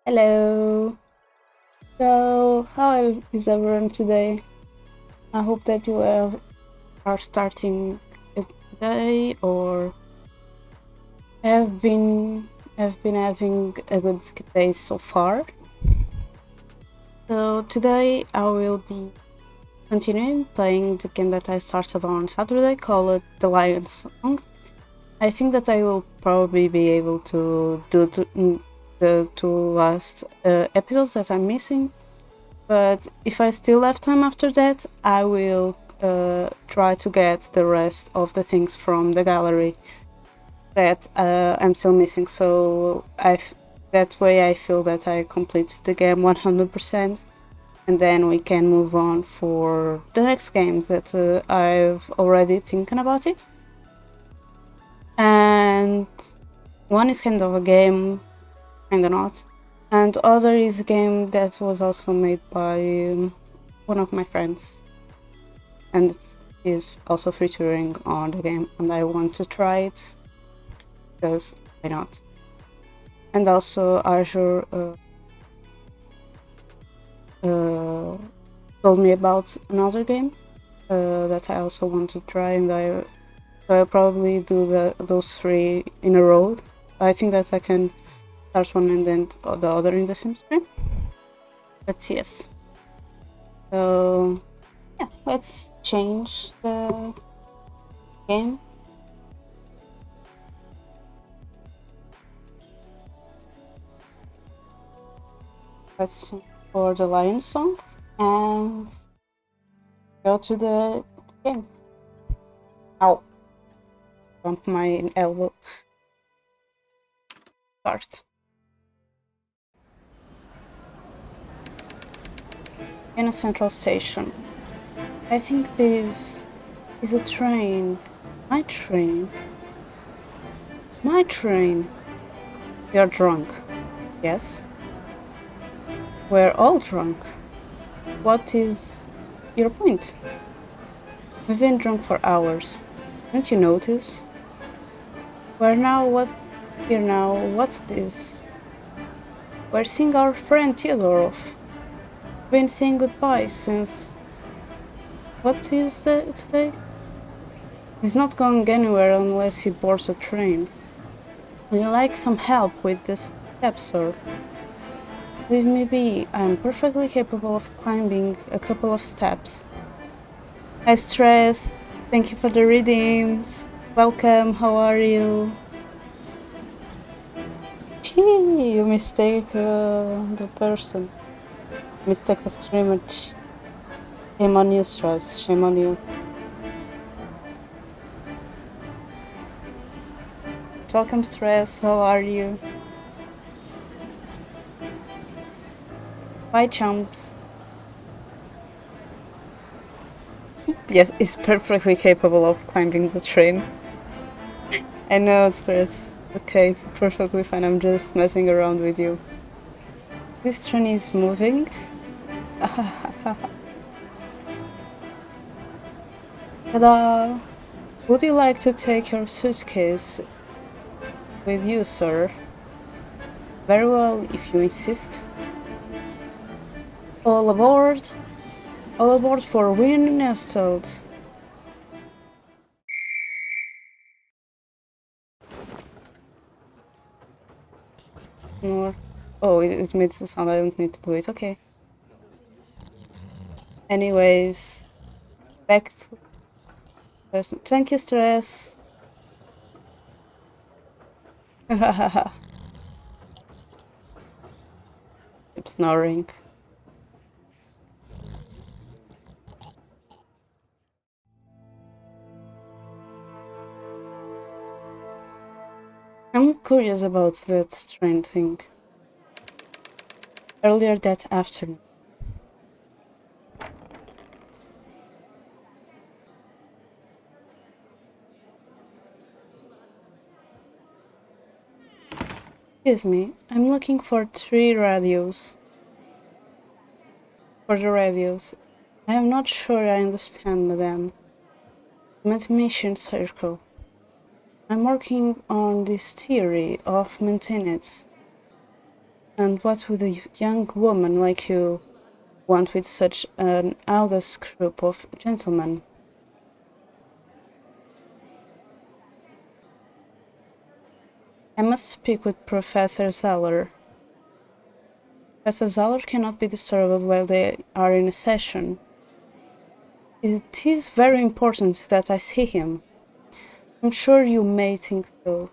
Hello. So, how is everyone today? I hope that are starting a day or have been having a good day so far. So today I will be continuing playing the game that I started on Saturday called The Lion's Song. I think that I will probably be able to do the two last episodes that I'm missing. But if I still have time after that, I will try to get the rest of the things from the gallery that I'm still missing. So that way I feel that I completed the game 100%, and then we can move on for the next games that I've already thinking about it. And one is kind of a game, kind of not. And other is a game that was also made by one of my friends, and it is also featuring on the game, and I want to try it because why not? And also Azure told me about another game that I also want to try, and I'll probably do those three in a row. I think that I can start one and then the other in the same stream. But yes. So yeah, let's change the game. Let's change for the Lion Song and go to the game. Ow. Bump my elbow. Start. In a central station. I think this is a train. My train. My train. You're drunk. Yes. We're all drunk. What is your point? We've been drunk for hours. Don't you notice? We're now here now? What's this? We're seeing our friend Theodore off. Been saying goodbye since... What is that today? He's not going anywhere unless he boards a train. Would you like some help with the steps, sir? Leave me be. I'm perfectly capable of climbing a couple of steps. Hi, Stress. Thank you for the redeems. Welcome. How are you? Gee, you mistake the person. Mistake the streamer. Shame on you, Stress. Shame on you. Welcome, Stress. How are you? Bye, chumps. Yes, it's perfectly capable of climbing the train. I know, Stress. Okay, it's perfectly fine. I'm just messing around with you. This train is moving. Ta-da! Would you like to take your suitcase with you, sir? Very well, if you insist. All aboard! All aboard for Winnestelt! More. Oh, it made the sound. I don't need to do it. Okay. Anyways, back to person. Thank you, Stress. Keep snoring. I'm curious about that train thing. Earlier that afternoon. Excuse me, I'm looking for 3 radios. For the radios. I am not sure I understand them. Mathematician circle. I'm working on this theory of maintenance. And what would a young woman like you want with such an august group of gentlemen? I must speak with Professor Zeller. Professor Zeller cannot be disturbed while they are in a session. It is very important that I see him. I'm sure you may think so.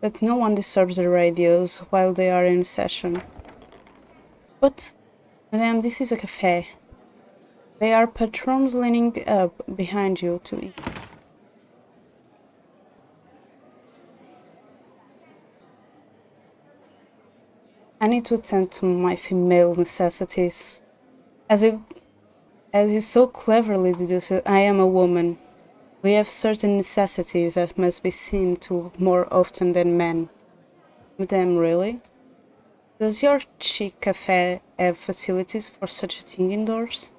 But no one disturbs the radios while they are in session. But, madame, this is a cafe. There are patrons leaning up behind you to eat. I need to attend to my female necessities. As you so cleverly deduced, I am a woman. We have certain necessities that must be seen to more often than men. Madame, really? Does your chic cafe have facilities for such a thing indoors?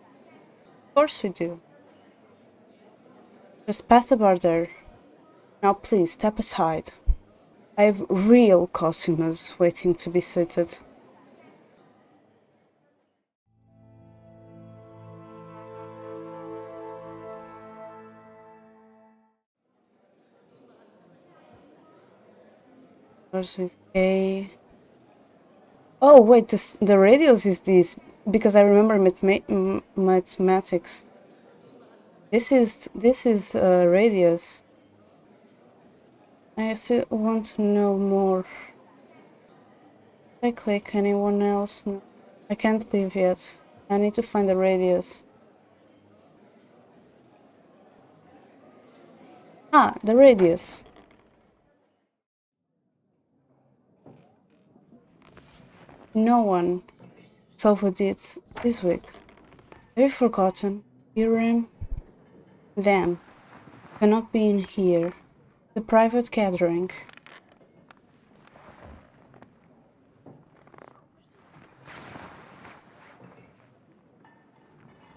Of course we do. Just pass the bar there. Now please step aside. I have real customers waiting to be seated. Starts with A. Oh wait, the radios is this because I remember mathematics. This is radius. I still want to know more. If I click anyone else? No. I can't leave yet. I need to find the radius. Ah, the radius. No one solved it this week. Have you forgotten? Hiram? Then, cannot be in here. The private gathering.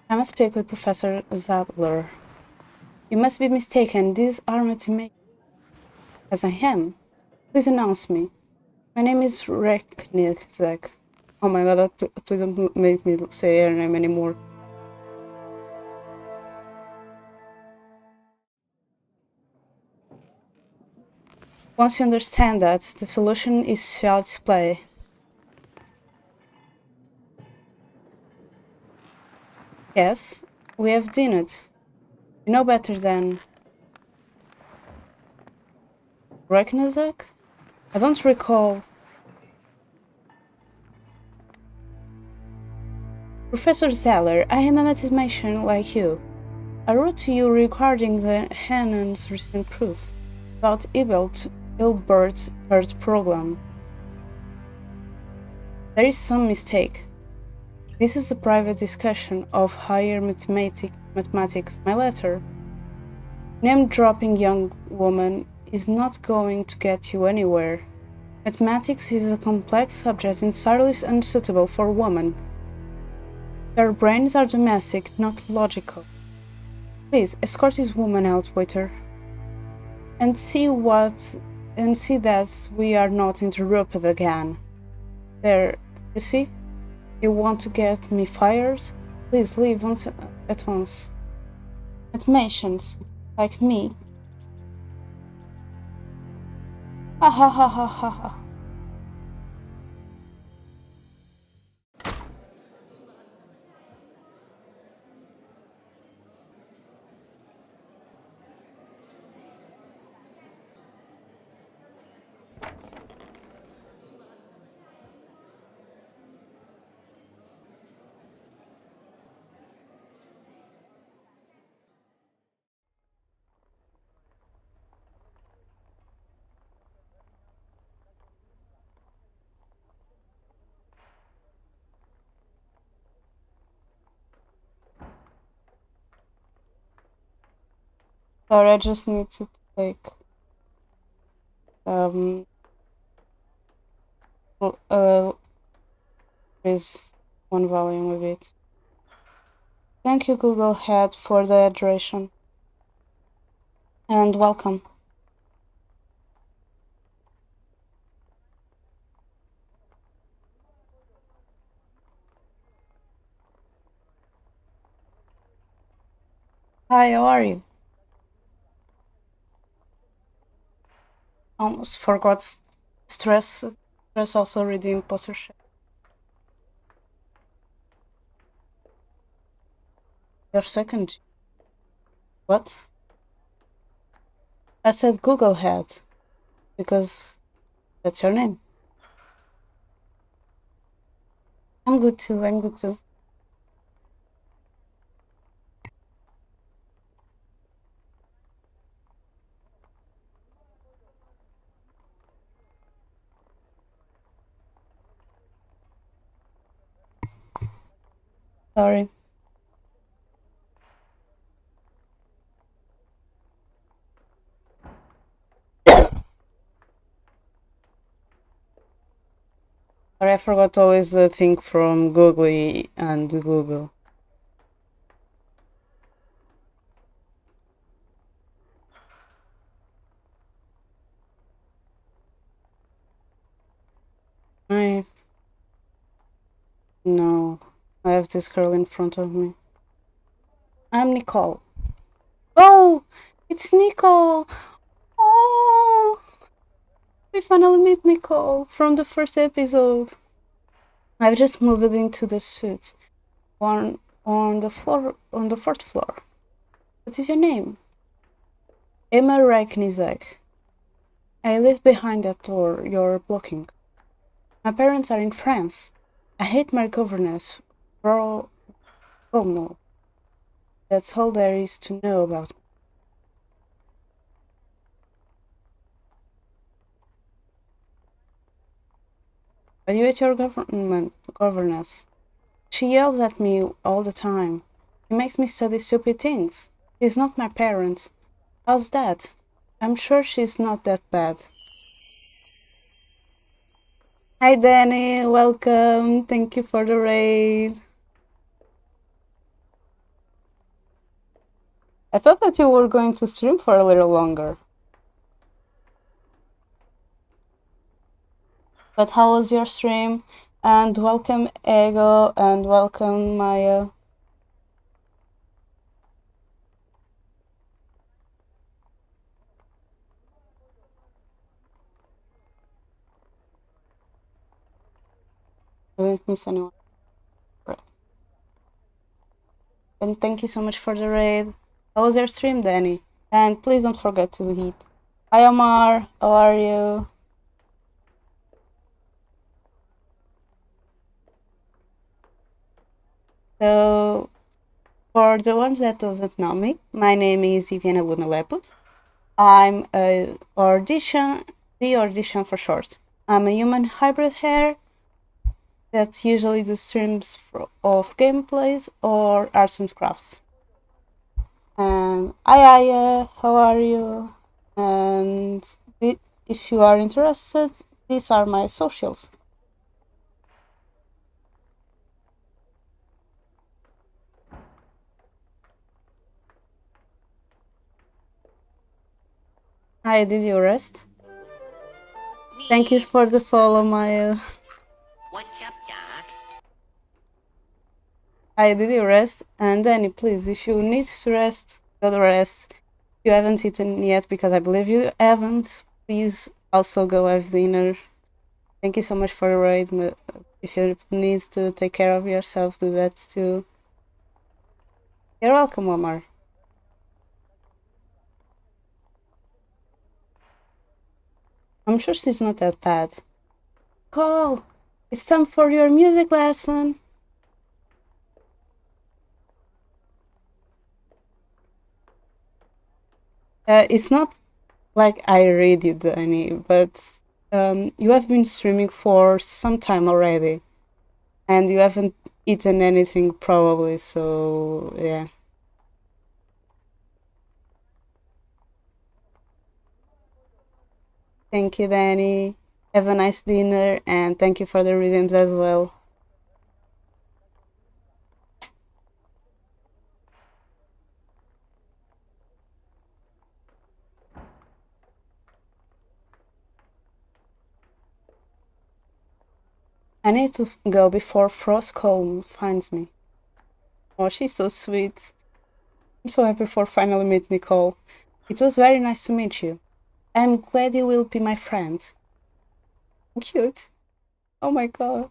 I must speak with Professor Zabler. You must be mistaken. These are mathematics. As I am. Please announce me. My name is Reknizek. Oh my god, please don't make me say her name anymore. Once you understand that, the solution is child's play. Yes, we have done it. You know better than Reknizek? I don't recall. Professor Zeller, I am a mathematician like you. I wrote to you regarding the Hannon's recent proof about Hilbert's third program. There is some mistake. This is a private discussion of higher mathematics. My letter. Name-dropping young woman is not going to get you anywhere. Mathematics is a complex subject entirely unsuitable for women. Their brains are domestic, not logical. Please, escort this woman out, waiter. And see that we are not interrupted again. There, you see? You want to get me fired? Please leave at once. Mathematicians, like me. Ha ha ha ha ha ha. Sorry, I just need to take raise one volume a bit. Thank you, Google Head, for the adoration. And welcome. Hi, how are you? Almost forgot stress. Stress also read the imposter share. Your second. What? I said Google had because that's your name. I'm good too. I'm good too. Sorry. Sorry, I forgot always the thing from Googly and Google. I no. I have this girl in front of me. I'm Nicole. Oh, it's Nicole. Oh, we finally meet Nicole from the first episode. I've just moved into the suit. On the floor, on the fourth floor. What is your name? Emma Reiknizek. I live behind that door you're blocking. My parents are in France. I hate my governess. Bro, oh no. That's all there is to know about me. But you hate your governess. She yells at me all the time. She makes me study stupid things. She's not my parent. How's that? I'm sure she's not that bad. Hi Danny, welcome. Thank you for the raid. I thought that you were going to stream for a little longer. But how was your stream? And welcome Ego and welcome Maya. I didn't miss anyone. Right. And thank you so much for the raid. How was your stream, Danny? And please don't forget to hit. Hi Omar, how are you? So, for the ones that doesn't know me, my name is Iviana Luna Lepus. I'm a audition, the audition for short. I'm a human hybrid hair that usually do streams of gameplays or arts and crafts. Hi Aya, how are you? And if you are interested, these are my socials. Hi, did you rest? Thank you for the follow, Maya. What's up, Doc? Hi, did you rest? And Danny, please, if you need to rest, go to rest. If you haven't eaten yet, because I believe you haven't, please also go have dinner. Thank you so much for the raid. If you need to take care of yourself, do that too. You're welcome, Omar. I'm sure she's not that bad. Call! It's time for your music lesson. It's not like I read you, Danny, but you have been streaming for some time already, and you haven't eaten anything probably, so yeah. Thank you, Danny. Have a nice dinner, and thank you for the redeems as well. I need to go before Frostcomb finds me. Oh, she's so sweet. I'm so happy for finally meet Nicole. It was very nice to meet you. I'm glad you will be my friend. Cute. Oh my god.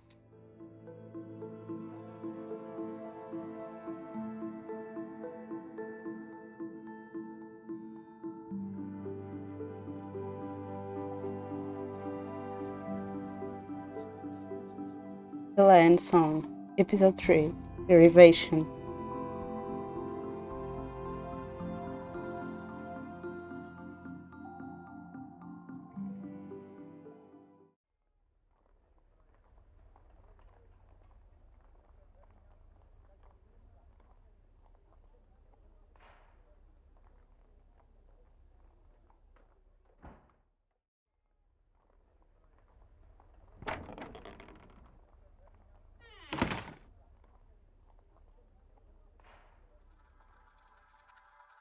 The Lion Song, Episode 3, Derivation.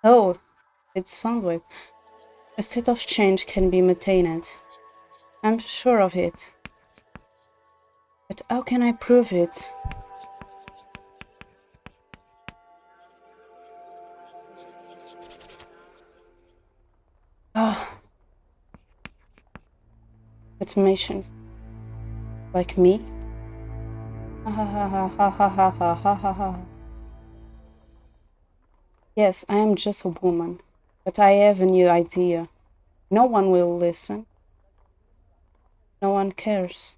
Oh, it's Soundwave. A state of change can be maintained. I'm sure of it. But how can I prove it? Ah, automations. Like me? Ha ha ha ha ha ha ha ha ha ha. Yes, I am just a woman. But I have a new idea. No one will listen. No one cares.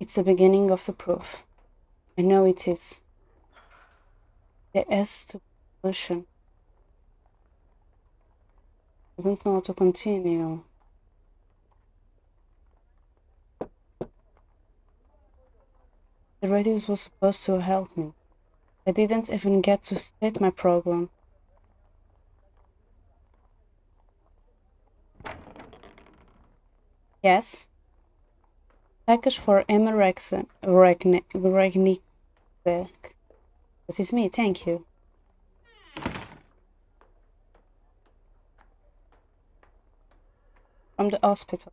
It's the beginning of the proof. I know it is. The S to solution. I don't know how to continue. The radius was supposed to help me. I didn't even get to state my problem. Yes? Package for Emma Regnick. That is me, thank you. From the hospital.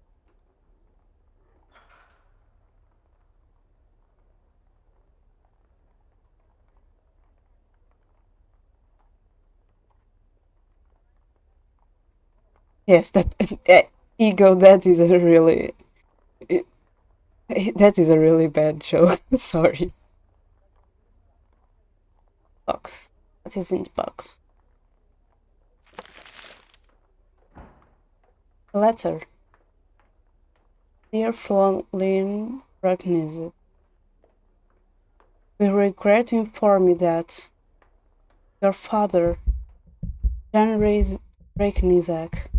Yes, that ego. That is a really that is a really bad joke. Sorry. Box. What is in the box? A letter. Dear Florlin Ragnizet, we regret to inform you that your father, Jan Ragnizak,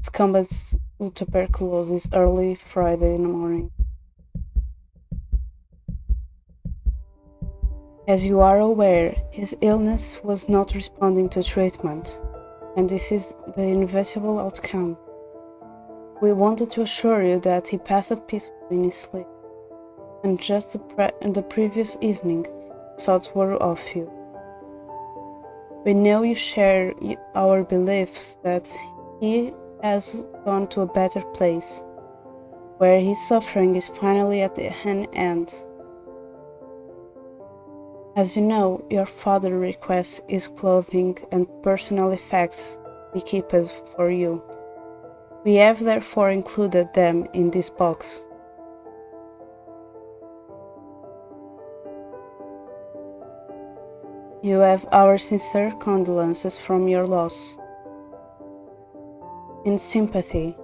succumbed to tuberculosis early Friday morning. As you are aware, his illness was not responding to treatment, and this is the inevitable outcome. We wanted to assure you that he passed peacefully in his sleep, and just the previous evening, thoughts were of you. We know you share our beliefs that he has gone to a better place, where his suffering is finally at an end. As you know, your father requests his clothing and personal effects be kept for you. We have therefore included them in this box. You have our sincere condolences from your loss. In sympathy,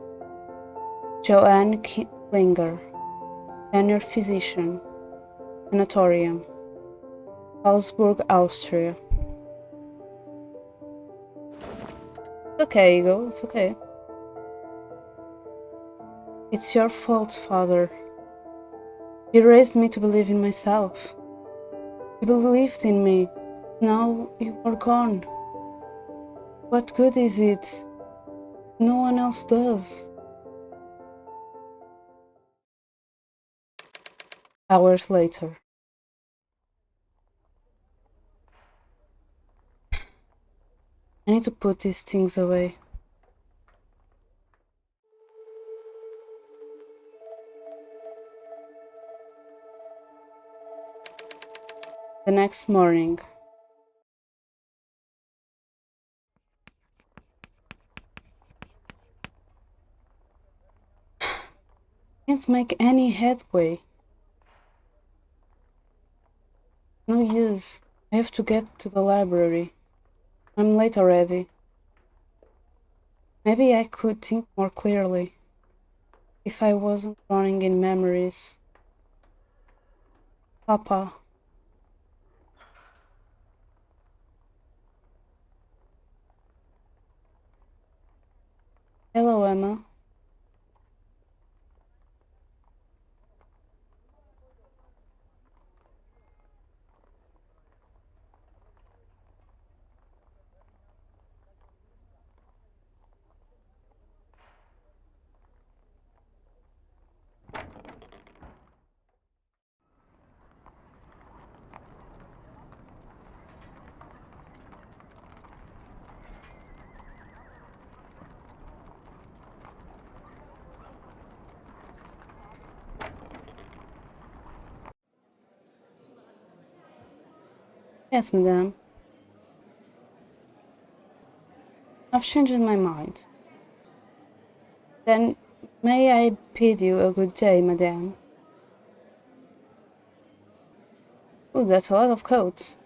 Joanne Klinger, senior physician, sanatorium, Salzburg, Austria. It's okay, Eagle, it's okay. It's your fault, father. You raised me to believe in myself. You believed in me. Now you are gone. What good is it? No one else does. Hours later. I need to put these things away. The next morning. Can't make any headway. No use. I have to get to the library. I'm late already. Maybe I could think more clearly if I wasn't drowning in memories. Papa. Hello, Emma. Yes, madame. I've changed my mind. Then may I bid you a good day, madame? Oh, that's a lot of coats.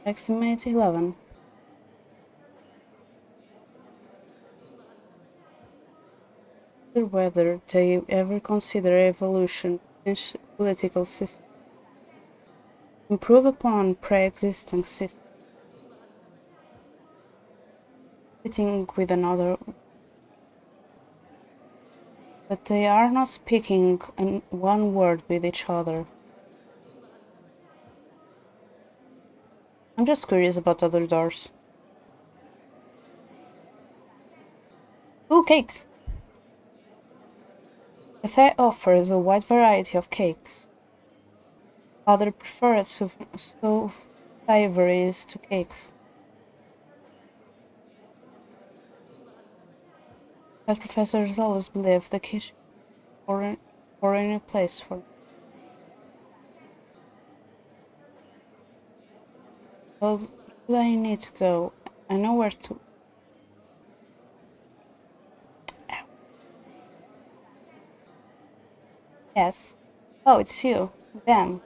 Estimate 11. Whether they ever consider evolution in political system. Improve upon pre-existing systems. Sitting with another, but they are not speaking in one word with each other. I'm just curious about other doors. Ooh, cakes! The fair offers a wide variety of cakes. Other prefer so savories to cakes. But professors always believe the kitchen or any place for. Well, I need to go. I know where to. Yes. Oh, it's you. Damn.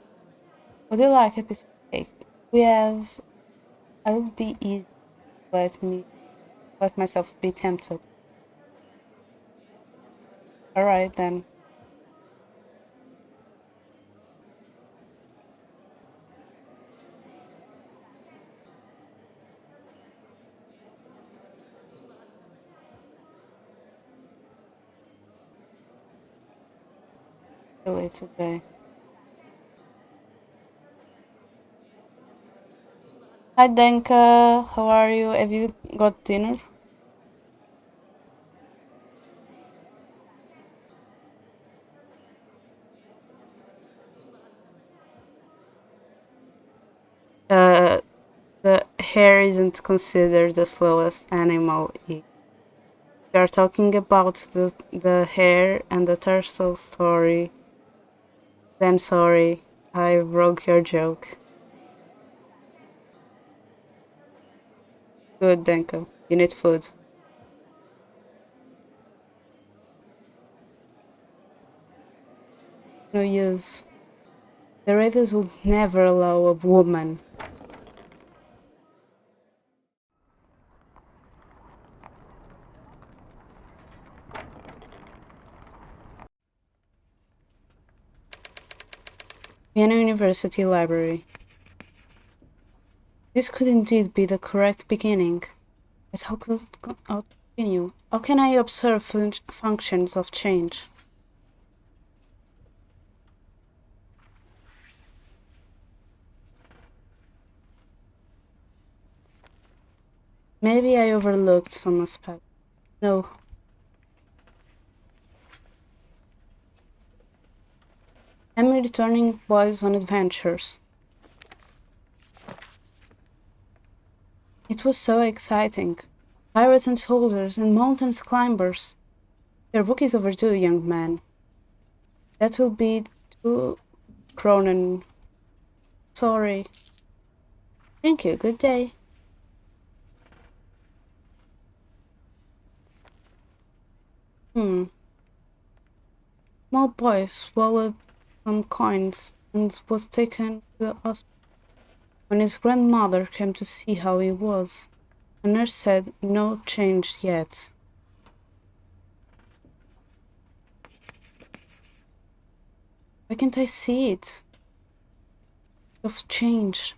Would you like a piece of cake? We have. I would be easy. Let myself be tempted. All right then. Really today. Hi Denka, how are you? Have you got dinner? Uh, the hare isn't considered the slowest animal. We are talking about the hare and the turtle story. Then sorry, I broke your joke. Good, Denka. You need food. No use. The Raiders would never allow a woman. Vienna University Library. This could indeed be the correct beginning. But how could it continue? How can I observe functions of change? Maybe I overlooked some aspect. No. I'm returning boys on adventures. It was so exciting. Pirates and soldiers and mountain climbers. Your book is overdue, young man. That will be 2 kronen. Sorry. Thank you, good day. Small boy swallowed some coins and was taken to the hospital. When his grandmother came to see how he was, the nurse said no change yet. Why can't I see it? Of change.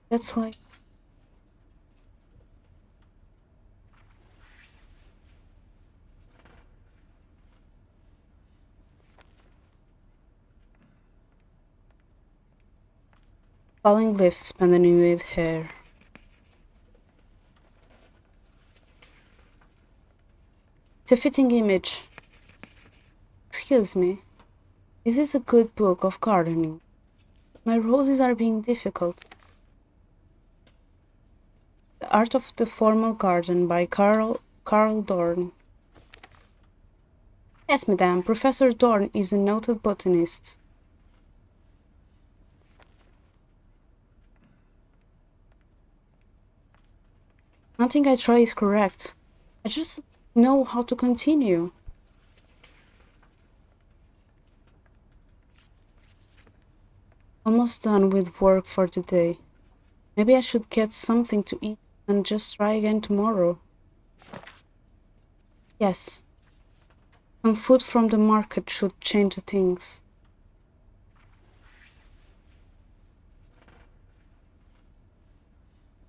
That's like... Falling leaves expanding with hair. It's a fitting image. Excuse me. Is this a good book of gardening? My roses are being difficult. The Art of the Formal Garden by Carl Dorn. Yes, madame, Professor Dorn is a noted botanist. Nothing I try is correct. I just know how to continue. Almost done with work for the day. Maybe I should get something to eat and just try again tomorrow. Yes. Some food from the market should change the things.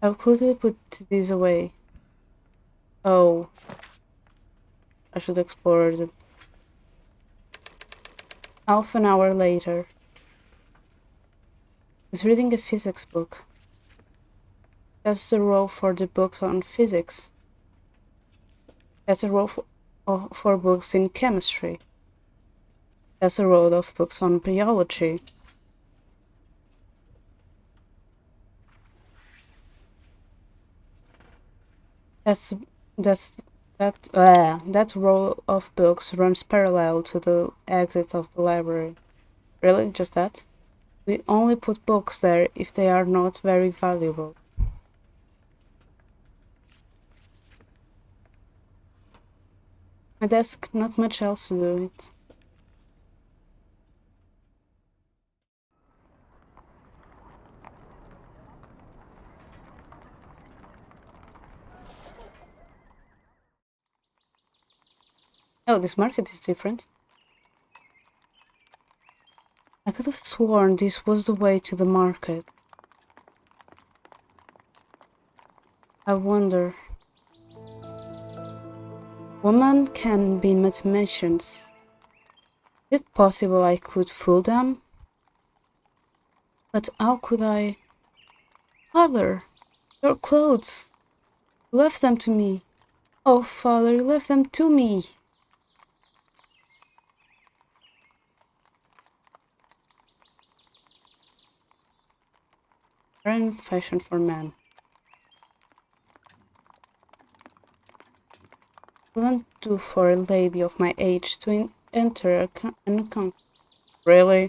I'll quickly put these away. Oh. I should explore the... Half an hour later. I was reading a physics book. That's the row for the books on physics. That's a row for books in chemistry. That's a row of books on biology. That row of books runs parallel to the exit of the library. Really? Just that? We only put books there if they are not very valuable. My desk, not much else to do it. Oh, this market is different. I could have sworn this was the way to the market. I wonder. Women can be mathematicians. Is it possible I could fool them? But how could I? Father, your clothes. You left them to me. Oh, father, you left them to me. Rare fashion for men. Wouldn't do for a lady of my age to enter an account. Really?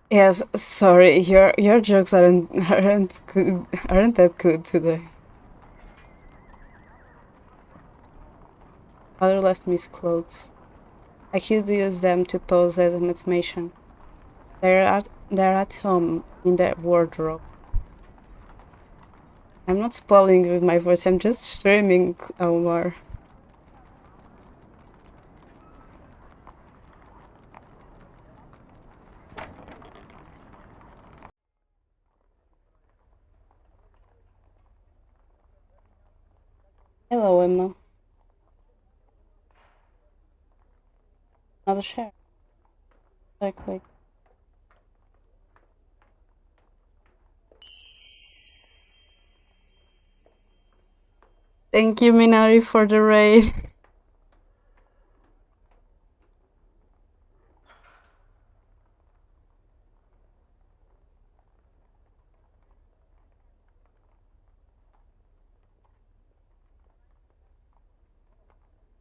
Yes, sorry, your jokes aren't that good today. Father left me his clothes. I could use them to pose as a mathematician. They're at home in the wardrobe. I'm not spoiling with my voice, I'm just streaming Omar. Hello, Emma. Another share. Exactly. Thank you, Minari, for the raid.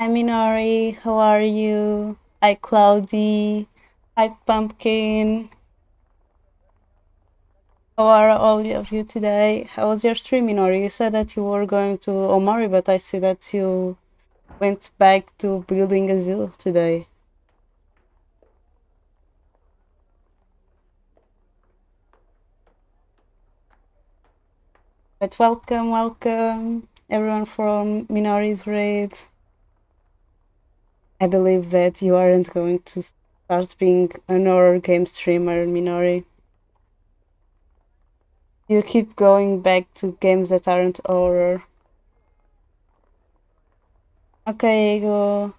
Hi Minori, how are you? Hi Cloudy. Hi Pumpkin. How are all of you today? How was your stream, Minori? You said that you were going to Omari, but I see that you went back to building a zoo today. But welcome everyone from Minori's raid. I believe that you aren't going to start being an horror game streamer, Minori. You keep going back to games that aren't horror. Okay, Ego.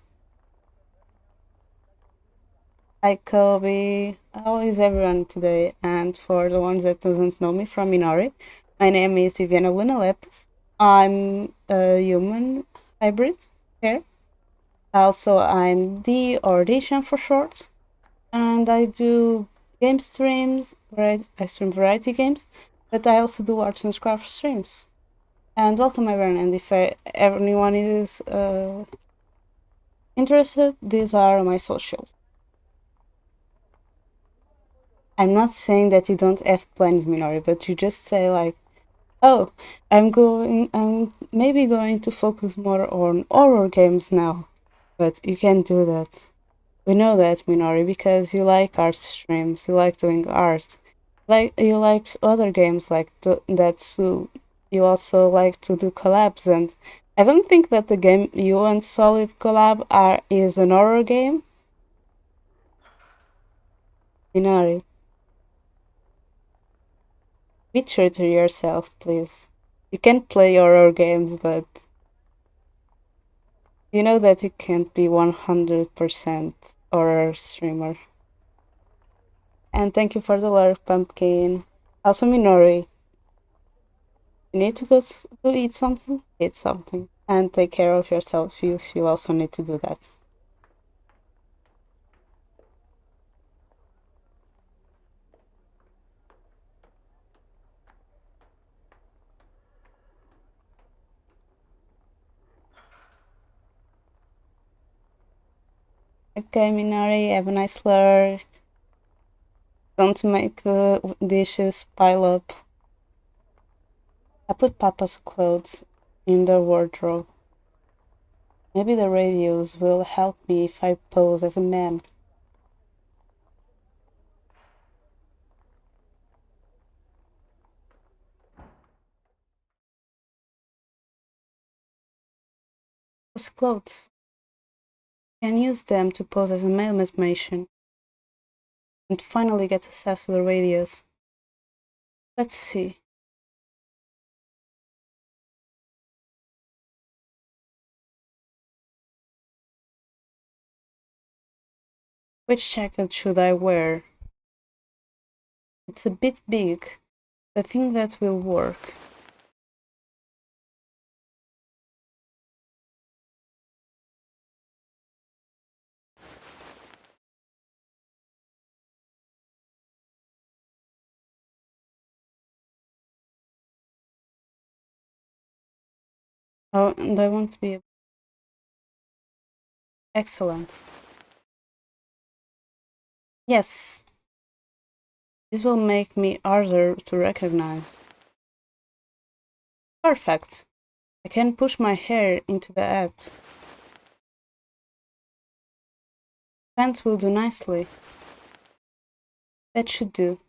Hi, Kobe. How is everyone today? And for the ones that doesn't know me from Minori, my name is Iviana Luna Lepes. I'm a human hybrid here. Also, I'm the Audition for short, and I do game streams. I stream variety games, but I also do arts and crafts streams. And welcome everyone. And if anyone is interested, these are my socials. I'm not saying that you don't have plans, Minori, but you just say like, oh, I'm maybe going to focus more on horror games now. But you can't do that. We know that, Minori, because you like art streams, you like doing art. Like you like other games like that too. You also like to do collabs, and I don't think that the game you and Solid collab is an horror game. Minori, be true to yourself, please. You can play horror games, but you know that you can't be 100% horror streamer. And thank you for the love, Pumpkin. Also, Minori, you need to go eat something? Eat something. And take care of yourself if you also need to do that. Okay, Minori, have a nice lurk. Don't make the dishes pile up. I put Papa's clothes in the wardrobe. Maybe the radios will help me if I pose as a man. Those clothes. Can use them to pose as a male mission and finally get access to the radios. Let's see. Which jacket should I wear? It's a bit big. I think that will work. Oh, and I want to be excellent. Yes, this will make me harder to recognize. Perfect. I can push my hair into the hat. Pants will do nicely. That should do.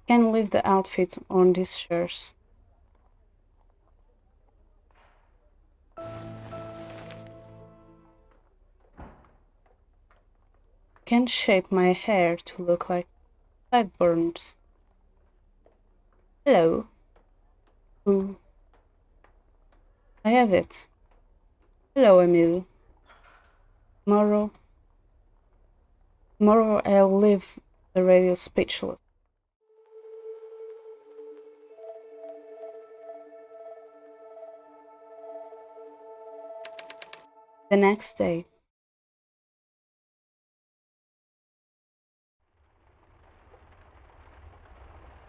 Can leave the outfit on these shirts. Can shape my hair to look like sideburns. Hello. Ooh. I have it. Hello, Emil. Tomorrow I'll leave the radio speechless. The next day.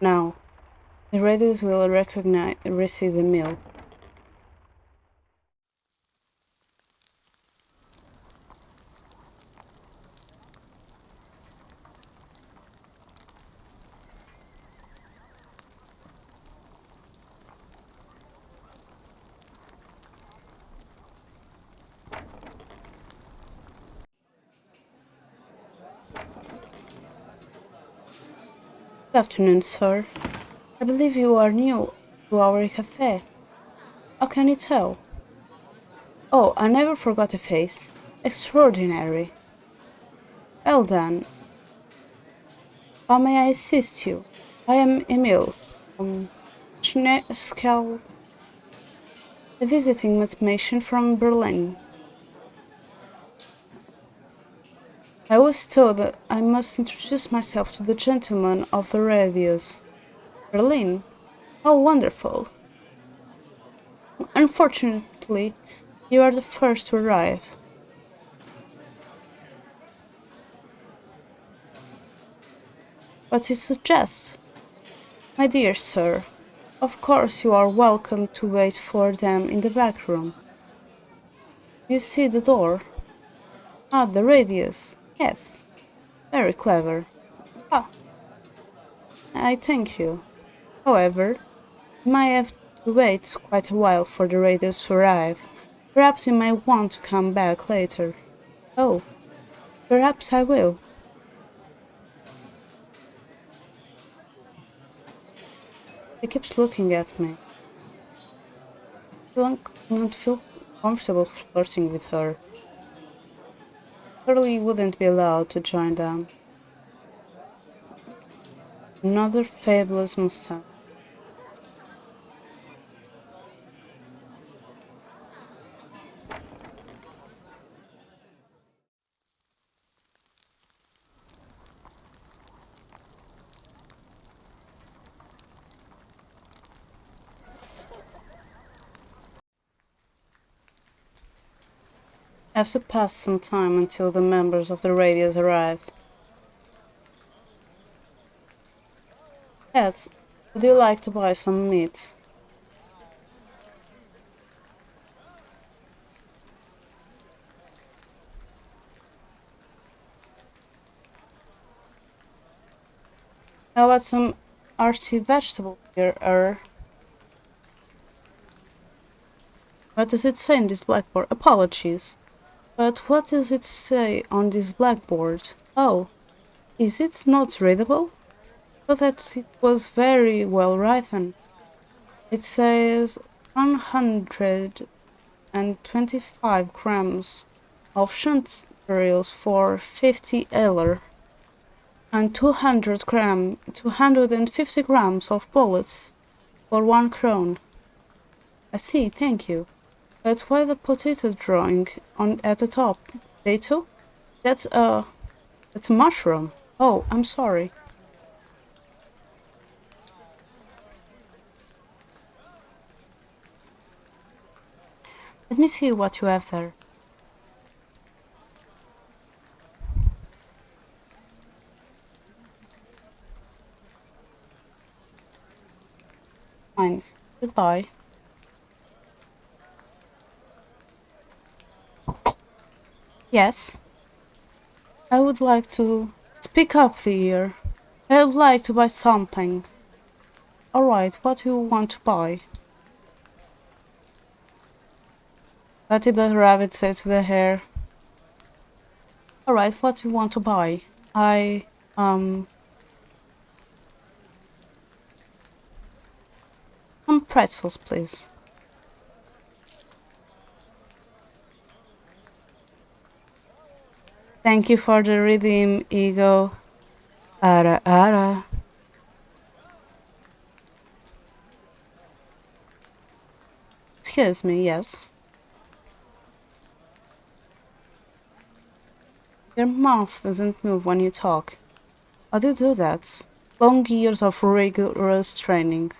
Now, the radios will receive Emil. Good afternoon, sir. I believe you are new to our cafe. How can you tell? Oh, I never forgot a face. Extraordinary. Well then, how may I assist you? I am Emil from Schnell, a visiting mathematician from Berlin. I was told that I must introduce myself to the gentleman of the radios. Berlin? How wonderful! Unfortunately, you are the first to arrive. What you suggest? My dear sir, of course you are welcome to wait for them in the back room. You see the door? Ah, the radius. Yes, very clever. Ah, I thank you. However, you might have to wait quite a while for the radius to arrive. Perhaps you may want to come back later. Oh, perhaps I will. He keeps looking at me. I don't feel comfortable flirting with her. Surely wouldn't be allowed to join them. Another fabulous mustache. I have to pass some time until the members of the radios arrive. Yes, would you like to buy some meat? How about some arty vegetable here, What does it say in this blackboard? Apologies. But what does it say on this blackboard? Oh, is it not readable? I thought that it was very well written. It says 125 grams of chanterelles for 50 eller and 250 grams of bullets for 1 krone. I see, thank you. But why the potato drawing at the top? Potato? That's a mushroom. Oh, I'm sorry. Let me see what you have there. Fine. Goodbye. Yes? I would like to speak up here. I would like to buy something. Alright, what do you want to buy? What did the rabbit say to the hare? Alright, what do you want to buy? Some pretzels, please. Thank you for the redeem, Ego. Ara ara. Excuse me, yes. Your mouth doesn't move when you talk. How do you do that? Long years of rigorous training.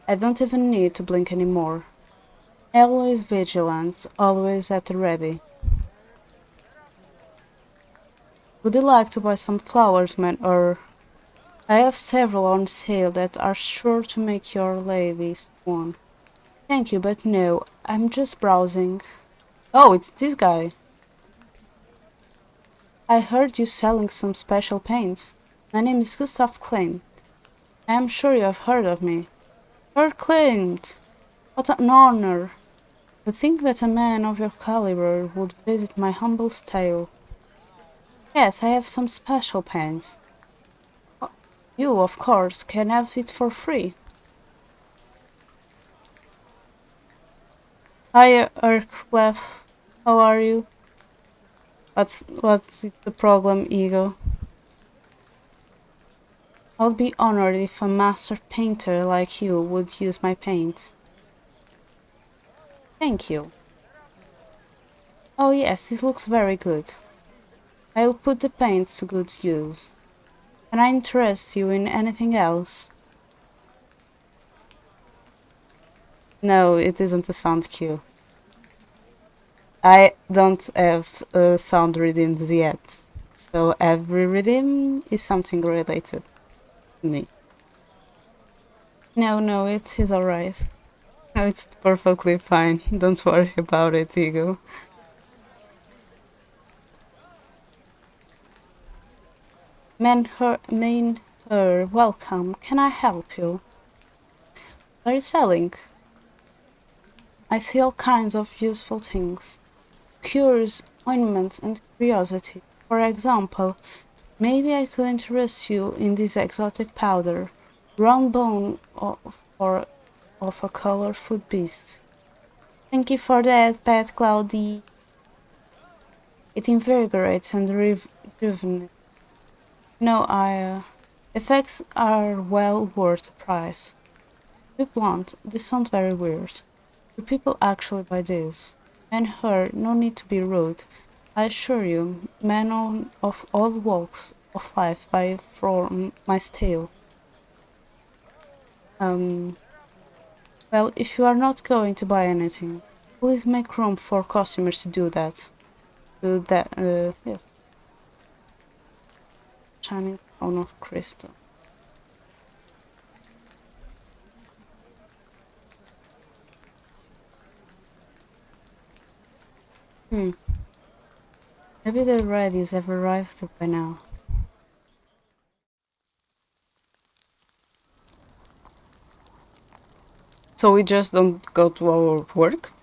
I don't even need to blink anymore. Always vigilant, always at the ready. Would you like to buy some flowers, man, or... I have several on sale that are sure to make your lady swoon. Thank you, but no, I'm just browsing. Oh, it's this guy. I heard you selling some special paints. My name is Gustav Klein. I am sure you have heard of me. Herr Clint! What an honor! To think that a man of your caliber would visit my humble stable. Yes, I have some special paints. You, of course, can have it for free. Hi, Erklef. How are you? What is the problem, Ego? I'll be honored if a master painter like you would use my paint. Thank you. Oh yes, this looks very good. I'll put the paint to good use. Can I interest you in anything else? No, it isn't a sound cue. I don't have sound rhythms yet, so every rhythm is something related to me. No, it is alright. No, it's perfectly fine. Don't worry about it, Ego. Main her, welcome. Can I help you? What are you selling? I see all kinds of useful things. Cures, ointments, and curiosity. For example, maybe I could interest you in this exotic powder, round bone of a colorful beast. Thank you for that, Pet Cloudy. It invigorates and rejuvenates. No, effects are well worth the price. To be blunt, this sounds very weird. Do people actually buy this? And her, no need to be rude. I assure you, of all walks of life buy from my stale. Well, if you are not going to buy anything, please make room for customers to do that. Yes. Shining crown of crystal. Hmm. Maybe the Reddies have arrived by now. So we just don't go to our work?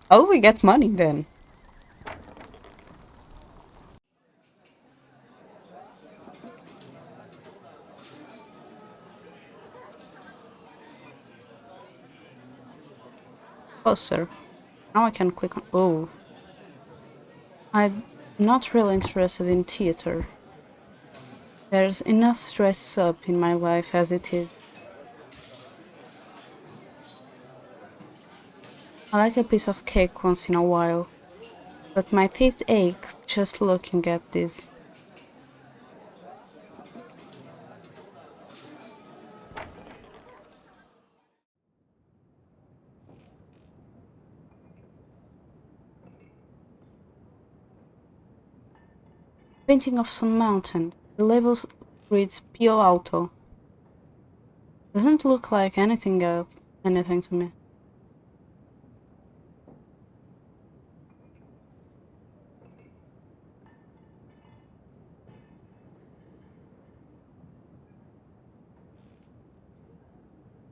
How do we get money then? Closer. Now I can click on. Oh. I'm not really interested in theater. There's enough dress up in my life as it is. I like a piece of cake once in a while, but my teeth ache just looking at this. Painting of some mountain. The label reads Pio Alto. Doesn't look like anything to me.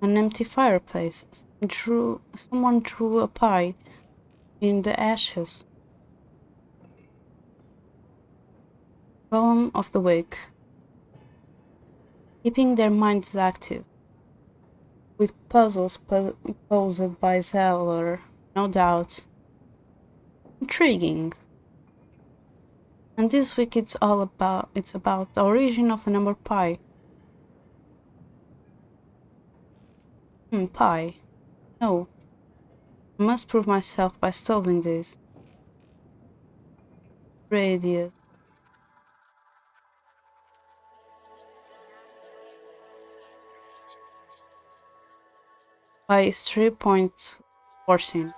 An empty fireplace. Someone drew a pie in the ashes. Poem of the week. Keeping their minds active. With puzzles posed by Zeller, no doubt. Intriguing. And this week it's about the origin of the number pi. Pi. No. I must prove myself by solving this. Radius. Pi is 3.14.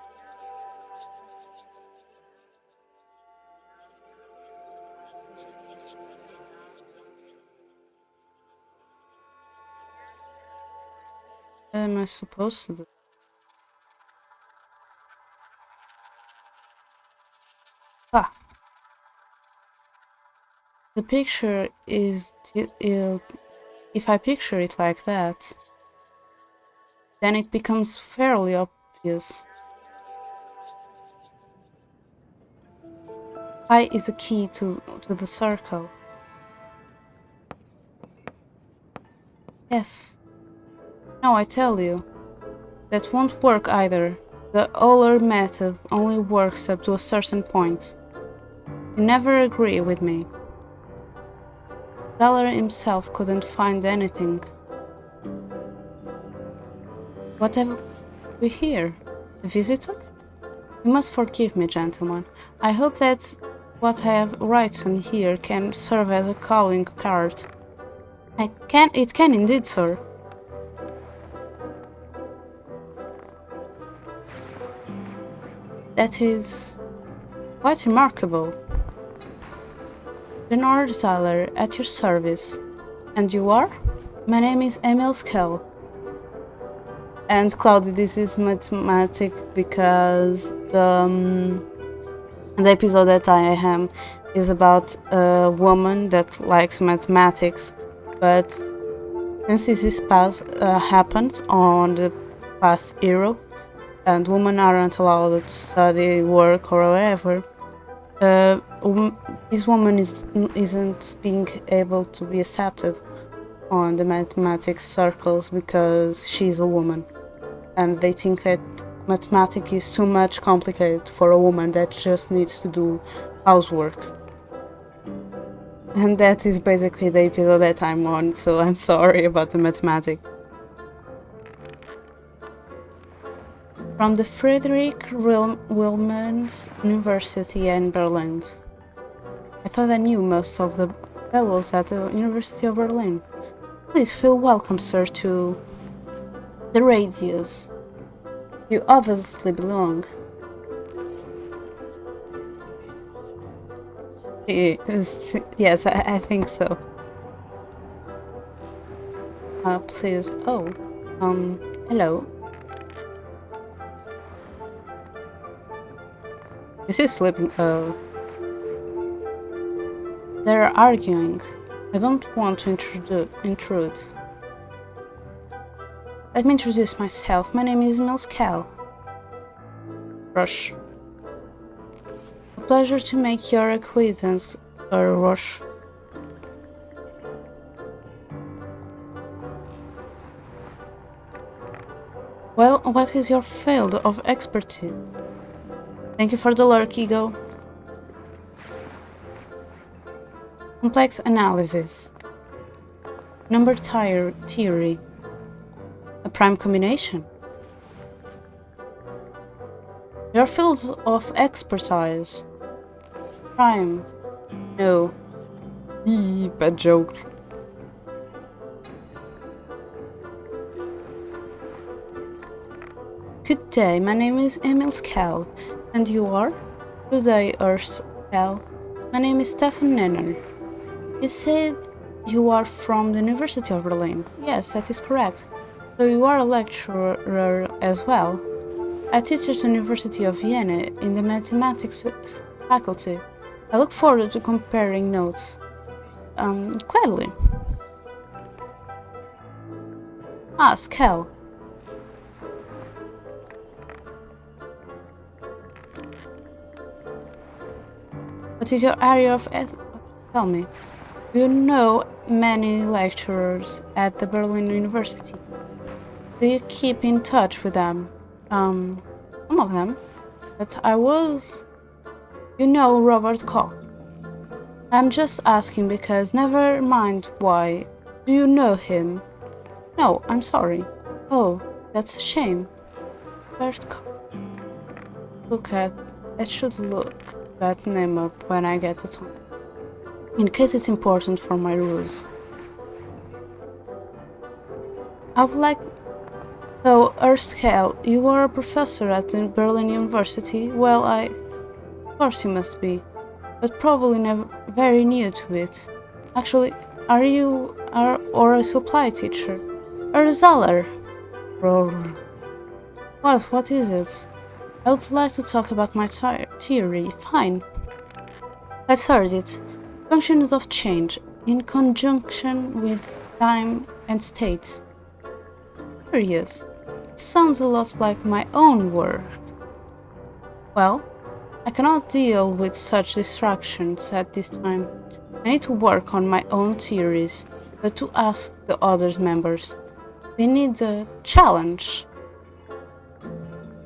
What am I supposed to do? Ah. The picture is if I picture it like that, then it becomes fairly obvious. Pi is the key to the circle. Yes. No, I tell you. That won't work either. The Euler method only works up to a certain point. You never agree with me. Zeller himself couldn't find anything. What have we here? A visitor? You must forgive me, gentlemen. I hope that what I have written here can serve as a calling card. It can indeed, sir. That is quite remarkable. Bernard Zeller, at your service. And you are? My name is Emil Skell. And Claudia, this is mathematics because the episode that I am is about a woman that likes mathematics, but since this is happened on the past era, and women aren't allowed to study, work, or whatever, this woman isn't being able to be accepted on the mathematics circles because she's a woman, and they think that mathematics is too much complicated for a woman that just needs to do housework. And that is basically the episode that I'm on, so I'm sorry about the mathematics. From the Friedrich Wilhelms University in Berlin. I thought I knew most of the fellows at the University of Berlin. Please feel welcome, sir, to the Radius. You obviously belong. Yes, I think so. Please. Oh, hello. This is sleeping. Oh. They're arguing. I don't want to intrude. Let me introduce myself. My name is Milskal. Rush. A pleasure to make your acquaintance, Rush. Well, what is your field of expertise? Thank you for the lurk, Ego. Complex analysis. Number theory. A prime combination. Your field of expertise. Prime. No. Bad joke. Good day, my name is Emil Skell. And you are? Good day, Skell. My name is Stefan Nenner. You said you are from the University of Berlin. Yes, that is correct. So you are a lecturer as well. I teach at the University of Vienna in the mathematics faculty. I look forward to comparing notes. Gladly. Skell. What is your area of tell me? Do you know many lecturers at the Berlin University? Do you keep in touch with them? Some of them. But you know Robert Koch. I'm just asking because never mind why. Do you know him? No, I'm sorry. Oh, that's a shame. Robert Koch. I should look that name up when I get the time. In case it's important for my rules. I'd like... So, Erskine, you are a professor at the Berlin University? Well, Of course you must be, but probably never very new to it. Actually, are you or a supply teacher? Or a Zeller? What is it? I would like to talk about my theory. Fine. Let's heard it. Functions of change in conjunction with time and states. Curious. It sounds a lot like my own work. Well, I cannot deal with such distractions at this time. I need to work on my own theories. but to ask the other members. They need a challenge.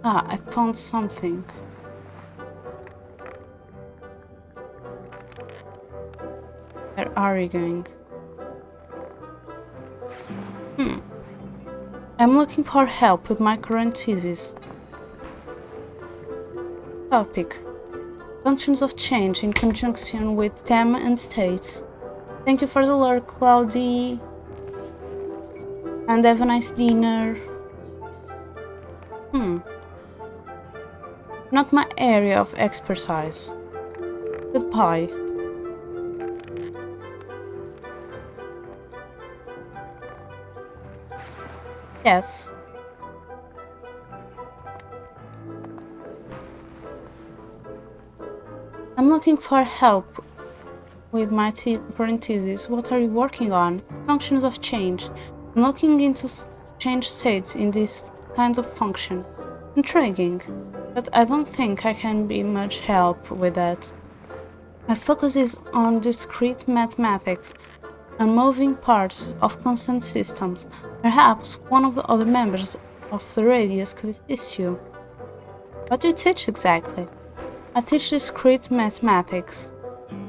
Ah, I found something. Where are you going? I'm looking for help with my current thesis. Topic: Functions of change in conjunction with time and state. Thank you for the lurk, Cloudy. And have a nice dinner. Not my area of expertise. Goodbye. Yes. I'm looking for help with my current thesis. What are you working on? Functions of change. I'm looking into change states in these kinds of functions. Intriguing, but I don't think I can be much help with that. My focus is on discrete mathematics and moving parts of constant systems. Perhaps one of the other members of the radius could assist you. What do you teach exactly? I teach discrete mathematics.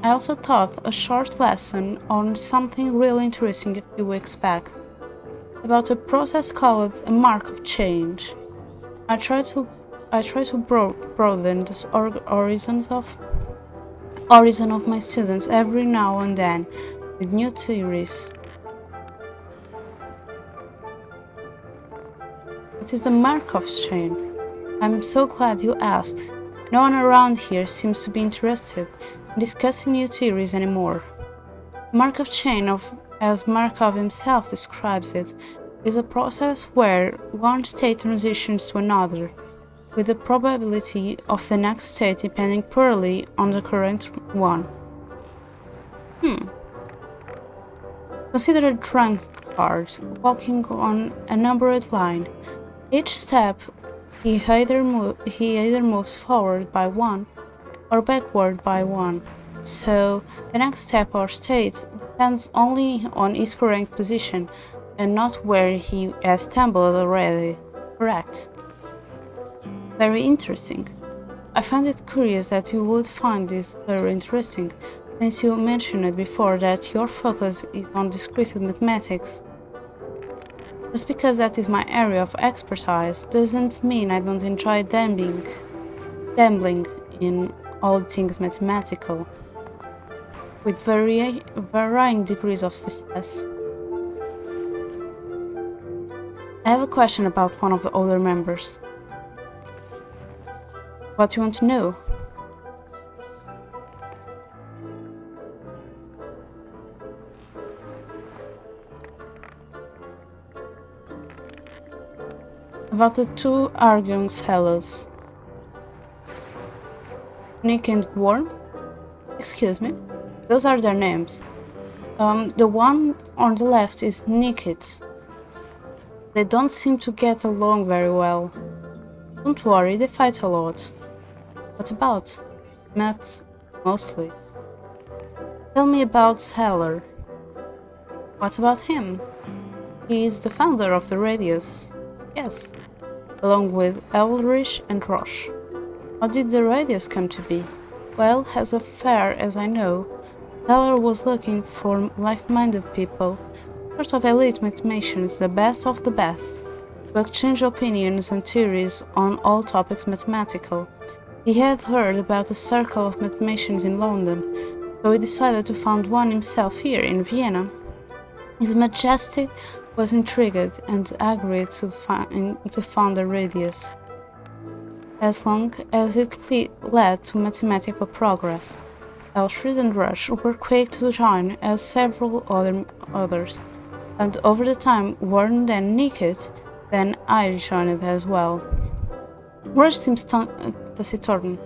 I also taught a short lesson on something really interesting a few weeks back, about a process called a Markov change. I try to broaden the horizon of my students every now and then with new theories. What is the Markov chain? I'm so glad you asked. No one around here seems to be interested in discussing new theories anymore. Markov chain, as Markov himself describes it, is a process where one state transitions to another, with the probability of the next state depending purely on the current one. Consider a drunk card walking on a numbered line. Each step he either moves forward by one or backward by one, so the next step or state depends only on his current position and not where he has stumbled already. Correct. Very interesting. I find it curious that you would find this very interesting, since you mentioned before that your focus is on discrete mathematics. Just because that is my area of expertise doesn't mean I don't enjoy dabbling in all things mathematical, with varying degrees of success. I have a question about one of the older members. What do you want to know? About the two arguing fellows. Nick and Worm? Excuse me? Those are their names. The one on the left is Nikit. They don't seem to get along very well. Don't worry, they fight a lot. What about? Maths, mostly. Tell me about Seller. What about him? He is the founder of the Radius. Yes, along with Elrich and Roche. How did the Radius come to be? Well, as far as I know, Seller was looking for like-minded people, sort of elite mathematicians, the best of the best, to exchange opinions and theories on all topics mathematical. He had heard about a circle of mathematicians in London, so he decided to found one himself here in Vienna. His Majesty was intrigued and agreed to found a Radius, as long as it led to mathematical progress. Elfrid and Rush were quick to join, as several others, and over the time Warren then Nikit, then I joined as well. Rush seems taciturn.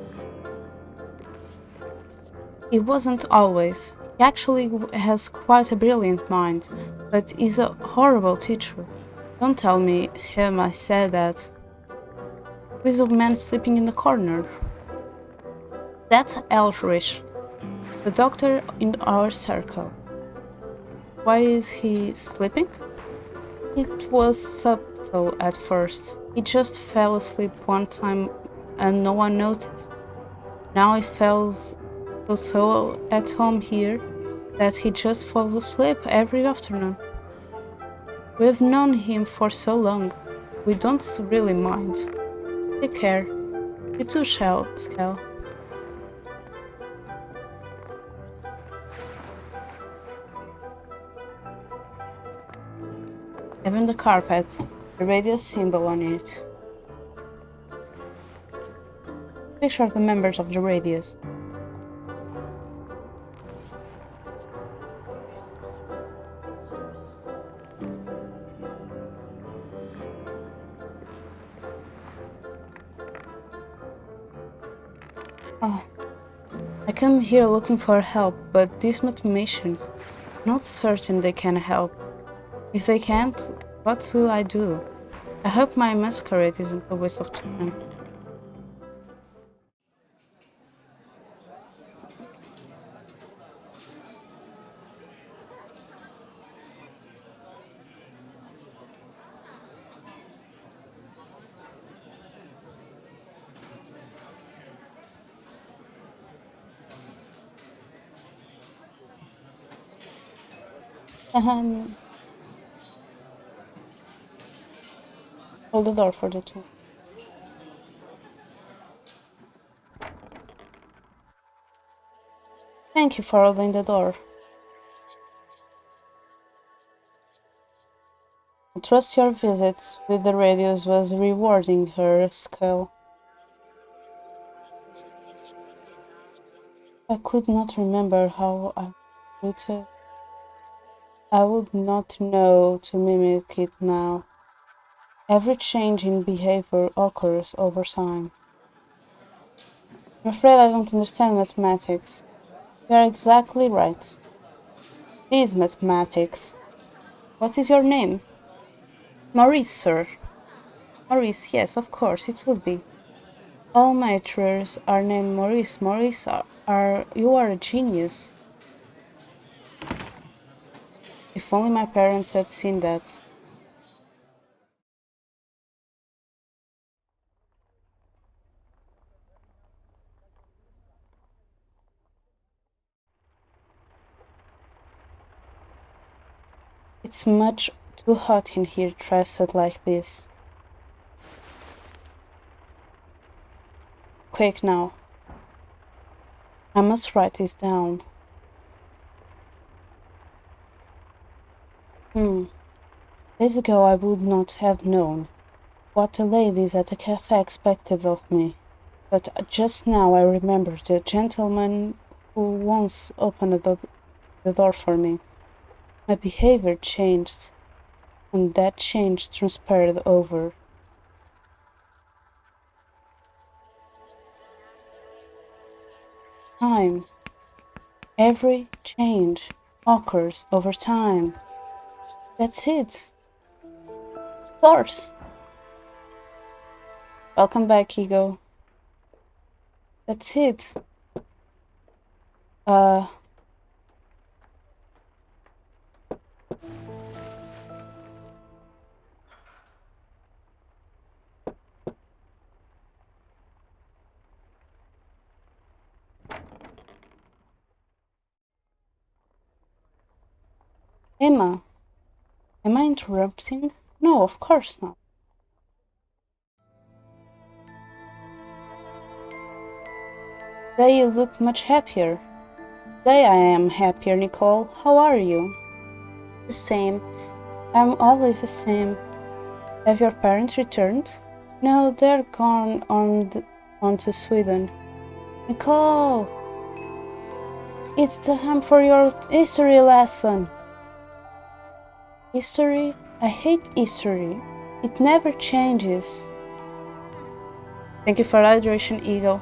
He wasn't always. He actually has quite a brilliant mind, but he's a horrible teacher. Don't tell me him I said that. Who is the man sleeping in the corner? That's Elrich, the doctor in our circle. Why is he sleeping? It was subtle at first. He just fell asleep one time and no one noticed. Now he feels so at home here that he just falls asleep every afternoon. We've known him for so long. We don't really mind. Take care. You too, Skell. Even the carpet, the radio symbol on it. Picture of the members of the radius. Oh, I come here looking for help, but these mathematicians, not certain they can help. If they can't, what will I do? I hope my masquerade isn't a waste of time. Hold the door for the two. Thank you for holding the door. I trust your visit with the radios was rewarding her, Skull. I could not remember how I would it. I would not know to mimic it now. Every change in behavior occurs over time. I'm afraid I don't understand mathematics. You are exactly right. It is mathematics. What is your name? Maurice, sir. Maurice, yes, of course, it would be. All my tutors are named Maurice. Maurice, you are a genius. If only my parents had seen that. It's much too hot in here dressed like this. Quick now. I must write this down. Days ago I would not have known what the ladies at the cafe expected of me. But just now I remember the gentleman who once opened the door for me. My behavior changed, and that change transpired over. Time. Every change occurs over time. That's it. Of course. Welcome back, Ego. That's it. Emma, am I interrupting? No, of course not. Today you look much happier. Today I am happier, Nicole. How are you? The same. I'm always the same. Have your parents returned? No, they're gone on to Sweden. Nicole! It's time for your history lesson. History? I hate history. It never changes. Thank you for hydration, Eagle.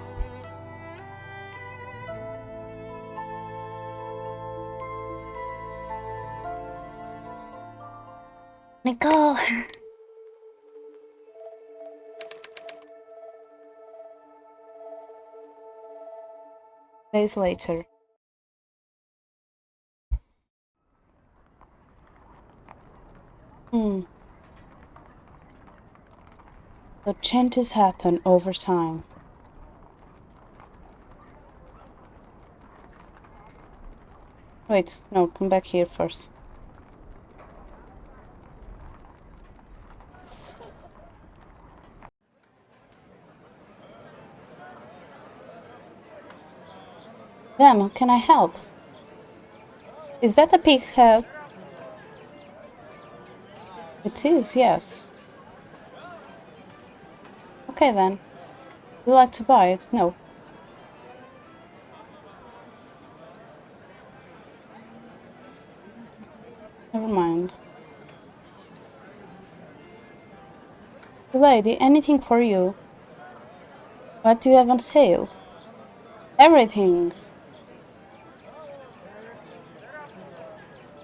Nicole! Days later. So changes happen over time. Wait, no, come back here first. Them, can I help? Is that a pig's head? It is, yes. Okay then. Would you like to buy it? No. Never mind. Lady, anything for you? What do you have on sale? Everything.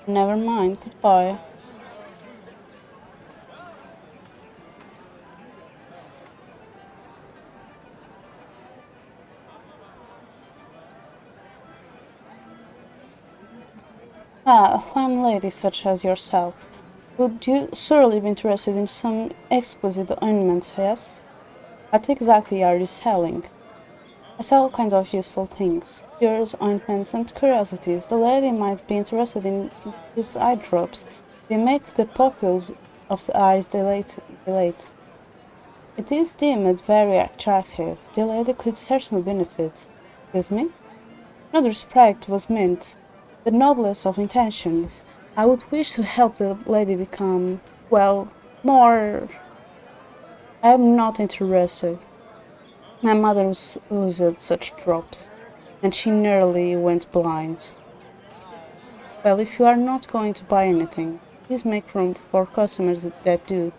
Never mind, goodbye. Ah, a fine lady such as yourself. Would you surely be interested in some exquisite ornaments, yes? What exactly are you selling? I sell all kinds of useful things. Cures, ointments, and curiosities. The lady might be interested in these eye drops. They make the pupils of the eyes dilate. It is deemed very attractive. The lady could certainly benefit. Excuse me? Not respect was meant. The noblest of intentions. I would wish to help the lady become, well, more. I am not interested. My mother used such drops, and she nearly went blind. Well, if you are not going to buy anything, please make room for customers that do.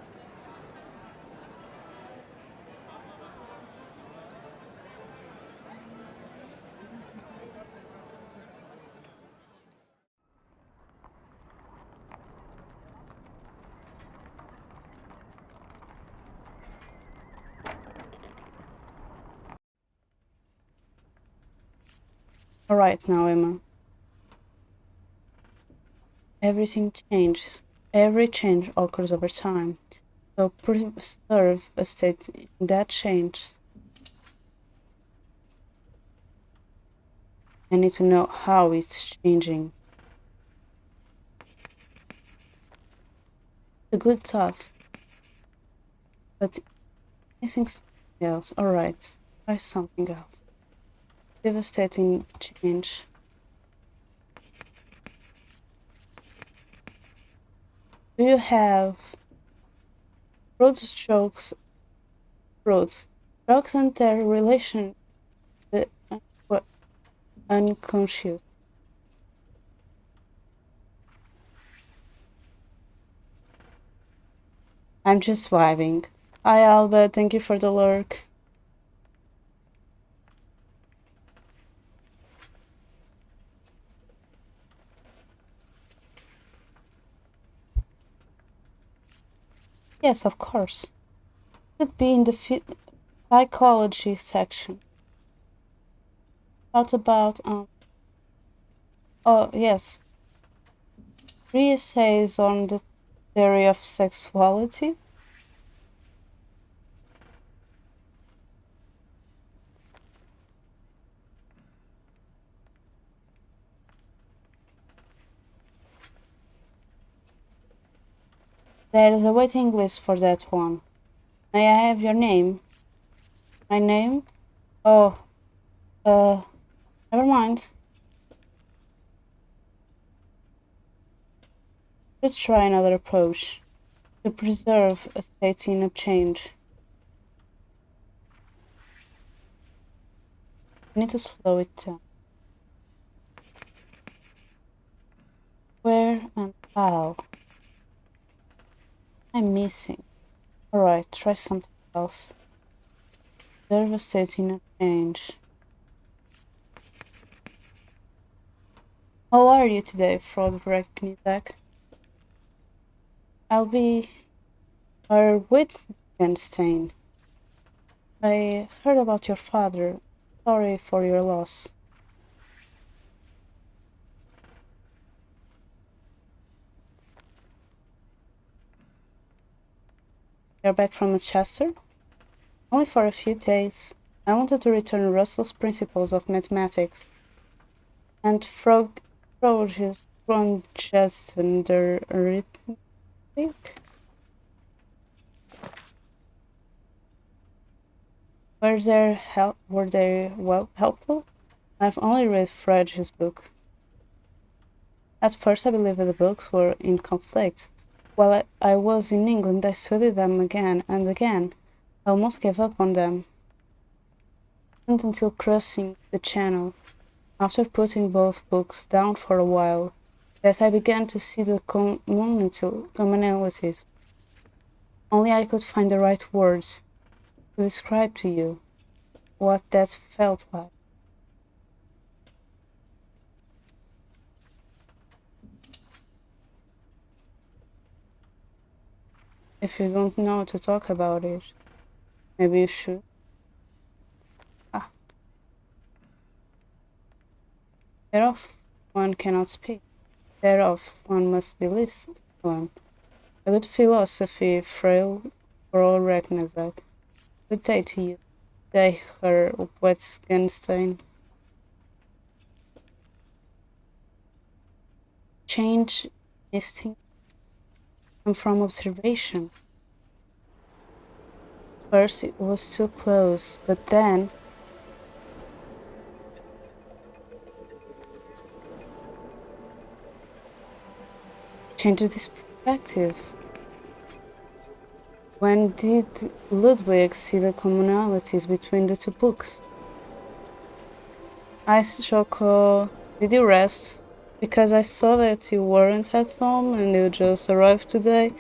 Alright now, Emma. Everything changes. Every change occurs over time. So preserve a state in that change. I need to know how it's changing. A good thought. But anything else? Alright. Try something else. Devastating change. Do you have broad strokes? Strokes and their relation to the unconscious. I'm just vibing. Hi Albert, thank you for the lurk. Yes, of course. Should be in the psychology section. What about oh yes, 3 essays on the theory of sexuality. There is a waiting list for that one. May I have your name? My name? Oh, never mind. Let's try another approach to preserve a state in a change. I need to slow it down. Where and how? I'm missing. Alright, try something else. Preserve a state in a change. How are you today, Froderick Nizak? I'll be our Wittgenstein. I heard about your father. Sorry for your loss. You're back from Manchester? only for a few days. I wanted to return Russell's principles of mathematics and Froge's congested arithmetic. Were they well helpful? I've only read Froge's book. At first I believed the books were in conflict. While I was in England, I studied them again and again. I almost gave up on them. Not until crossing the channel, after putting both books down for a while, that I began to see the commonalities. Only I could find the right words to describe to you what that felt like. If you don't know to talk about it, maybe you should. Ah, thereof one cannot speak. Thereof one must be listened to. A good philosophy, frail for all recognize that. Good day to you. Day, Herr Wittgenstein. Change instinct and from observation. First it was too close, but then changed this perspective. When did Ludwig see the commonalities between the two books? Choco, did you rest? Because I saw that you weren't at home and you just arrived today.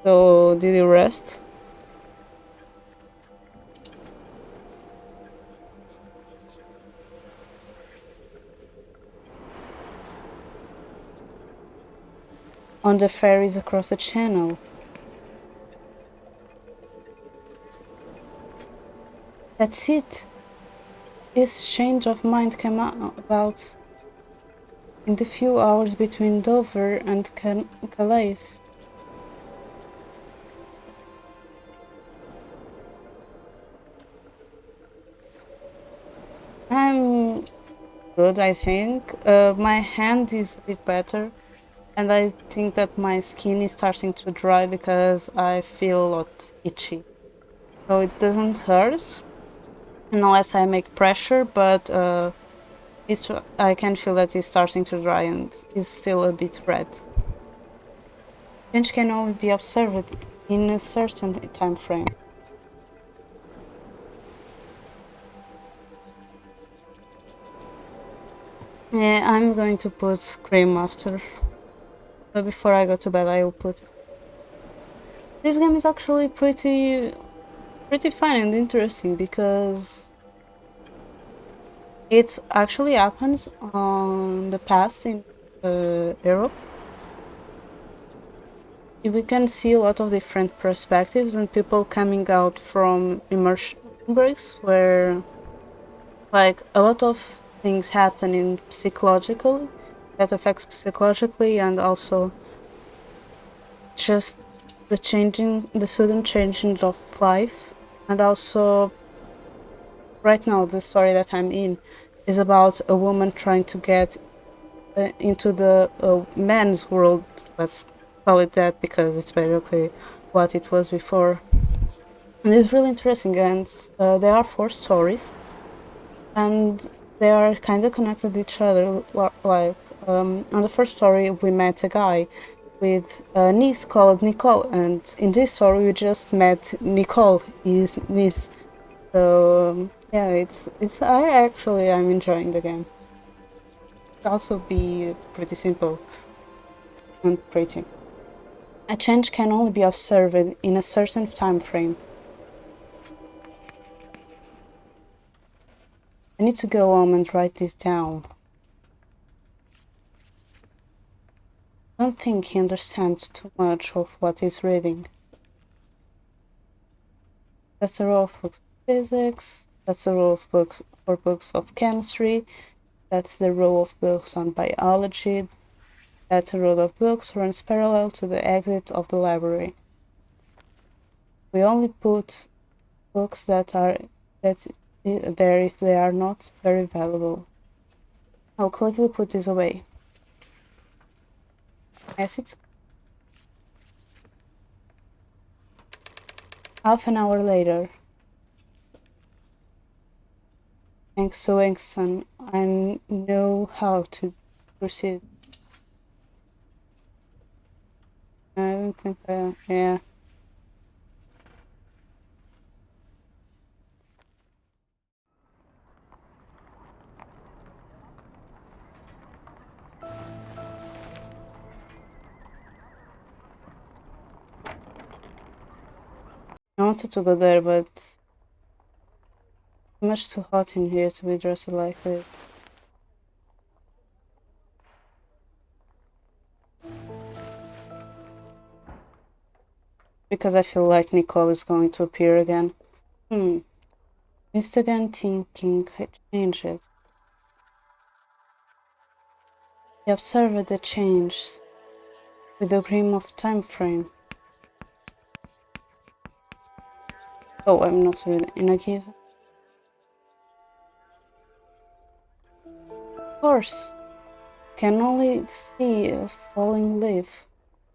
So, did you rest? On the ferries across the channel. That's it. This change of mind came about in the few hours between Dover and Calais. I'm good, I think. My hand is a bit better, and I think that my skin is starting to dry because I feel a lot itchy. So it doesn't hurt unless I make pressure, but I can feel that it's starting to dry and is still a bit red. Change can only be observed in a certain time frame. Yeah, I'm going to put cream after. But before I go to bed, I will put. This game is actually pretty fun and interesting because it actually happens on the past in Europe. We can see a lot of different perspectives and people coming out from immersion breaks where like a lot of things happen in psychologically that affects psychologically and also just the sudden changing of life. And also right now the story that I'm in is about a woman trying to get into the men's world, let's call it that, because it's basically what it was before. And it's really interesting, and there are 4 stories and they are kind of connected to each other. Like on the first story we met a guy with a niece called Nicole, and in this story we just met Nicole, his niece. So yeah, I'm enjoying the game. It'll also be pretty simple and pretty. A change can only be observed in a certain time frame. I need to go home and write this down. I don't think he understands too much of what he's reading. That's the rule of books of physics, that's the rule of books for books of chemistry, that's the row of books on biology, that's a row of books runs parallel to the exit of the library. We only put books that there if they are not very valuable. I'll quickly put this away. Yes, it's half an hour later. Thanks to Engson, I know how to proceed. I don't think yeah. I wanted to go there, but it's much too hot in here to be dressed like this. Because I feel like Nicole is going to appear again. Missed again thinking I changed it. He observed the change with a grim of time frame. Oh, I'm not really in a give. Of course, can only see a falling leaf.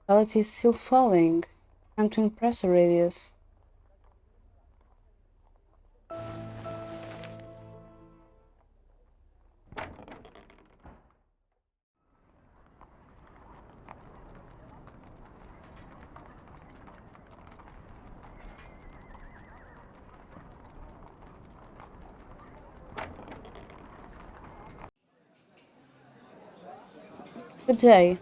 Reality is still falling. Time to impress a radius. Good day.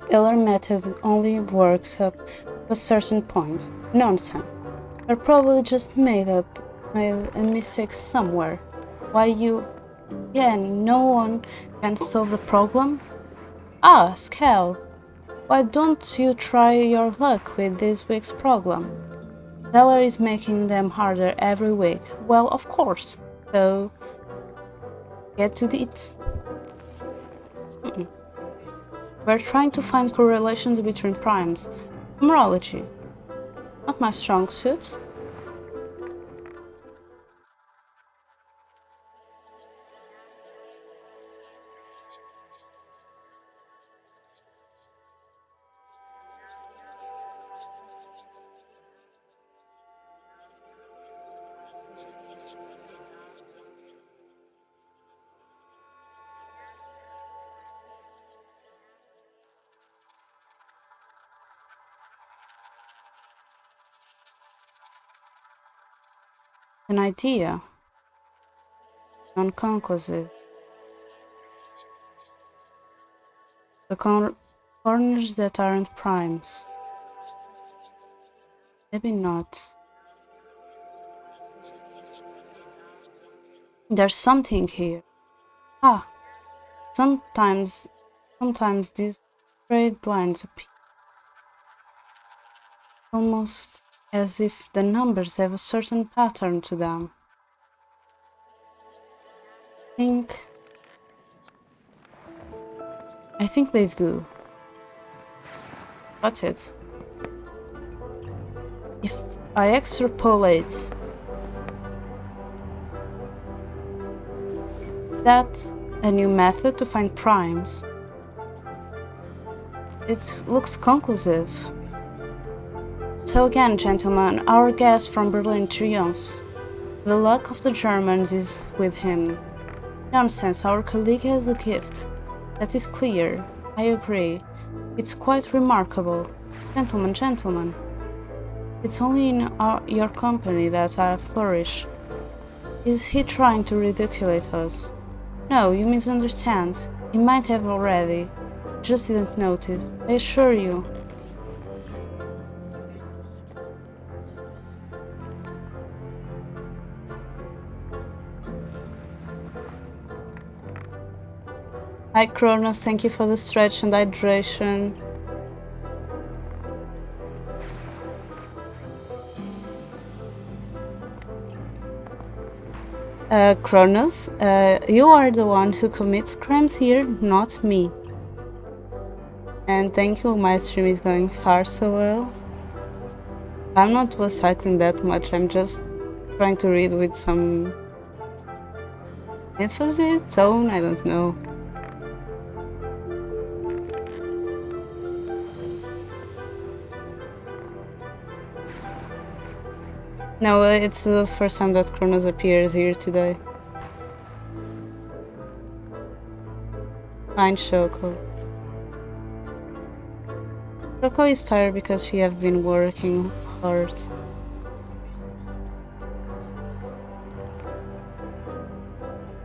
Eller method only works up to a certain point. Nonsense. You're probably just made a mistake somewhere. Why you... Yeah, no one can solve the problem? Ah, Scal, why don't you try your luck with this week's problem? Teller is making them harder every week. Well, of course. So, get to it. We're trying to find correlations between primes. Numerology. Not my strong suit. An idea. Non-conclusive. The corners that aren't primes. Maybe not. There's something here. Ah, sometimes these straight lines appear almost as if the numbers have a certain pattern to them. I think they do. Got it. If I extrapolate, that's a new method to find primes. It looks conclusive. So again, gentlemen, our guest from Berlin triumphs. The luck of the Germans is with him. Nonsense, our colleague has a gift. That is clear. I agree. It's quite remarkable. Gentlemen. It's only in your company that I flourish. Is he trying to ridiculate us? No, you misunderstand. He might have already. Just didn't notice. I assure you. Hi Kronos, thank you for the stretch and hydration. Kronos, you are the one who commits crimes here, not me. And thank you, my stream is going far so well. I'm not recycling that much, I'm just trying to read with some emphasis, tone, I don't know. No, it's the first time that Kronos appears here today. Fine, Shoko. Shoko is tired because she have been working hard.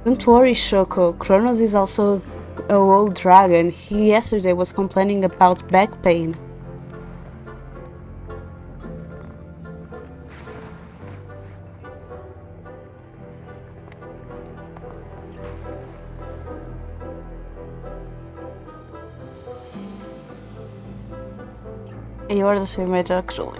Don't worry, Shoko. Kronos is also a old dragon. He yesterday was complaining about back pain. You are the same age, actually.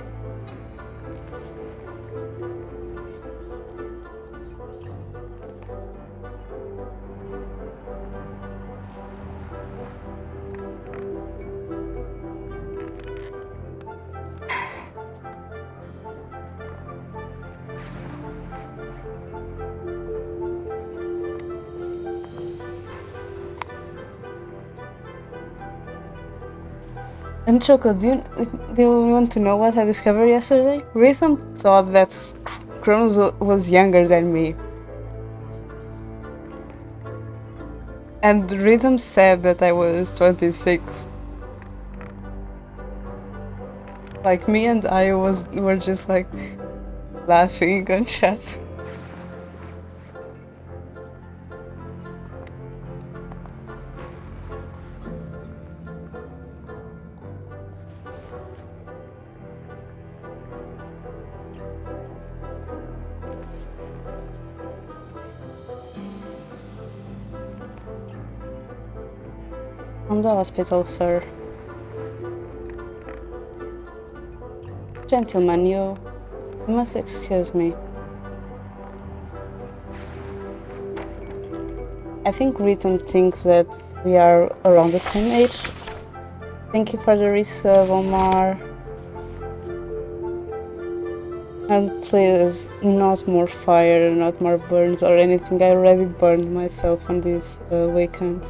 And Choco, do you want to know what I discovered yesterday? Rhythm thought that Kronos was younger than me. And Rhythm said that I was 26. Like, me and I were just like laughing on chat. From the hospital, sir. Gentlemen, you must excuse me. I think Rhythm thinks that we are around the same age. Thank you for the resub, Omar. And please, not more fire, not more burns or anything. I already burned myself on this weekend.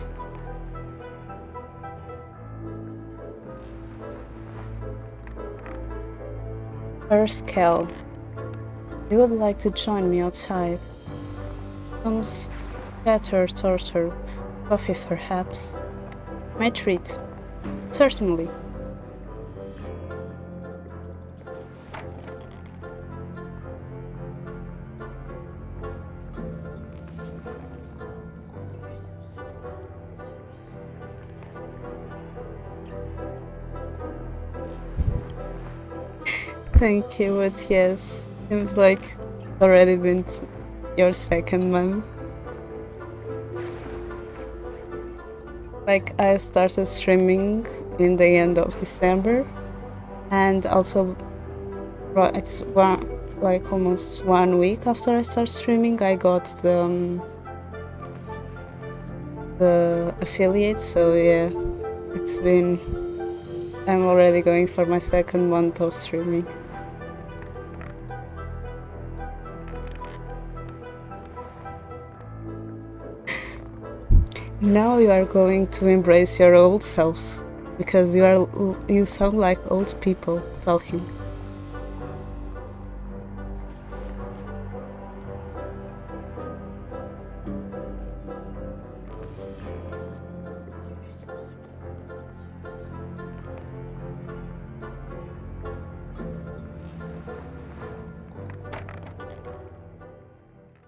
Erskel, you would like to join me outside? Some scatter torture, coffee perhaps. My treat, certainly. Thank you, but yes, seems like it's already been your second month. Like, I started streaming in the end of December, and also it's like almost 1 week after I started streaming, I got the affiliate. So yeah, it's been. I'm already going for my second month of streaming. Now you are going to embrace your old selves, because you sound like old people talking.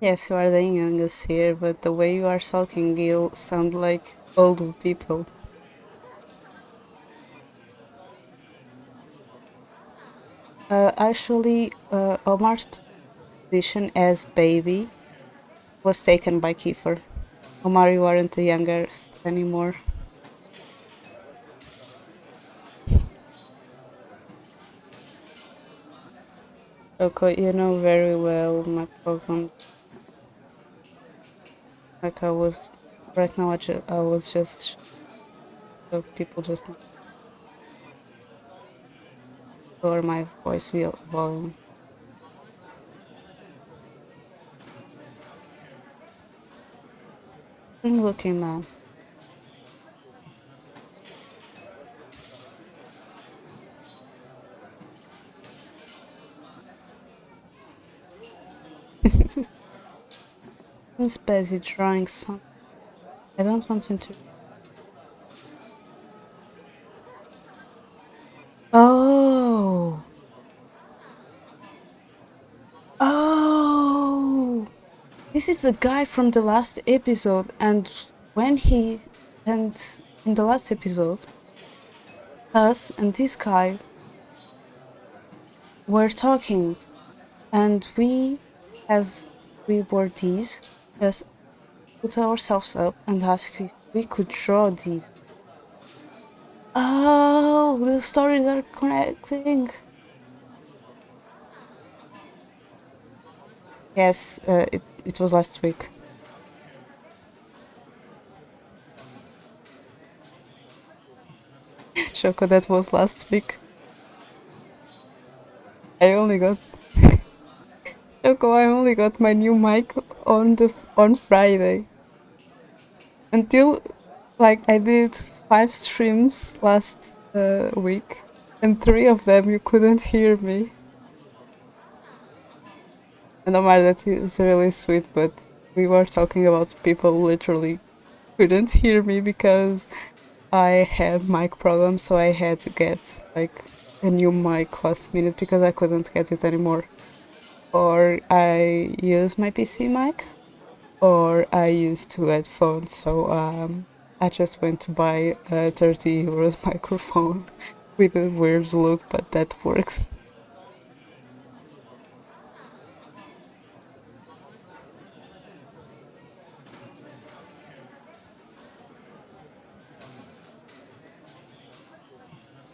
Yes, you are the youngest here, but the way you are talking, you sound like old people. Actually, Omar's position as baby was taken by Kiefer. Omar, you aren't the youngest anymore. Okay, you know very well my problem. Like I was right now, I was just so people just lower my voice volume. I'm looking now. He's busy drawing some. I don't want him to. Oh, oh! This is the guy from the last episode, and when he and in the last episode, us and this guy were talking, and we, as we were these, just put ourselves up and asked if we could draw these. Oh, the stories are connecting. Yes, it was last week. Shoko, that was last week. I only got Shoko, I only got my new mic on Friday. Until like I did 5 streams last week, and 3 of them you couldn't hear me. And Omar, that is really sweet, but we were talking about people literally couldn't hear me because I had mic problems, so I had to get like a new mic last minute because I couldn't get it anymore. Or I use my PC mic, or I use two headphones. So I just went to buy a 30 euros microphone with a weird look, but that works.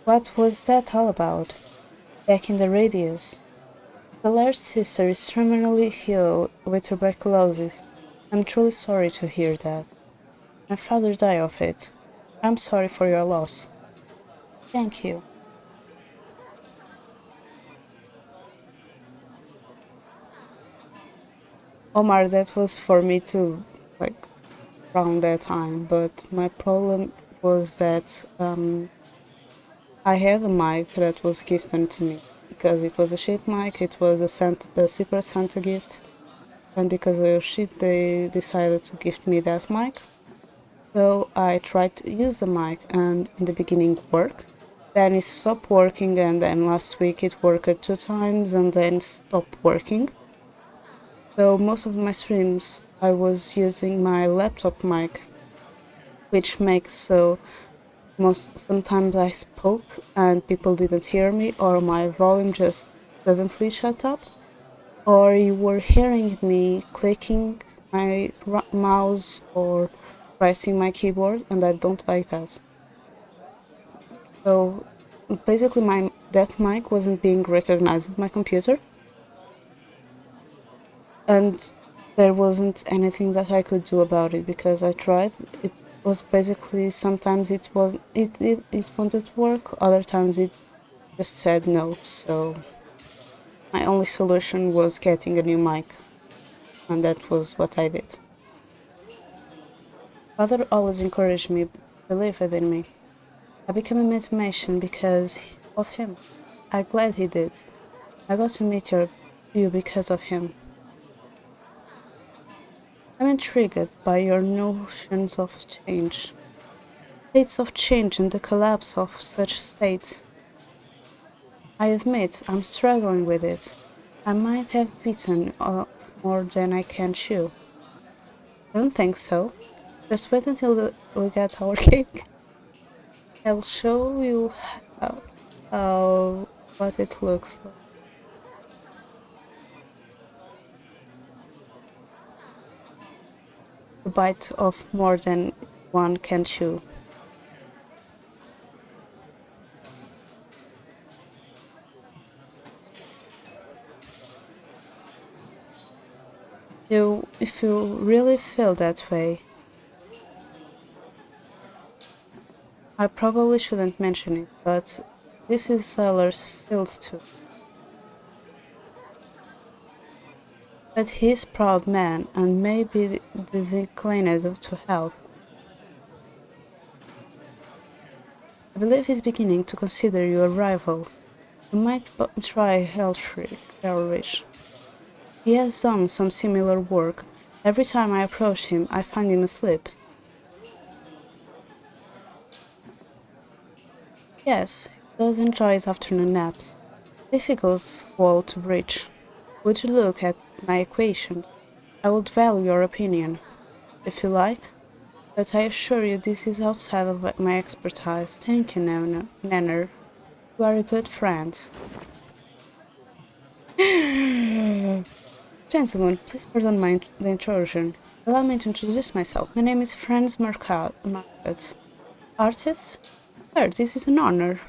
What was that all about? Back in the radius. The large sister is terminally ill with tuberculosis. I'm truly sorry to hear that. My father died of it. I'm sorry for your loss. Thank you. Omar, that was for me too, like around that time, but my problem was that I had a mic that was gifted to me because it was a cheap mic, it was a secret Santa gift, and because they were cheap, they decided to gift me that mic. So I tried to use the mic, and in the beginning it worked. Then it stopped working, and then last week it worked 2 times and then stopped working. So most of my streams I was using my laptop mic, which makes so sometimes I spoke and people didn't hear me, or my volume just suddenly shut up, or you were hearing me clicking my mouse or pressing my keyboard, and I don't like that. So basically that mic wasn't being recognized on my computer, and there wasn't anything that I could do about it because I tried. It was basically sometimes it wanted to work, other times it just said no. So my only solution was getting a new mic, and that was what I did. Father always encouraged me, believed in me. I became a mathematician because of him. I'm glad he did. I got to meet you because of him. I'm intrigued by your notions of change, states of change and the collapse of such states. I admit I'm struggling with it. I might have bitten off more than I can chew. I don't think so. Just wait until we get our cake. I'll show you what it looks like. a bite of more than one can chew. So, if you really feel that way, I probably shouldn't mention it, but this is Seller's field too. But he's a proud man and may be disinclined to help. I believe he's beginning to consider you a rival. You might try Helrich. He has done some similar work. Every time I approach him, I find him asleep. Yes, he does enjoy his afternoon naps. Difficult wall to breach. Would you look at my equations? I would value your opinion, if you like, but I assure you this is outside of my expertise. Thank you, Nanner. You are a good friend. Gentlemen, please pardon the intrusion. Allow me to introduce myself. My name is Franz Market. Artist? Sir, this is an honor.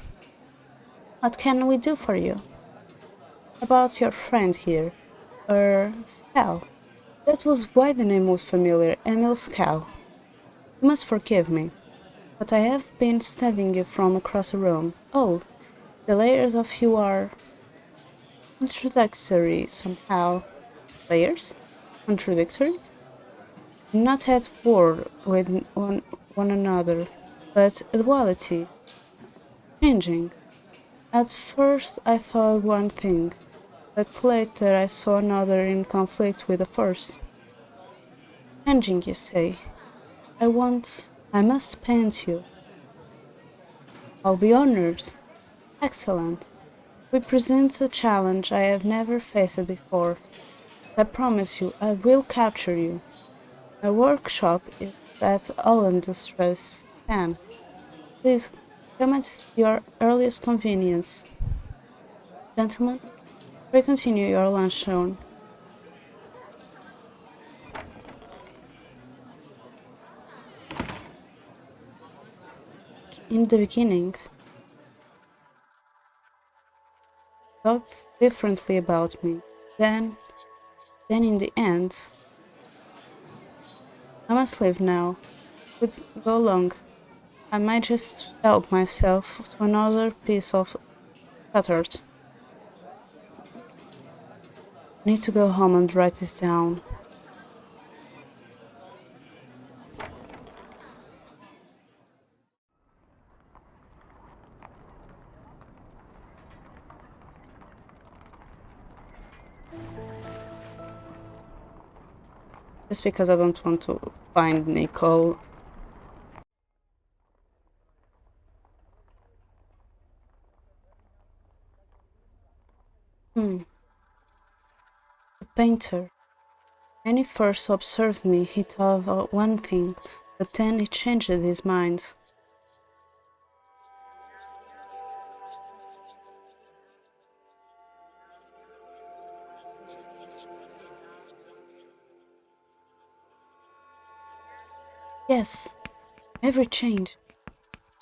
What can we do for you? About your friend here. Scal. That was why the name was familiar, Emil Scal. You must forgive me, but I have been studying you from across the room. Oh, the layers of you are contradictory somehow. Layers? Contradictory? Not at war with one another, but duality. Changing. At first I thought one thing, but later I saw another in conflict with the first. Changing, you say? I must paint you. I'll be honored. Excellent. We present a challenge I have never faced before. I promise you, I will capture you. My workshop is at Allendestress 10. Please come at your earliest convenience. Gentlemen, pray continue your lunch zone. In the beginning, thought differently about me. Then in the end, I must leave now. Could go long. I might just help myself to another piece of cutard. Need to go home and write this down. Just because I don't want to find Nicole. The painter. When he first observed me, he thought of one thing, but then he changed his mind. Yes, every change,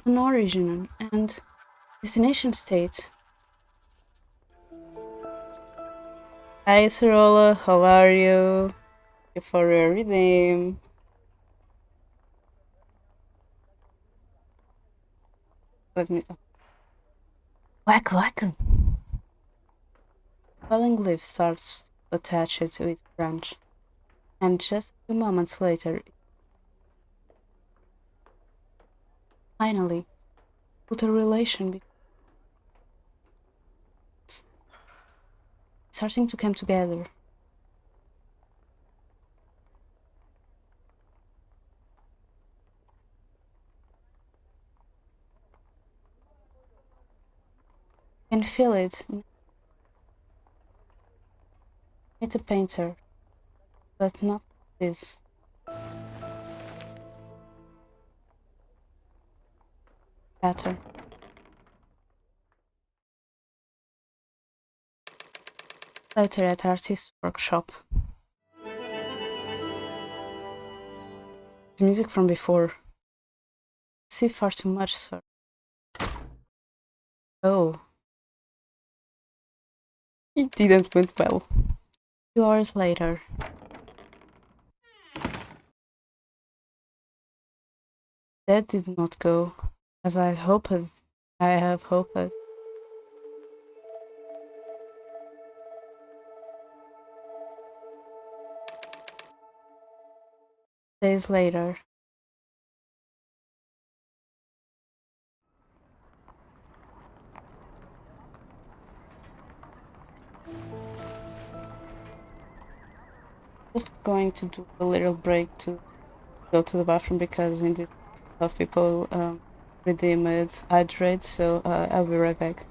an origin and destination state. Hi, Sirola, how are you? Thank you for your redeem. Let me. Whack, whack. Falling leaf starts attached to its branch, and just a few moments later, finally, put a relation starting to come together. You can feel it. It's a painter, but not this. Better. Later at artist workshop. The music from before. See far too much, sir. Oh. It didn't went well. 2 hours later. That did not go as I hoped. I have hoped. Days later. Just going to do a little break to go to the bathroom because in this of people redeem it hydrate, so I'll be right back.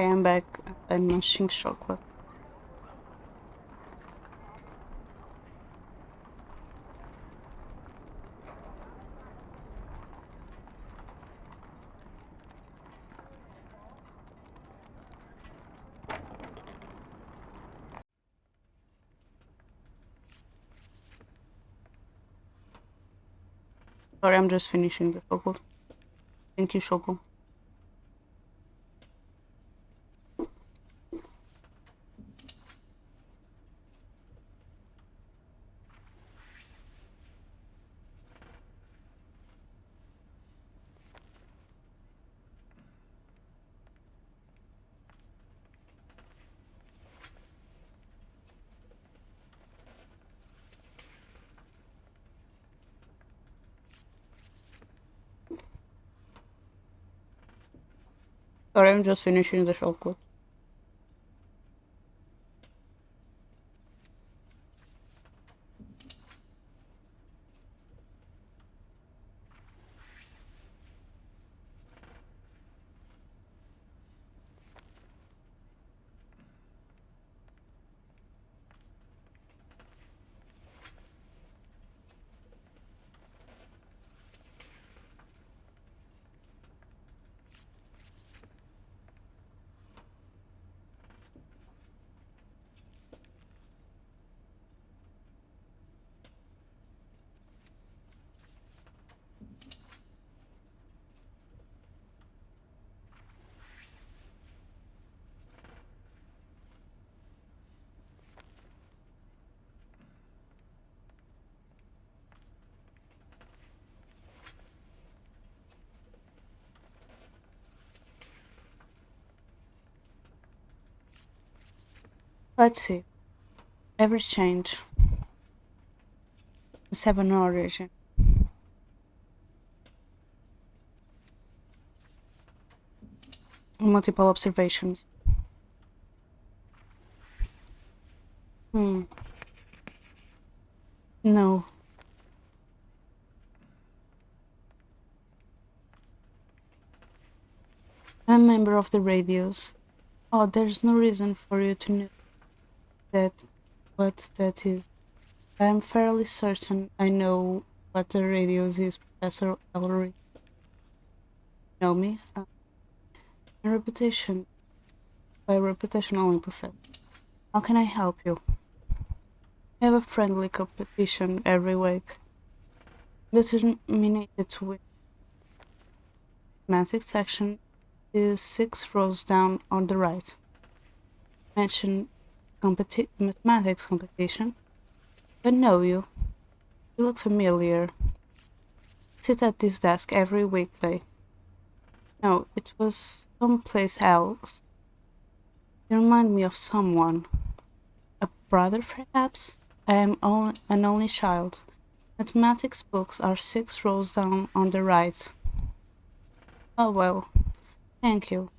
Okay, I'm back. I'm munching chocolate. Sorry, I'm just finishing the chocolate. Thank you, chocolate. Sorry, I'm just finishing the chocolate. Let's see. Every change must have an origin. Multiple observations. Hmm. No. I'm a member of the radios. Oh, there's no reason for you to know that what that is. I am fairly certain I know what the radios is, Professor Ellery. Know me? My reputation. By reputation only, Professor. How can I help you? I have a friendly competition every week. Determinated to win. Mathematics section is 6 rows down on the right. Mention mathematics competition. I know you. You look familiar. Sit at this desk every weekday. No, it was someplace else. You remind me of someone. A brother, perhaps? I am an only child. Mathematics books are 6 rows down on the right. Oh well, thank you.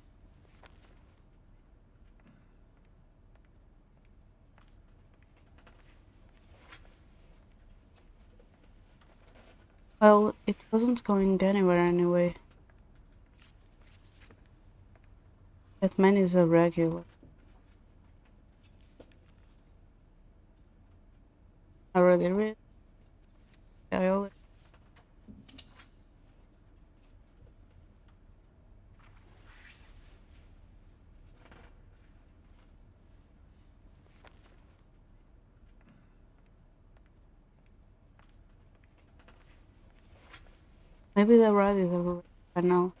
Well, it wasn't going anywhere anyway. That man is a regular. I really read. I always. Maybe the ride is over by now.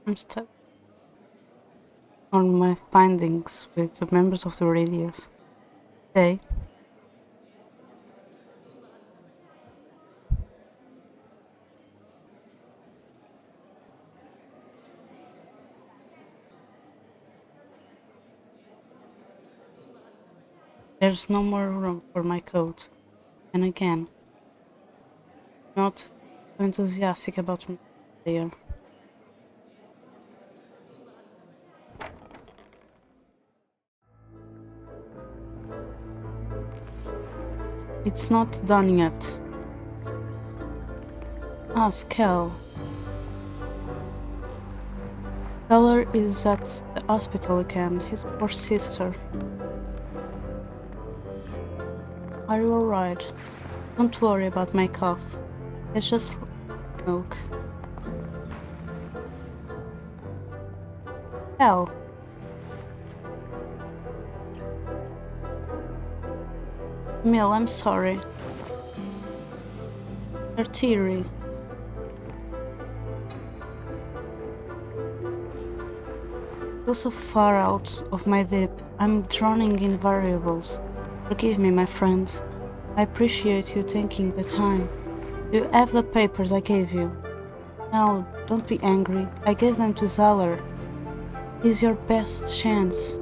I'm stuck on my findings with the members of the radios. They there's no more room for my coat. And again, not so enthusiastic about me there. It's not done yet. Ask Kel. Teller is at the hospital again, his poor sister. Are you alright? Don't worry about my cough. It's just milk. Hell. Mill, I'm sorry. They're teary. Feel so far out of my depth. I'm drowning in variables. Forgive me, my friend. I appreciate you taking the time. You have the papers I gave you. Now, don't be angry. I gave them to Zeller. He's your best chance.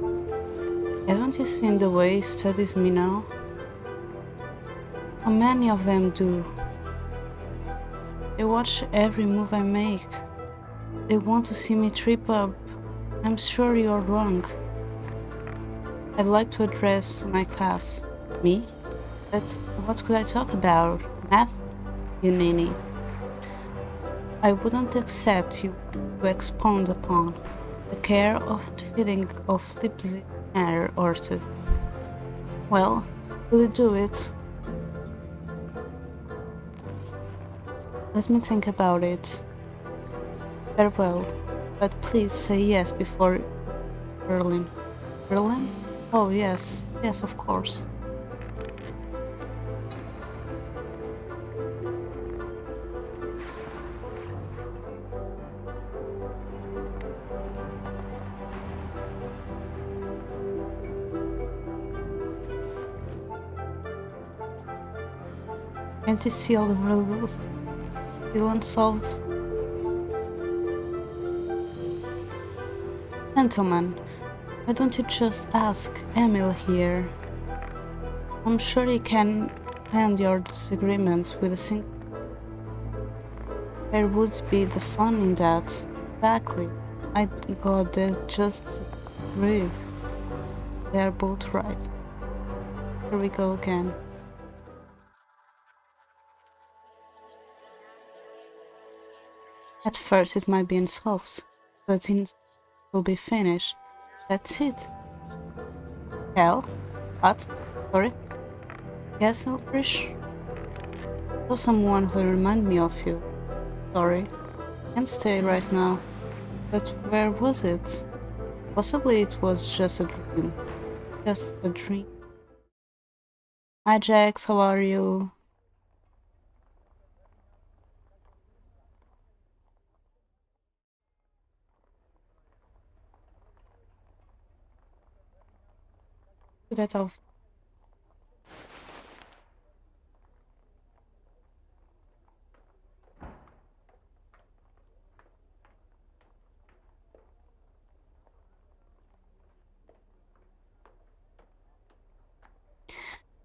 Haven't you seen the way he studies me now? How many of them do? They watch every move I make. They want to see me trip up. I'm sure you're wrong. I'd like to address my class. Me? That's what could I talk about? Math? You ninny. I wouldn't accept you to expound upon the care of the feeding of flimsy horses. Well, will you do it? Let me think about it. Farewell, but please say yes before Berlin. Berlin? Oh, yes, yes, of course. Can't you see all the riddles still unsolved? Gentlemen, why don't you just ask Emil here? I'm sure he can end your disagreement with a single. There would be the fun in that. Exactly. My god, they just agreed. They are both right. Here we go again. At first it might be unsolved, but it will be finished. That's it. Hell? What? Sorry? Yes, Elbrish? Saw someone who remind me of you. Sorry. Can't stay right now. But where was it? Possibly it was just a dream. Just a dream. Hi Jax, how are you? Get off.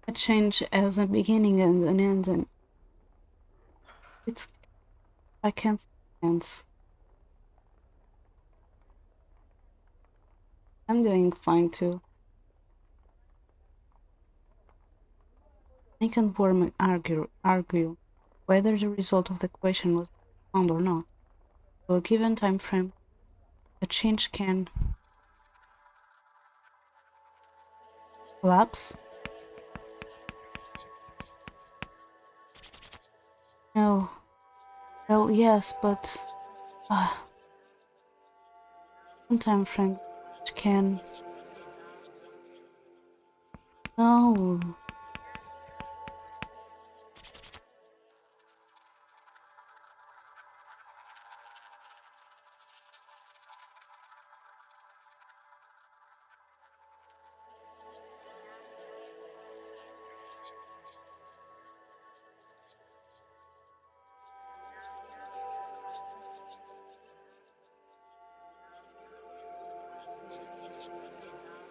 A change as a beginning and an end, and it's I can't stand. I'm doing fine too. I can warm argue whether the result of the question was found or not. So a given time frame, a change can collapse. No. Well, yes, but one time frame can. No.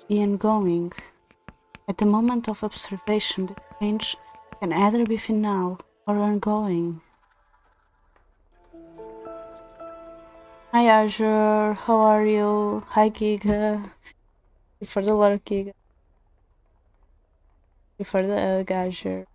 The ongoing. At the moment of observation, the change can either be final or ongoing. Hi Azure, how are you? Hi Giga. For the lurk, Giga. For the Azure.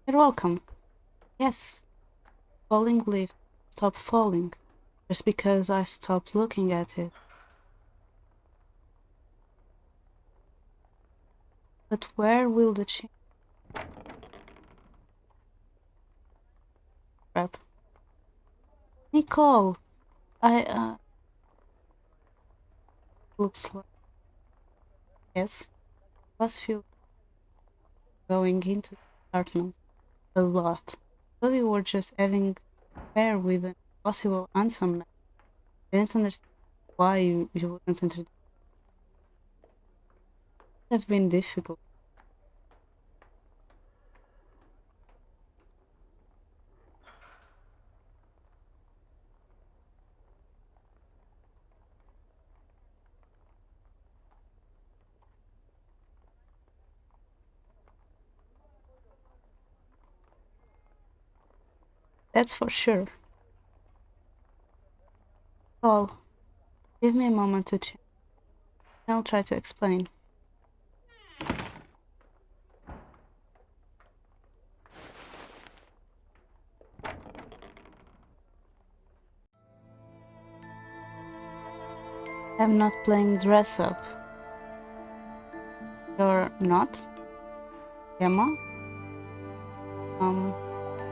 You're welcome. Yes, falling leaf stop falling just because I stopped looking at it. But where will the change? Crap. Nicole, I looks like yes. Last few going into the apartment a lot. But we were just having affair with an possible handsome man. I didn't understand why you wouldn't introduce. It have been difficult. That's for sure. Paul, give me a moment to change. I'll try to explain. I'm not playing dress up. You're not? Emma?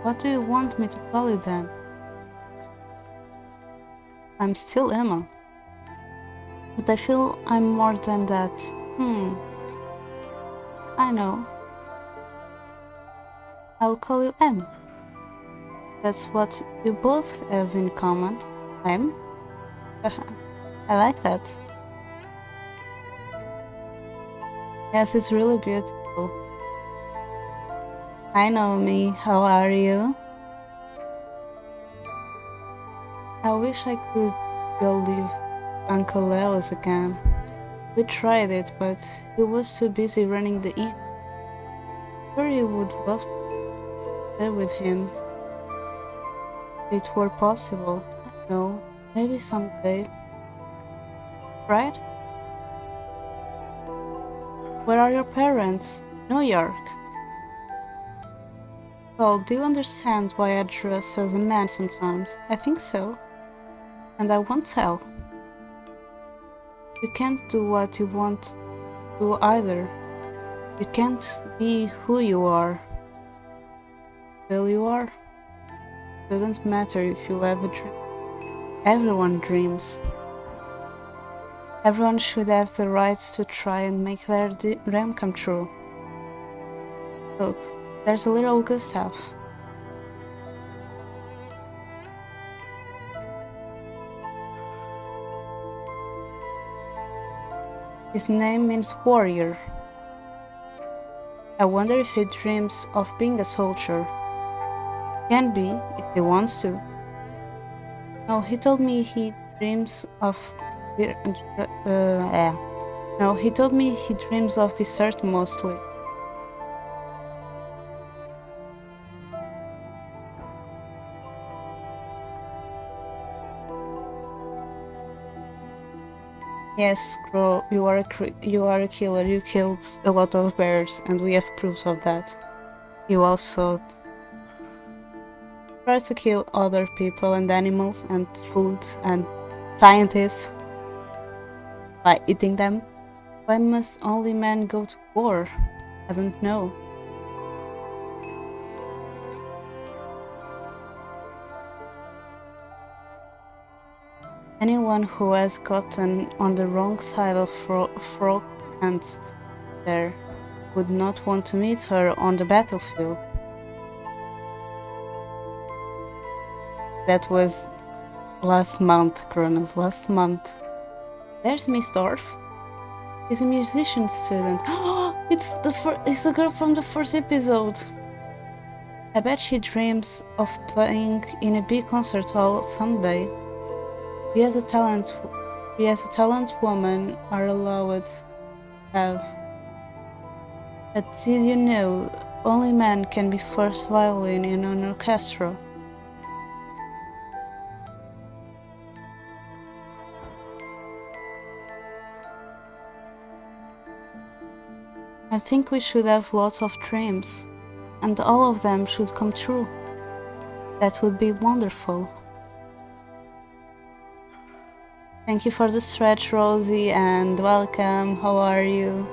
What do you want me to call you then? I'm still Emma. But I feel I'm more than that. Hmm, I know. I'll call you M. That's what you both have in common. M? I like that. Yes, it's really beautiful. I know me, how are you? I wish I could go live Uncle Leo's again. We tried it, but he was too busy running the inn. Sure, you would love to stay with him if it were possible. I know, maybe someday. Right? Where are your parents? New York. Well, do you understand why I dress as a man sometimes? I think so. And I won't tell. You can't do what you want to do either. You can't be who you are. Well, you are. Doesn't matter if you have a dream. Everyone dreams. Everyone should have the right to try and make their dream come true. Look, there's a little Gustav. His name means warrior. I wonder if he dreams of being a soldier. Can be, if he wants to. No, he told me he dreams of No, he told me he dreams of dessert mostly. Yes, Crow, you are a killer. You killed a lot of bears, and we have proofs of that. You also try to kill other people and animals and food and scientists by eating them. Why must only men go to war? I don't know. Anyone who has gotten on the wrong side of Frog and there would not want to meet her on the battlefield. That was last month, Kronos, last month. There's Miss Dorf. She's a musician student. It's the girl from the first episode. I bet she dreams of playing in a big concert hall someday. She has a talent. She has a talent women are allowed to have. But did you know only men can be first violin in an orchestra? I think we should have lots of dreams, and all of them should come true. That would be wonderful. Thank you for the stretch, Rosie, and welcome. How are you?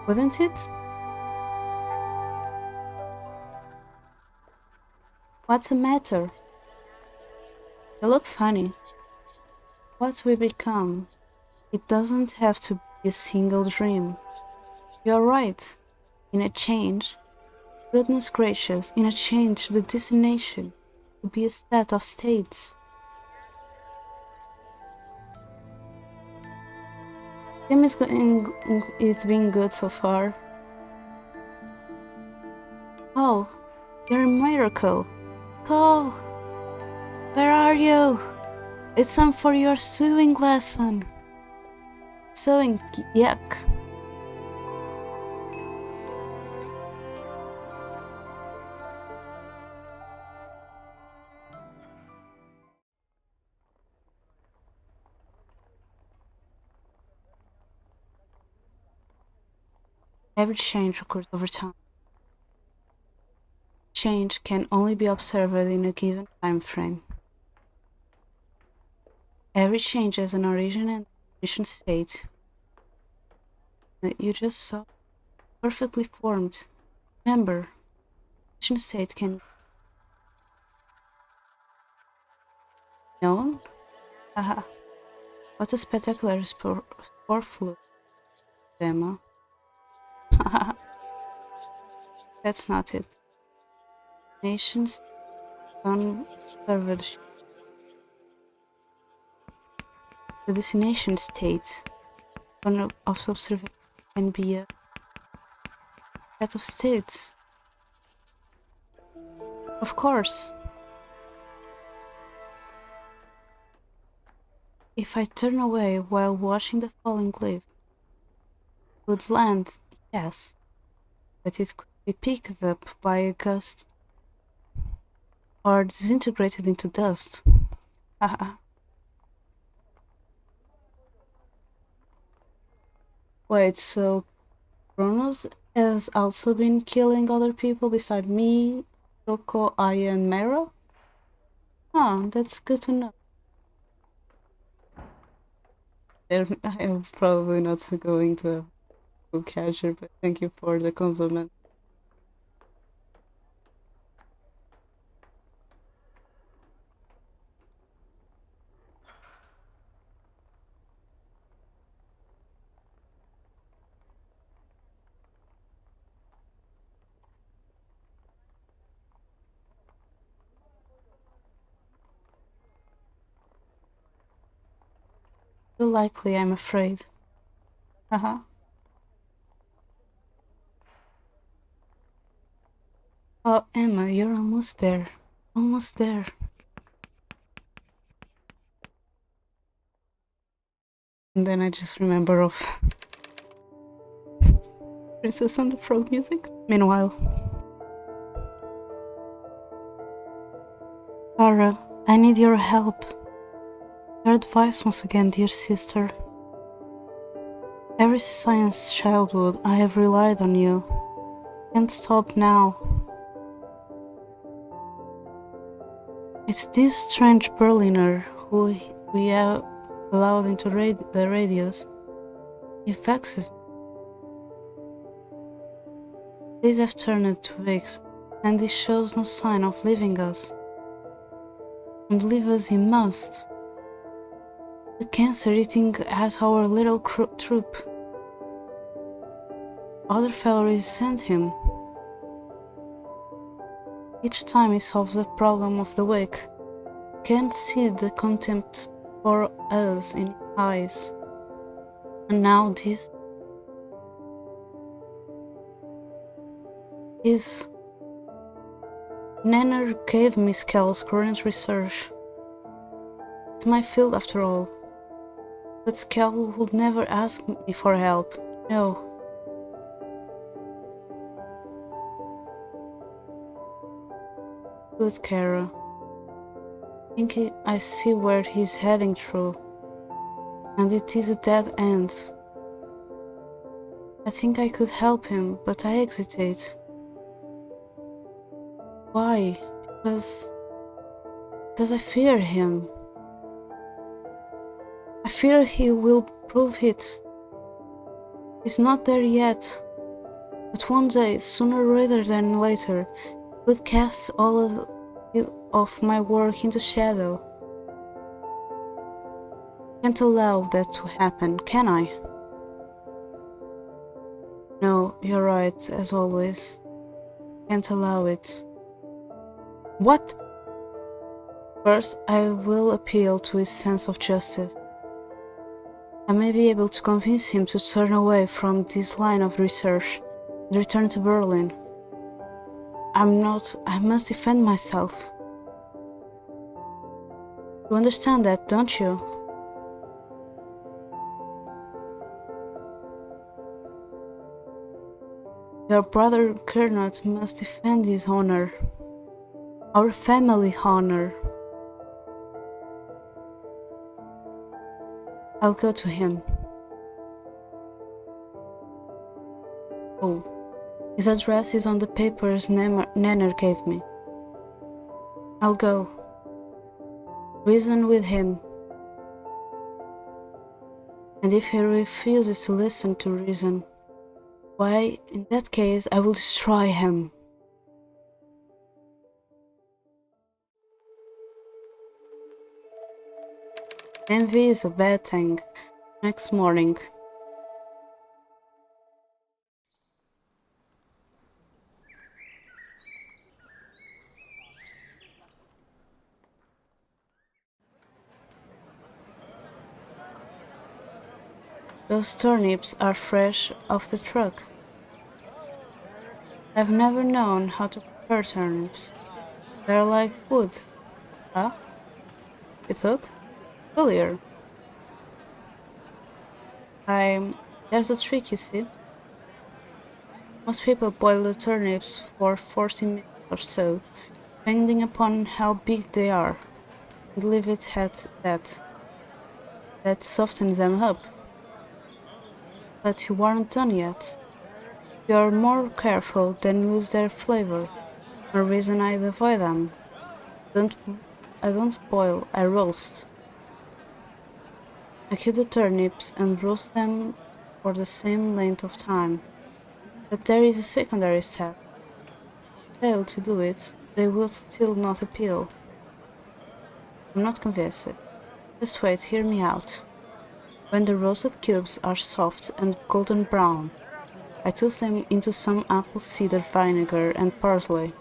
Wouldn't it? What's the matter? You look funny. What we become, it doesn't have to be a single dream. You're right. In a change, goodness gracious, in a change, the destination to be a set of states. Tim is being good so far. Oh, you're a miracle. Cole, where are you? It's time for your sewing lesson. Sewing, yuck. Every change occurs over time. Change can only be observed in a given time frame. Every change has an origin and transition state. That you just saw perfectly formed. Remember, transition state can no? Haha. What a spectacular spore flu demo. That's not it. Nations unobserved. The destination state of observation can be a set of states. Of course. If I turn away while watching the falling cliff, it would land, yes, but it could be picked up by a gust or disintegrated into dust. Haha. Wait, so Kronos has also been killing other people beside me, Roko, Aya, and Mero? Oh, that's good to know. I am probably not going to go catcher, but thank you for the compliment. Too likely, I'm afraid. Haha. Oh, Emma, you're almost there. Almost there. And then I just remember of Princess and the Frog music. Meanwhile, Clara, I need your help. Your advice once again, dear sister. Ever since childhood, I have relied on you. Can't stop now. It's this strange Berliner who we have allowed into the radios. He vexes me. Days have turned to weeks, and he shows no sign of leaving us. And leave us he must. The cancer eating at our little troop. Other fellows sent him. Each time he solves the problem of the week, can't see the contempt for us in his eyes. And now this is Nanner gave me Skell's current research. It's my field after all. But Skell would never ask me for help. No. Good, Kara. I think I see where he's heading through. And it is a dead end. I think I could help him, but I hesitate. Why? Because I fear him. I fear he will prove it. He's not there yet, but one day, sooner rather than later, he would cast all of my work into shadow. Can't allow that to happen, can I? No, you're right, as always. Can't allow it. What? First, I will appeal to his sense of justice. I may be able to convince him to turn away from this line of research and return to Berlin. I must defend myself. You understand that, don't you? Your brother Gernot must defend his honor. Our family honor. I'll go to him. Oh, His address is on the papers Nanner gave me. I'll go. Reason with him. And if he refuses to listen to reason, why, in that case, I will destroy him. Envy is a bad thing. Next morning. Those turnips are fresh off the truck. I've never known how to prepare turnips. They're like wood. Huh? You cook? Earlier. There's a trick, you see. Most people boil the turnips for 40 minutes or so, depending upon how big they are, and leave it at that. That softens them up. But you aren't done yet. You are more careful than lose their flavor. No reason I avoid them. I don't boil, I roast. I keep the turnips and roast them for the same length of time. But there is a secondary step. If I fail to do it, they will still not appeal. I'm not convinced. Just wait, hear me out. When the roasted cubes are soft and golden brown, I toss them into some apple cider vinegar and parsley.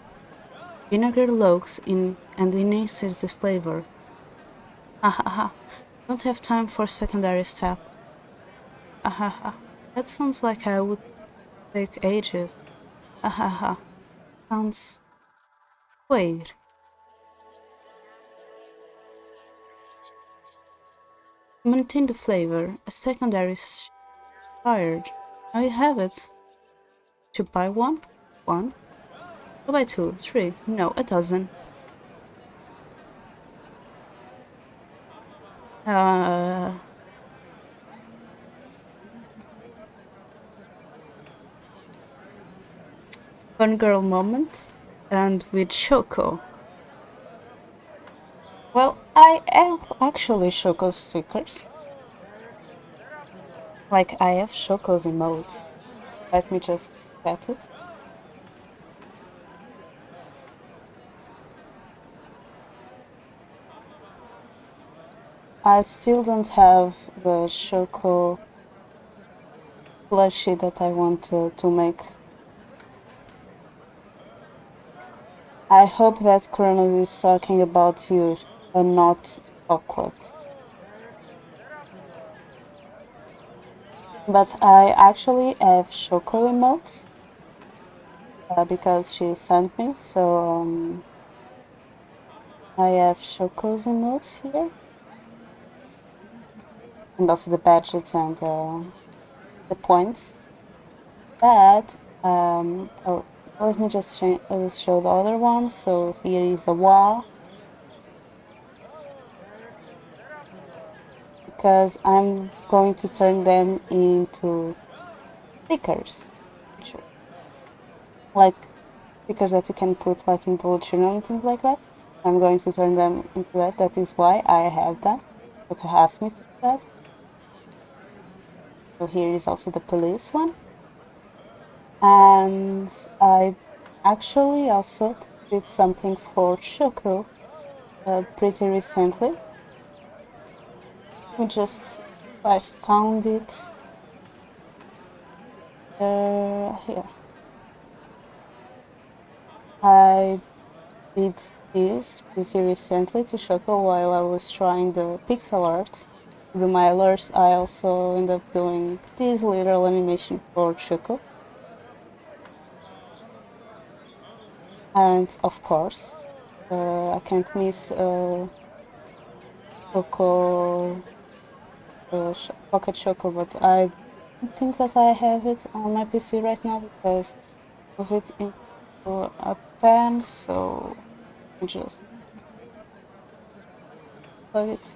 Vinegar loaks in and enhances the flavor. Ha ha ha. Don't have time for secondary step. Ha ha ha. That sounds like I would take ages. Ha ha ha. Sounds... Wait. To maintain the flavor, a secondary is required. Now you have it. To buy one? One? Go buy two, three, no, a dozen. Fun girl moment, and with Choco. Well, I have actually Choco stickers. Like, I have Choco's emotes. Let me just get it. I still don't have the Choco plushie that I want to make. I hope that Chrono is talking about you and not chocolate. But I actually have Choco emotes because she sent me, so I have Choco's emotes here. And also the badges and the points. But oh, let me just show the other one. So here is a wall. Because I'm going to turn them into stickers. Like stickers that you can put like in bullet journal and things like that. I'm going to turn them into that. That is why I have them. It asked me to do that. So here is also the police one. And I actually also did something for Choco pretty recently. I found it here. I did this pretty recently to Choco while I was trying the pixel art. To do my alerts, I also ended up doing this little animation for Choco. And of course, I can't miss Choco, Pocket Choco, but I don't think that I have it on my PC right now because of it into a pen, so I just plug it.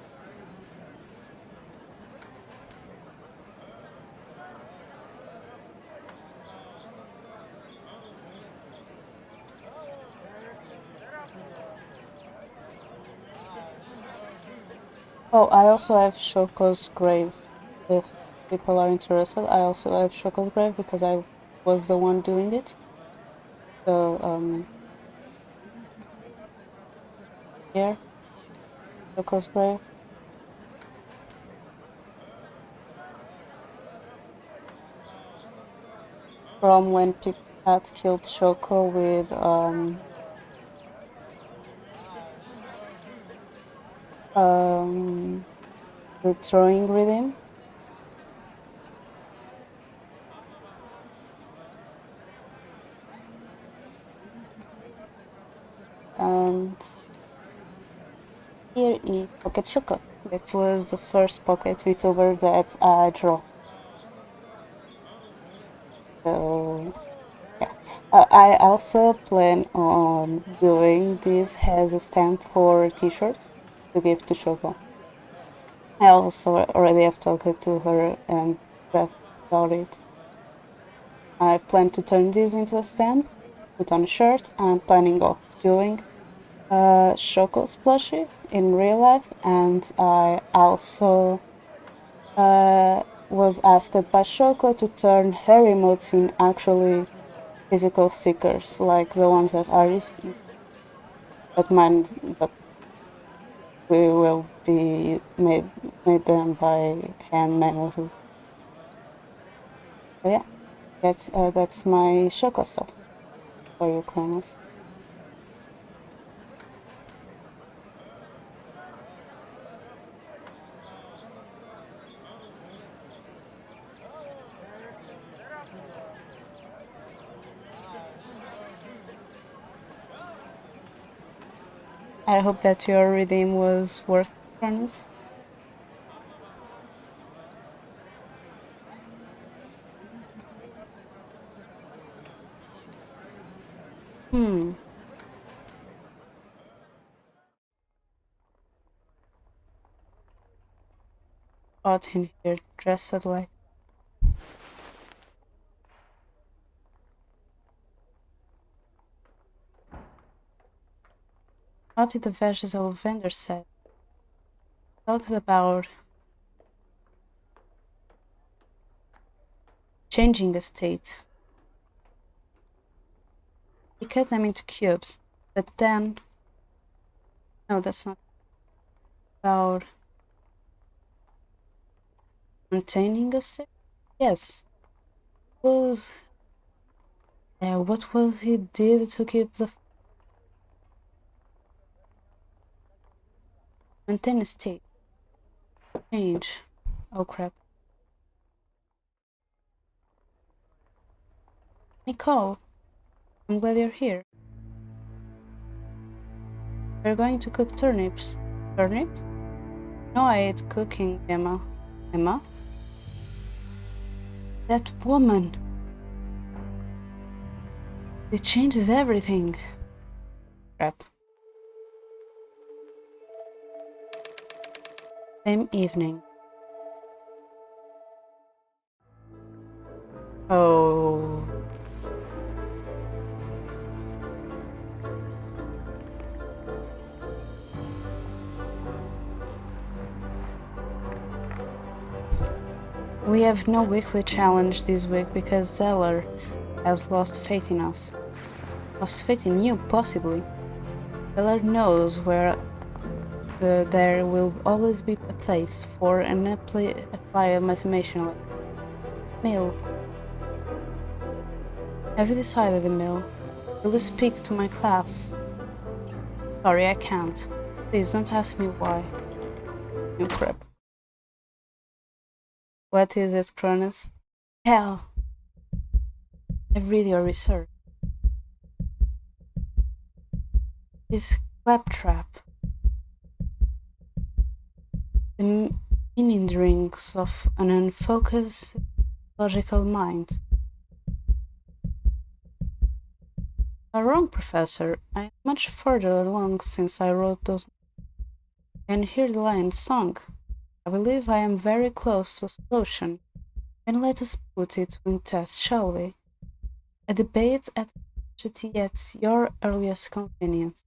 Oh, I also have Shoko's grave. If people are interested, I also have Shoko's grave because I was the one doing it. So, here, Shoko's grave. From when people had killed Shoko with, the throwing rhythm. And here is Pocket Shoko. That was the first Pocket VTuber that I draw. So, yeah. I also plan on doing this as a stamp for t-shirts to give to Shoko. I also already have talked to her and stuff about it. I plan to turn this into a stamp, put on a shirt. I'm planning of doing Shoko's plushie in real life, and I also was asked by Shoko to turn her emotes in actually physical stickers, like the ones that are but we will be made them by hand manually. So yeah, that's my Shoko stuff for you, Cronus. I hope that your redeem was worth it, Cronus. Hmm. Out in here, dressed like. What did the vegetable vendor say? Talked about changing the states. He cut them into cubes, but then. No, that's not about maintaining a state. Yes, was what was he did to keep the maintain a state? Change. Oh crap. Nicole, I'm glad you're here. We're going to cook turnips. Turnips? No, I ate cooking, Emma. Emma? That woman! It changes everything. Crap. Same evening. Oh. We have no weekly challenge this week because Zeller has lost faith in us. Lost faith in you, possibly. Zeller knows where there will always be a place for an applied mathematician. Mill. Have you decided, Emil? Will you speak to my class? Sorry, I can't. Please don't ask me why. Oh crap. What is it, Cronus? Hell! I've read your research. This claptrap. The meanderings of an unfocused logical mind. You're wrong, Professor. I am much further along since I wrote those. And hear the line sung. I believe I am very close to a solution. Then let us put it to test, shall we? A debate at university at your earliest convenience.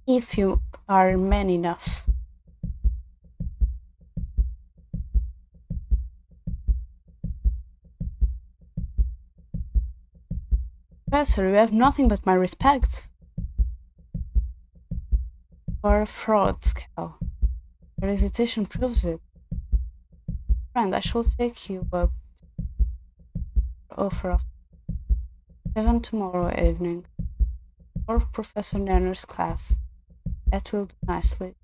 If you are man enough. Professor, you have nothing but my respect. You are a fraud, Scal. Your hesitation proves it. Friend, I shall take you up offer of 7 tomorrow evening, or Professor Nanner's class. That will do nicely.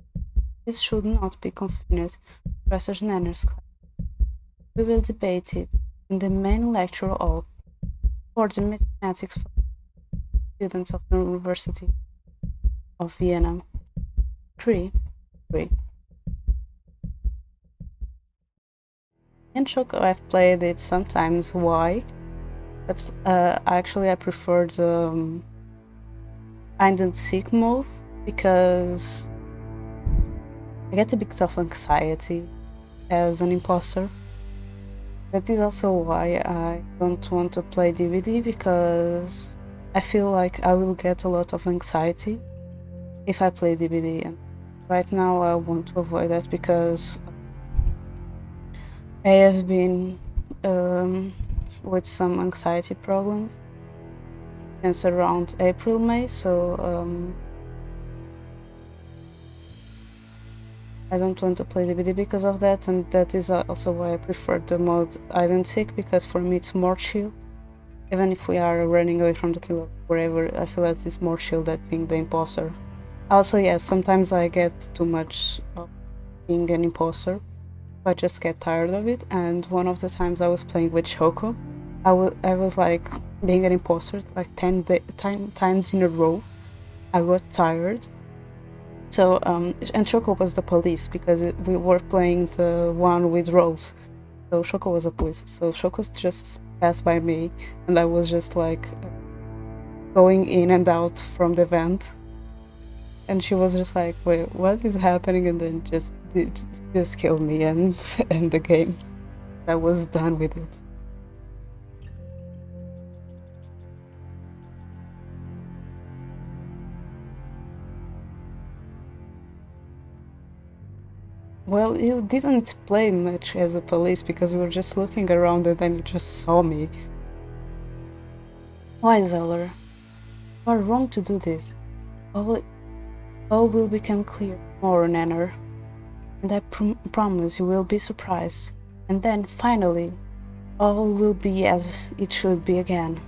This should not be confined to Professor Nanner's class. We will debate it in the main lecture hall for the mathematics students of the University of Vienna. 3. In Choco, I've played it sometimes. Why? But actually, I prefer the hide and seek mode because I get a bit of anxiety as an imposter. That is also why I don't want to play DVD, because I feel like I will get a lot of anxiety if I play DVD, and right now I want to avoid that because I have been with some anxiety problems since around April, May, so I don't want to play DVD because of that, and that is also why I prefer the mode hide and seek, because for me it's more chill. Even if we are running away from the killer wherever, I feel like it's more chill than being the imposter. Also, yes, sometimes I get too much of being an imposter. I just get tired of it, and one of the times I was playing with Choco, I was like being an imposter like 10 times in a row. I got tired. So, and Choco was the police because we were playing the one with roles. So Choco was a police. So Choco just passed by me, and I was just like going in and out from the vent. And she was just like, "Wait, what is happening?" And then just killed me and end the game. I was done with it. Well, you didn't play much as a police because we were just looking around and then you just saw me. Why, Zeller? You are wrong to do this. All will become clear tomorrow, Nanner. And I promise you will be surprised. And then, finally, all will be as it should be again.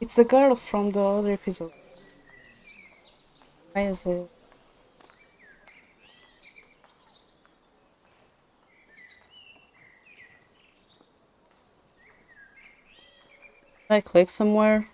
It's the girl from the other episode. Why is it? Did I click somewhere?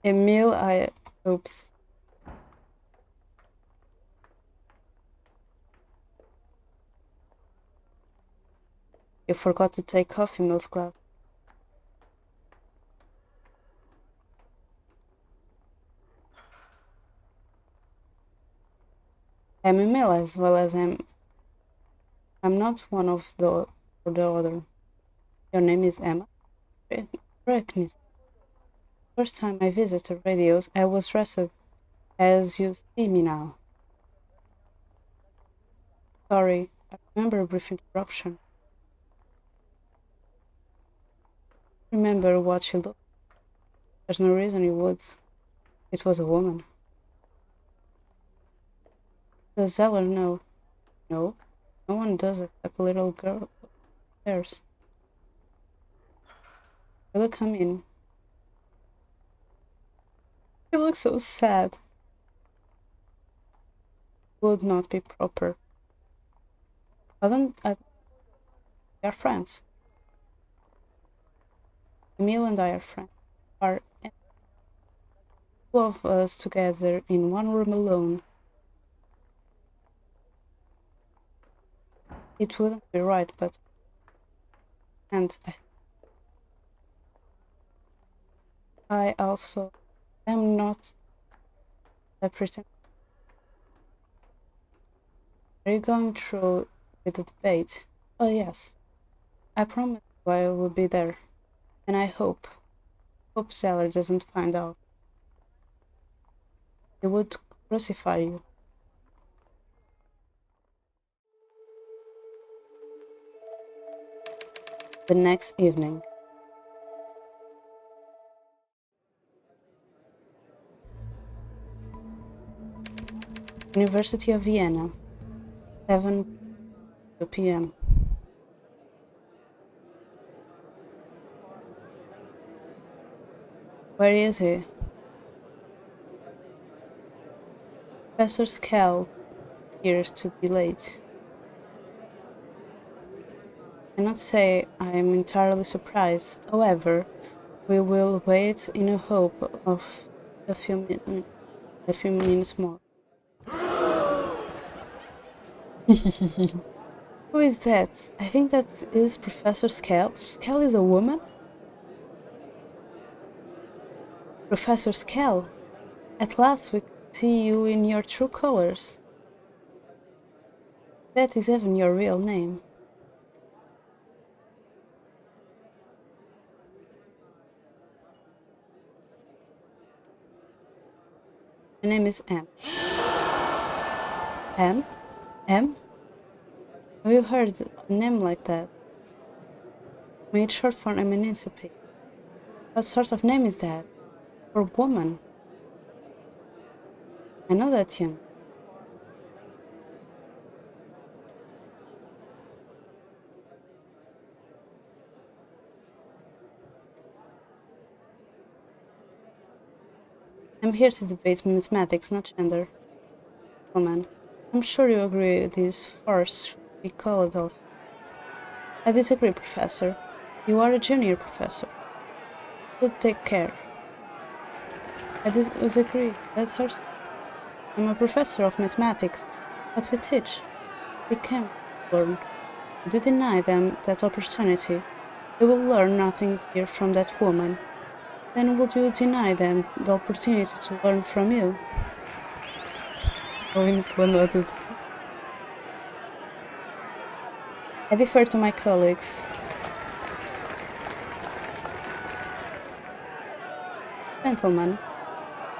Emil, oops. You forgot to take off Emil's class. I'm Emil as well as I'm not one of the or the other. Your name is Emma? Correctness. First time I visited radios, I was dressed as you see me now. Sorry, I remember a brief interruption. Remember what she looked. There's no reason you would. It was a woman. Does Zeller know? No. No one does except a little girl upstairs. Will you come in? You look so sad. Would not be proper. I don't. We are friends. Emil and I are friends. Are two of us together in one room alone. It wouldn't be right, but and I also am not a pretend. Are you going through with the debate? Oh yes. I promise you I will be there. And I hope Zeller doesn't find out. He would crucify you. The next evening. University of Vienna, 7 p.m. Where is he? Professor Skell appears to be late. I cannot say I am entirely surprised. However, we will wait in a hope of a few minutes more. Who is that? I think that is Professor Skell. Skell is a woman? Professor Skell, at last we can see you in your true colors. That is even your real name. My name is M. M? M? Have you heard a name like that? Made short for emancipate. What sort of name is that? For woman? I know that young. I'm here to debate mathematics, not gender. Woman. I'm sure you agree this farce should be called off. I disagree, Professor. You are a junior professor. Should take care. I disagree. Let her speak. I'm a professor of mathematics. What we teach, they can learn. If you deny them that opportunity, they will learn nothing here from that woman. Then would you deny them the opportunity to learn from you? I defer to my colleagues. Gentlemen,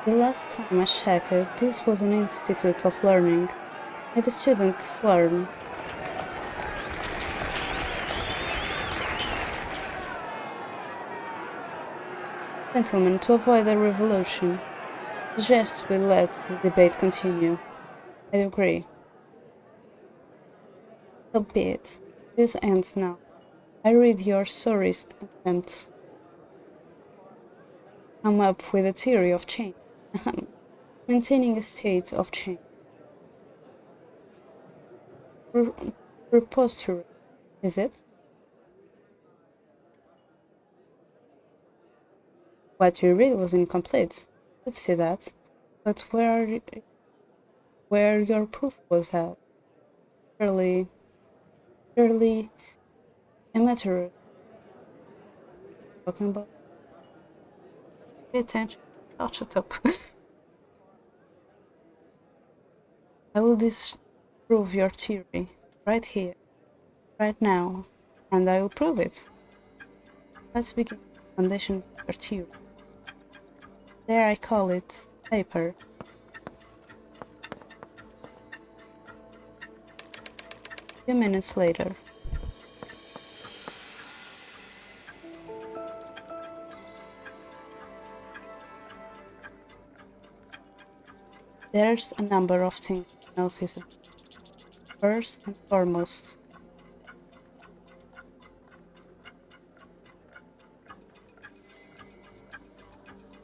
the last time I checked, this was an institute of learning. May the students learn. Gentlemen, to avoid a revolution, suggest we let the debate continue. I agree. So be it. This ends now. I read your sorry attempts. Come up with a theory of change. Maintaining a state of change. Preposterous, is it? What you read was incomplete. Let's see that. But where your proof was held? Surely amateur. Talking about. Pay attention. I'll shut up. I will disprove your theory right here, right now, and I will prove it. Let's begin the foundations of your theory. There I call it paper. A few minutes later. There's a number of things to notice. First and foremost,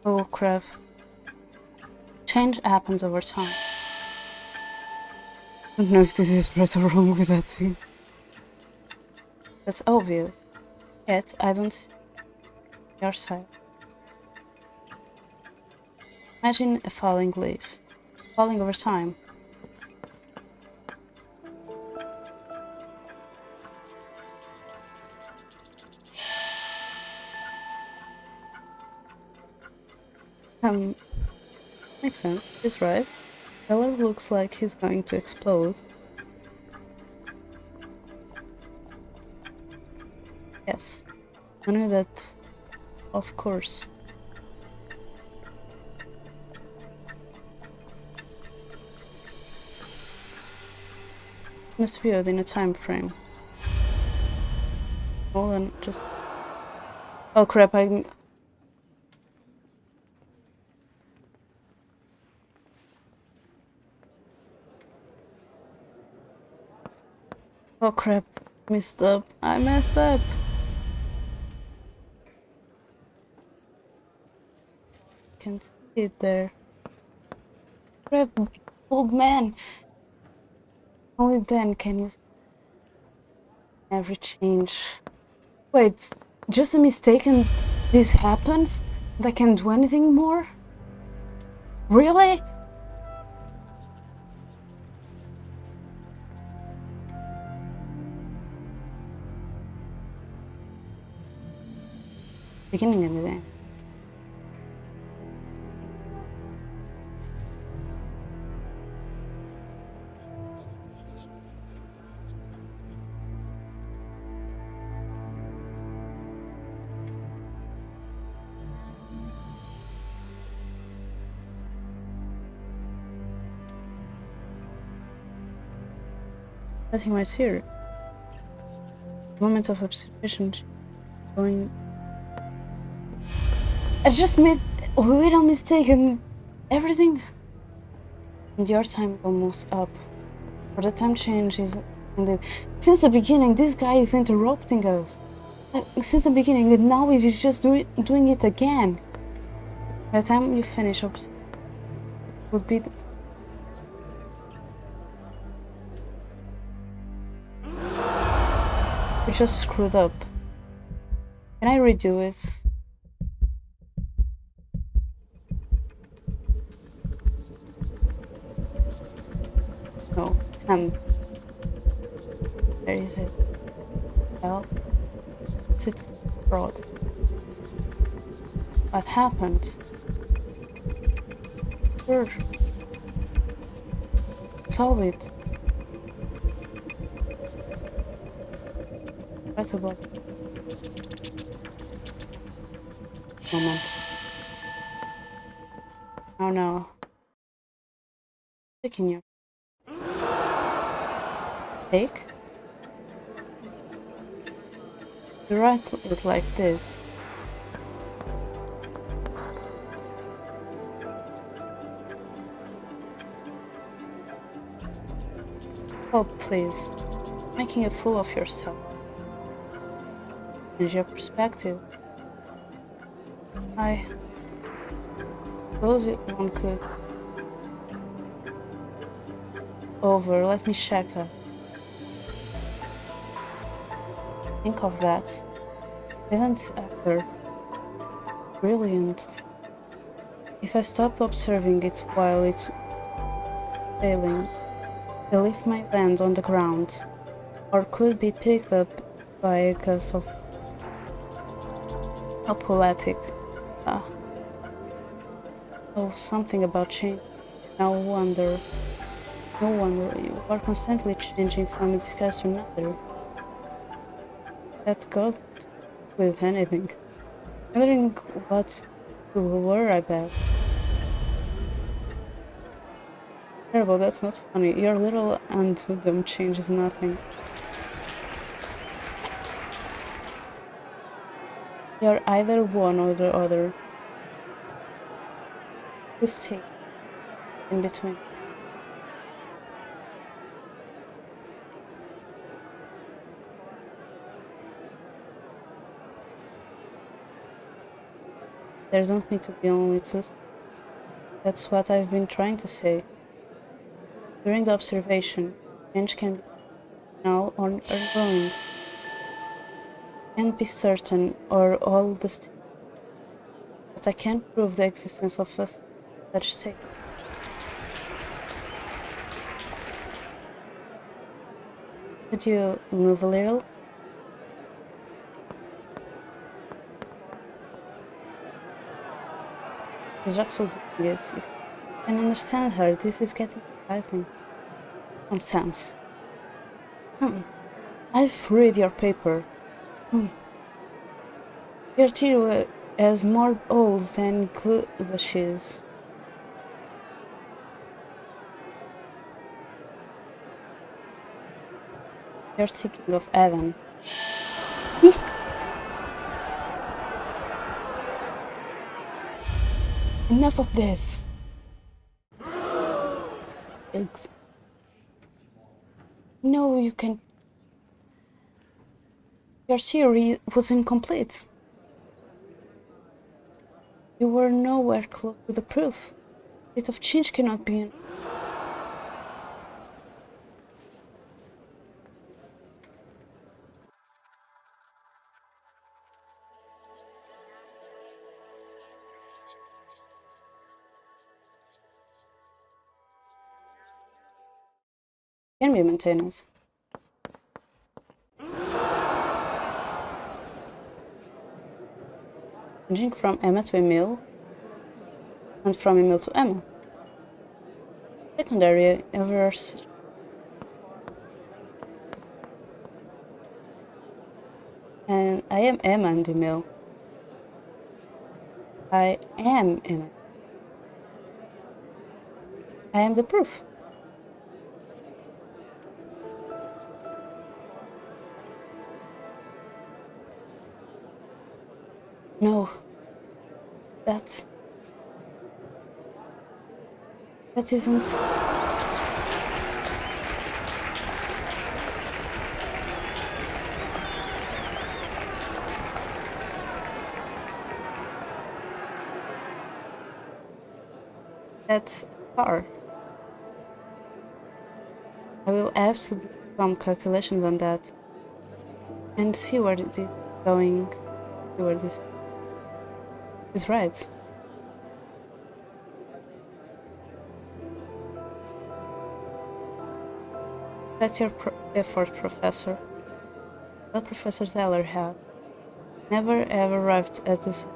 oh crap. Change happens over time. I don't know if this is right or wrong with that thing. That's obvious. Yet I don't see Your side. Imagine a falling leaf, falling over time. Makes sense. He's right. Eller looks like he's going to explode. Yes, I knew that, of course. Must viewed in a time frame. Hold on, just. Oh crap! Oh crap! Messed up. I messed up. Can't see it there. Crap, old man. Only then can you see every change. Wait, just a mistake and this happens? And I can't do anything more? Really? Beginning of the day. Nothing much here. Moment of observation. Going. I just made a little mistake and everything. And your time is almost up. For the time change is ended. Since the beginning, this guy is interrupting us. Since the beginning, and now he's just doing it again. By the time you finish, would be. We just screwed up. Can I redo it? No. There is it. Well, it's fraud. What happened? Sure. Solve it. What about moment? Oh no. Taking your take? You write it like this. Oh please. Making a fool of yourself. Change your perspective. I suppose one could. Over, let me check that. Think of that. Brilliant actor. Brilliant. If I stop observing it while it's failing, the leaf might land on the ground, or could be picked up by a gust of. How poetic. Oh, something about change. No wonder you are constantly changing from a disguise to another. That got with anything. Wondering what you were, I bet. Terrible, that's not funny. Your little anthem changes nothing. You're either one or the other. You stay in between. There don't need to be only two. That's what I've been trying to say. During the observation, change can be null or ongoing. Can't be certain or all the but I can't prove the existence of such state. Could you move a little? He's actually doing it. You can understand her. This is getting exciting. Nonsense. I've read your paper. Your theory has more holes than good the cheese. You're thinking of Adam. Enough of this. Eggs. No, you can. Your theory was incomplete. You were nowhere close to the proof. A bit of change cannot be. Can be maintained. Changing from Emma to Emil, and from Emil to Emma. Secondary errors. And I am Emma and Emil. I am Emma. I am the proof. No. That isn't. That's far. I will have to do some calculations on that and see where it is going. See where this is right. That's your effort, Professor. What Professor Zeller had never ever arrived at this.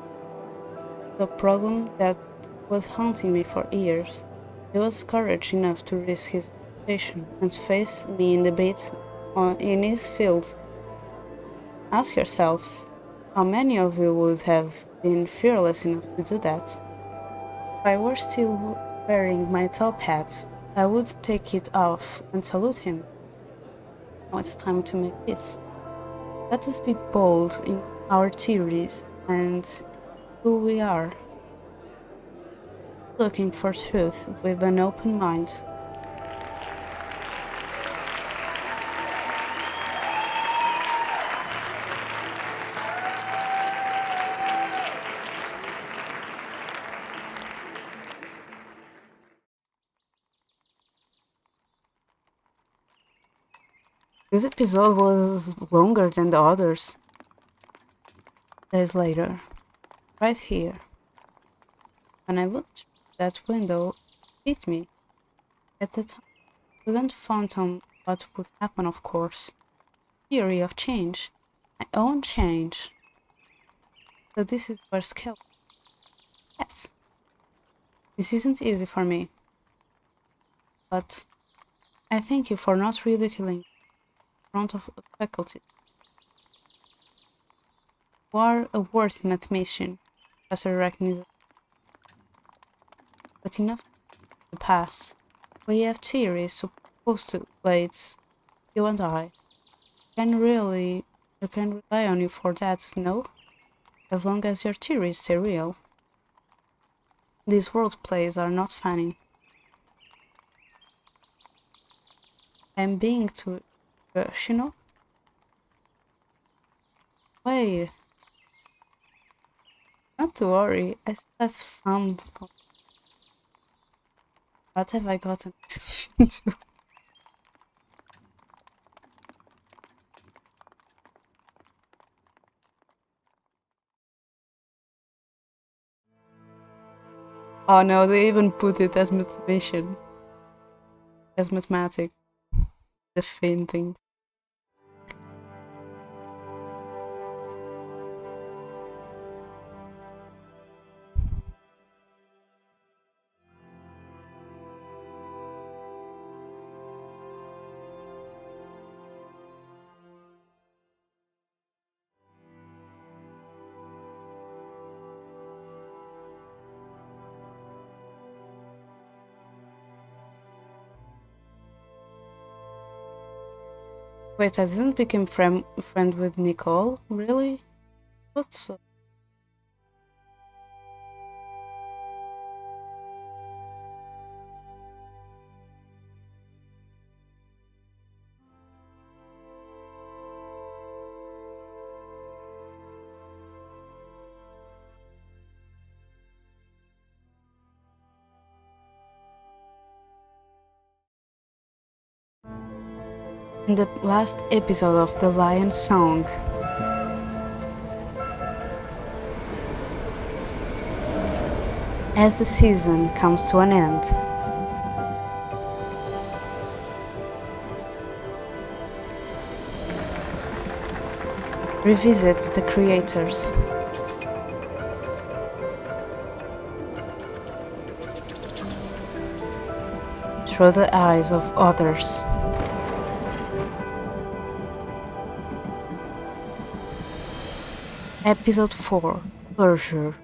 The problem that was haunting me for years. He was courage enough to risk his reputation and face me in debates in his field. Ask yourselves, how many of you would have been fearless enough to do that? If I were still wearing my top hat, I would take it off and salute him. Now it's time to make peace. Let us be bold in our theories and who we are. Looking for truth with an open mind. This episode was longer than the others. Days later, right here, when I looked through that window, it hit me. At the time, I couldn't fathom what would happen, of course. Theory of change. My own change. So this is where skill. Yes. This isn't easy for me. But I thank you for not ridiculing in front of the faculty. You are a worthy mathematician, Professor Arachnides. But enough of the past. We have theories supposed to blades. You and I. You can rely on you for that, no? As long as your theories stay real. These world plays are not funny. I'm being too rational. Wait, not to worry, I still have some fun. What have I gotten myself into? Oh no, they even put it as mathematician, as mathematic, the fainting. Wait, I didn't become friend with Nicole? Really? Thought so. In the last episode of The Lion Song, as the season comes to an end, revisits the creators. Through the eyes of others. Episode 4, Closure.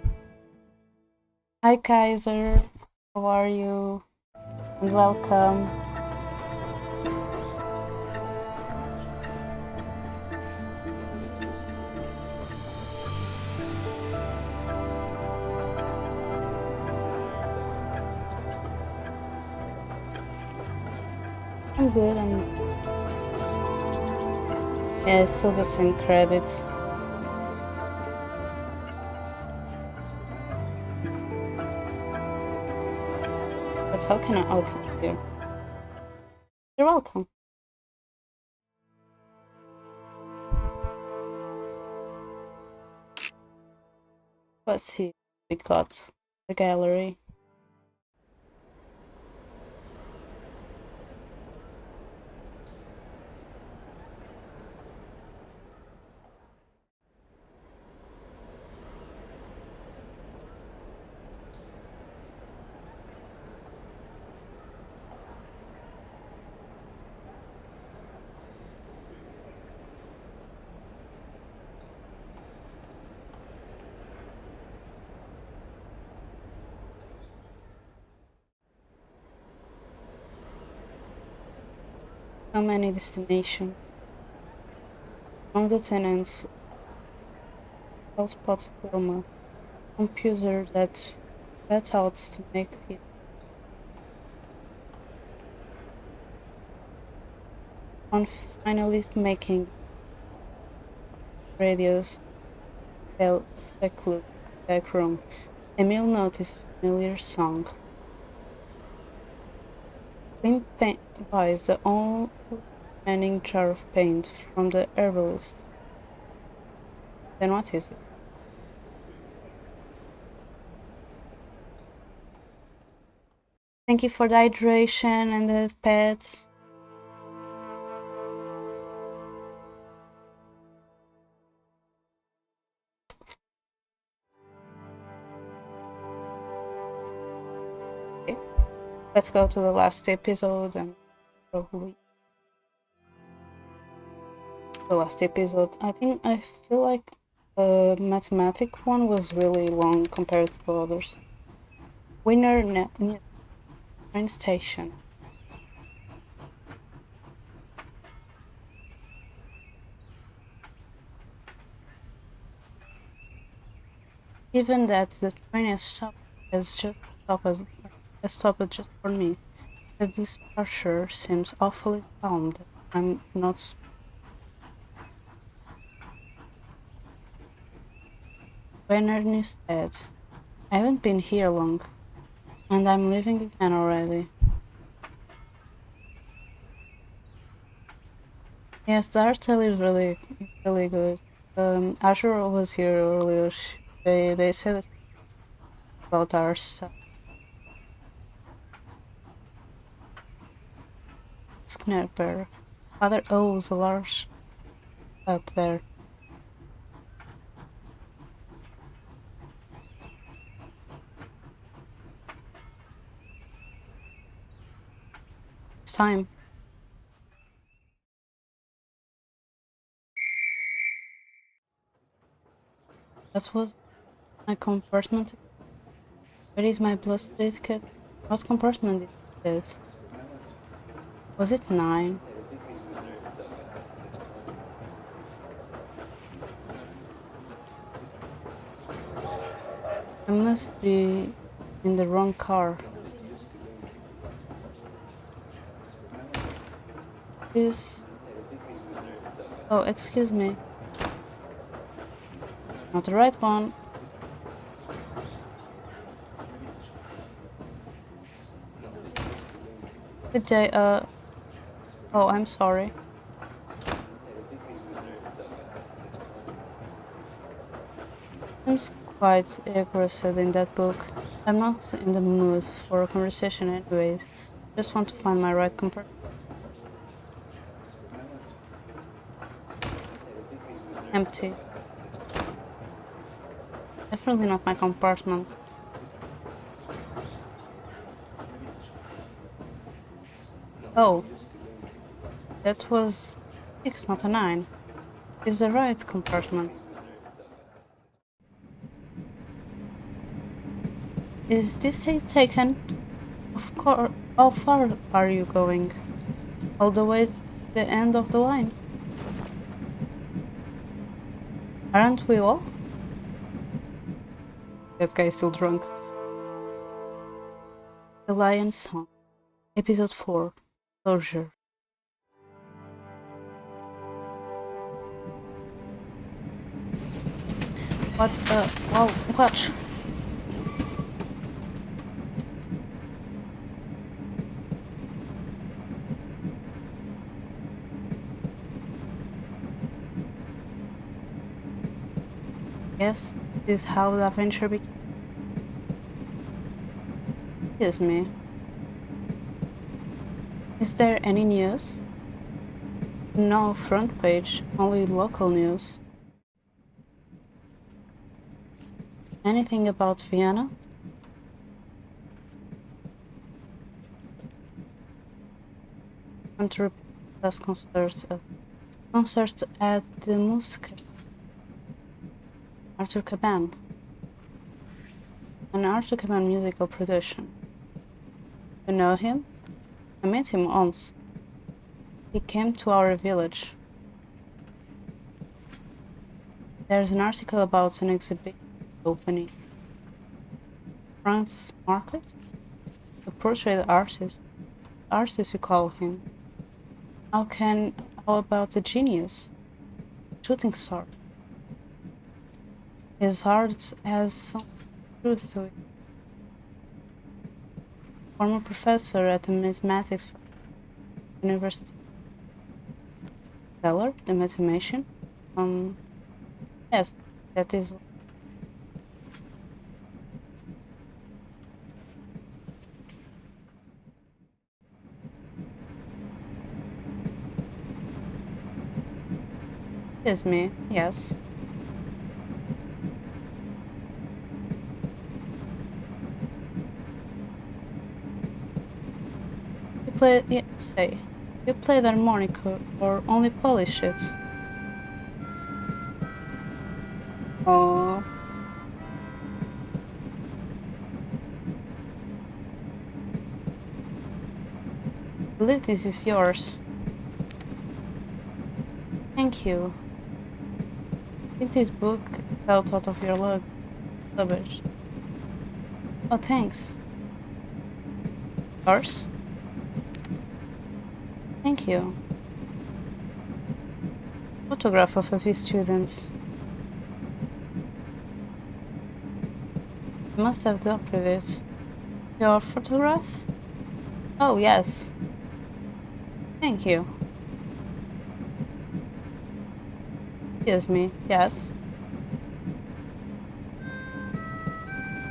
Hi Kaiser, how are you? And welcome. I'm good, yeah, I saw the same credits. But how can I open here? You're welcome. Let's see, we got the gallery. So many destinations. Among the tenants, spots Wilma, computer that set out to make it. On finally making radios secluded back room, Emil noticed a familiar song. Tim buys the only remaining jar of paint from the herbalist. Then what is it? Thank you for the hydration and the pets. Okay. Let's go to the last episode and probably the last episode. I feel like the mathematic one was really long compared to the others. Winner train station. Given that the train has stopped just for me, that this departure seems awfully calm. That I'm not. Bernard is dead. I haven't been here long, and I'm leaving again already. Yes, the art style is really good. Azure was here earlier. They said about our stuff. Snapper. Father owes a large up there. It's time. That was my compartment. Where is my blood ticket? What compartment is this? Was it 9? I must be in the wrong car. Is... Oh, excuse me. Not the right one. Good day, Oh, I'm sorry. Seems quite aggressive in that book. I'm not in the mood for a conversation anyways. Just want to find my right compartment. Empty. Definitely not my compartment. Oh. That was 6, not a 9. Is the right compartment. Is this taken? Of course. How far are you going? All the way to the end of the line? Aren't we all? That guy is still drunk. The Lion's Song. Episode 4. Closure. What? Wow, watch! Yes, this is how the adventure began. Excuse me. Is there any news? No front page, only local news. Anything about Vienna? And repeat last concert at the Muscat. Arthur Caban. An Arthur Caban musical production. You know him? I met him once. He came to our village. There's an article about an exhibition opening. Francis Market? The portrait artist. Artist you call him. How about the genius? Shooting star. His heart has some truth to it. Former professor at the mathematics university. Teller, the mathematician? Yes, that is. Is me, yes. You play the harmonica or only polish it? Oh. I believe this is yours. Thank you. I think this book fell out of your luggage. Oh, thanks. Yours? Thank you. Photograph of a few students. You must have adopted it. Your photograph? Oh, yes. Thank you. Excuse me, yes.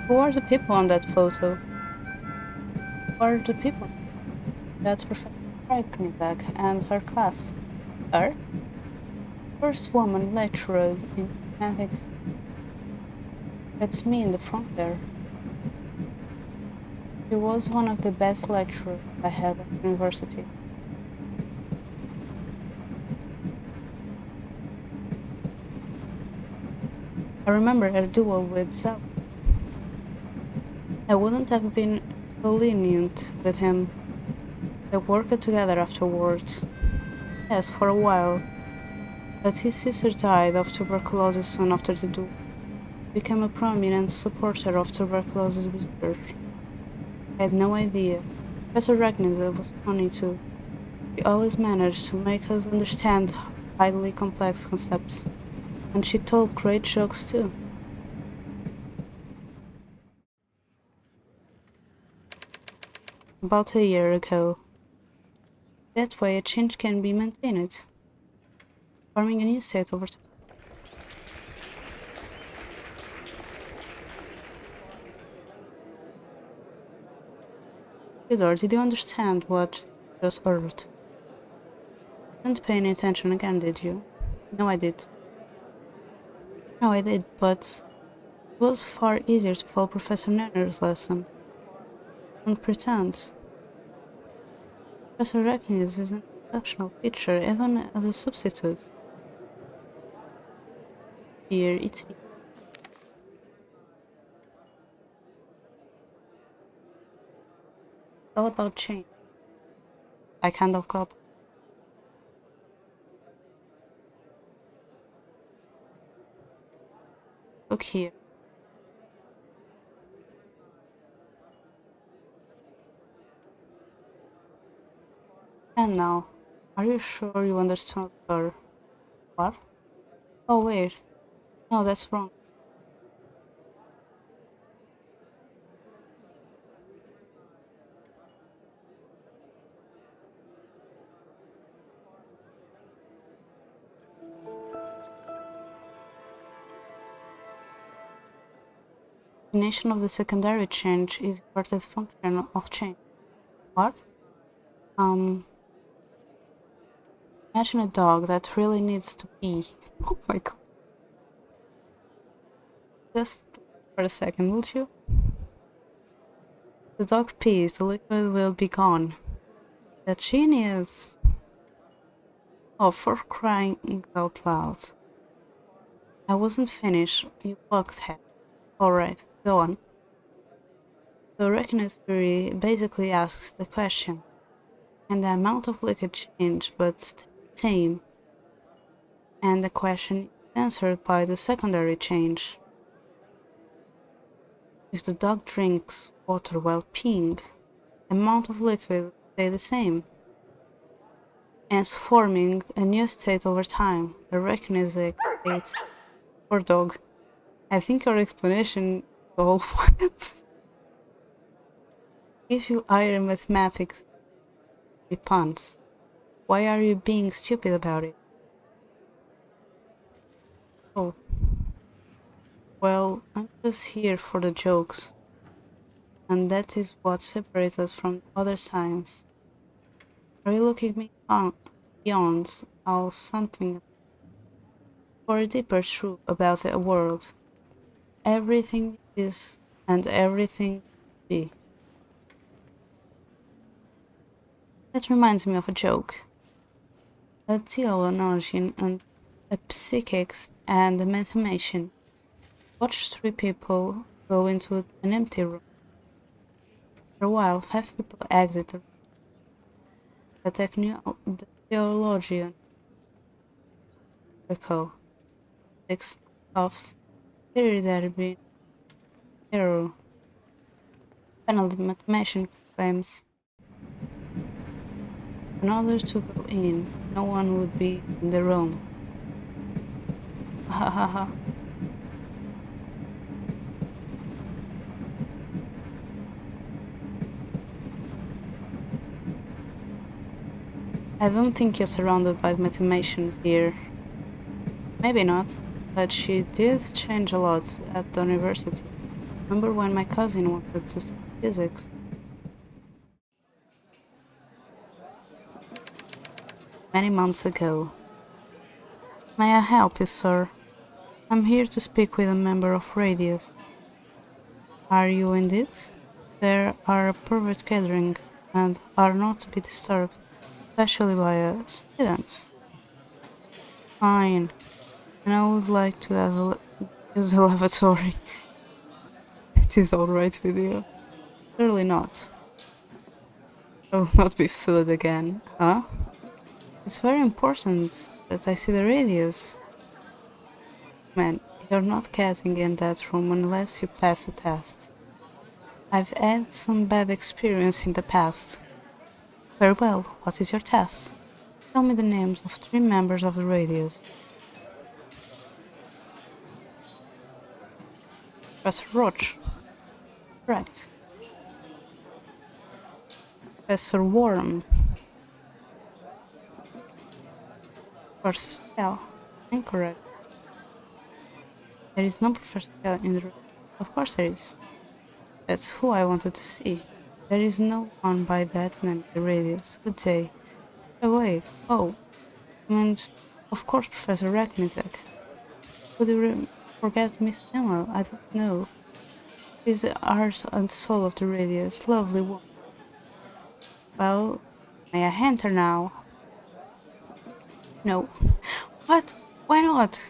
Who are the people on that photo? Who are the people? That's perfect. Knisak and her class. Her first woman lecturer in mathematics. That's me in the front there. She was one of the best lecturers I had at university. I remember her duel with Zab. I wouldn't have been so lenient with him. They worked together afterwards. Yes, for a while. But his sister died of tuberculosis soon after the duel. He became a prominent supporter of tuberculosis research. I had no idea. Professor Ragnar was funny too. She always managed to make us understand highly complex concepts. And she told great jokes too. About a year ago. That way a change can be maintained, forming a new state over time. Theodore, did you understand what just heard? You didn't pay any attention again, did you? No, I did. No, I did, but it was far easier to follow Professor Nenner's lesson. Don't pretend. Professor Recknes is an exceptional teacher, even as a substitute. Here, it's all about change. I kind of got. Look here. And now, are you sure you understood her? What? Oh, wait. No, that's wrong. Definition of the secondary change is inverted function of change. What? Um, Imagine a dog that really needs to pee. Oh my god. Just for a second, would you? The dog pees, the liquid will be gone. The genius! Oh, for crying out loud. I wasn't finished, you blockhead. Alright, go on. The reckoner's theory basically asks the question, can the amount of liquid change but stay the same? And the question is answered by the secondary change. If the dog drinks water while peeing, the amount of liquid will stay the same, hence forming a new state over time, the recognized state for dog. I think your explanation is all what? If you are in mathematics, be puns. Why are you being stupid about it? Oh, well, I'm just here for the jokes, and that is what separates us from other science. Are you looking me beyond how something for a deeper truth about the world? Everything is and everything will be. That reminds me of a joke. A theologian and a psychic and a mathematician watch three people go into an empty room. For a while, five people exit the room. The theologian recall six coughs. Here there had been error. Finally, the mathematician claims in order to go in, no one would be in the room. Ha ha ha. I don't think you're surrounded by mathematicians here. Maybe not, but she did change a lot at the university. Remember when my cousin wanted to study physics? many months ago. May I help you, sir? I'm here to speak with a member of Radius. Are you indeed? They are a private gathering and are not to be disturbed, especially by students. Fine, and I would like to have use the lavatory. It is alright with you? Surely not. I will not be fooled again, huh? It's very important that I see the radius. Man, you're not getting in that room unless you pass a test. I've had some bad experience in the past. Very well, what is your test? Tell me the names of 3 members of the radius. Professor Roach. Correct. Professor Warren. Professor Stell. Incorrect. There is no Professor Stell in the room. Of course there is. That's who I wanted to see. There is no one by that name in the radius. Good day. Oh wait. Oh. And of course Professor Raknizek. Could you forget Miss Emma? I don't know. She's the heart and soul of the radius. Lovely woman. Well, may I enter now? No. What? Why not?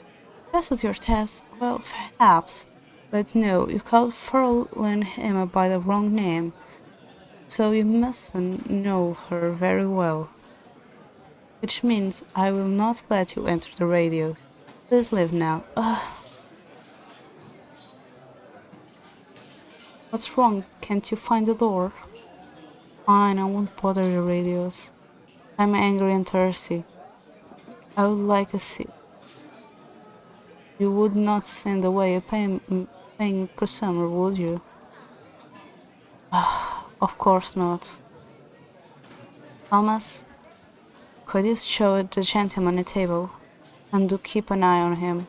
Passed your test? Well, perhaps. But no, you called Fräulein Emma by the wrong name. So you mustn't know her very well. Which means I will not let you enter the radios. Please leave now. What's wrong? Can't you find the door? Fine, I won't bother your radios. I'm angry and thirsty. I would like a seat. You would not send away a paying customer, would you? Of course not. Thomas, could you show the gentleman a table? And do keep an eye on him.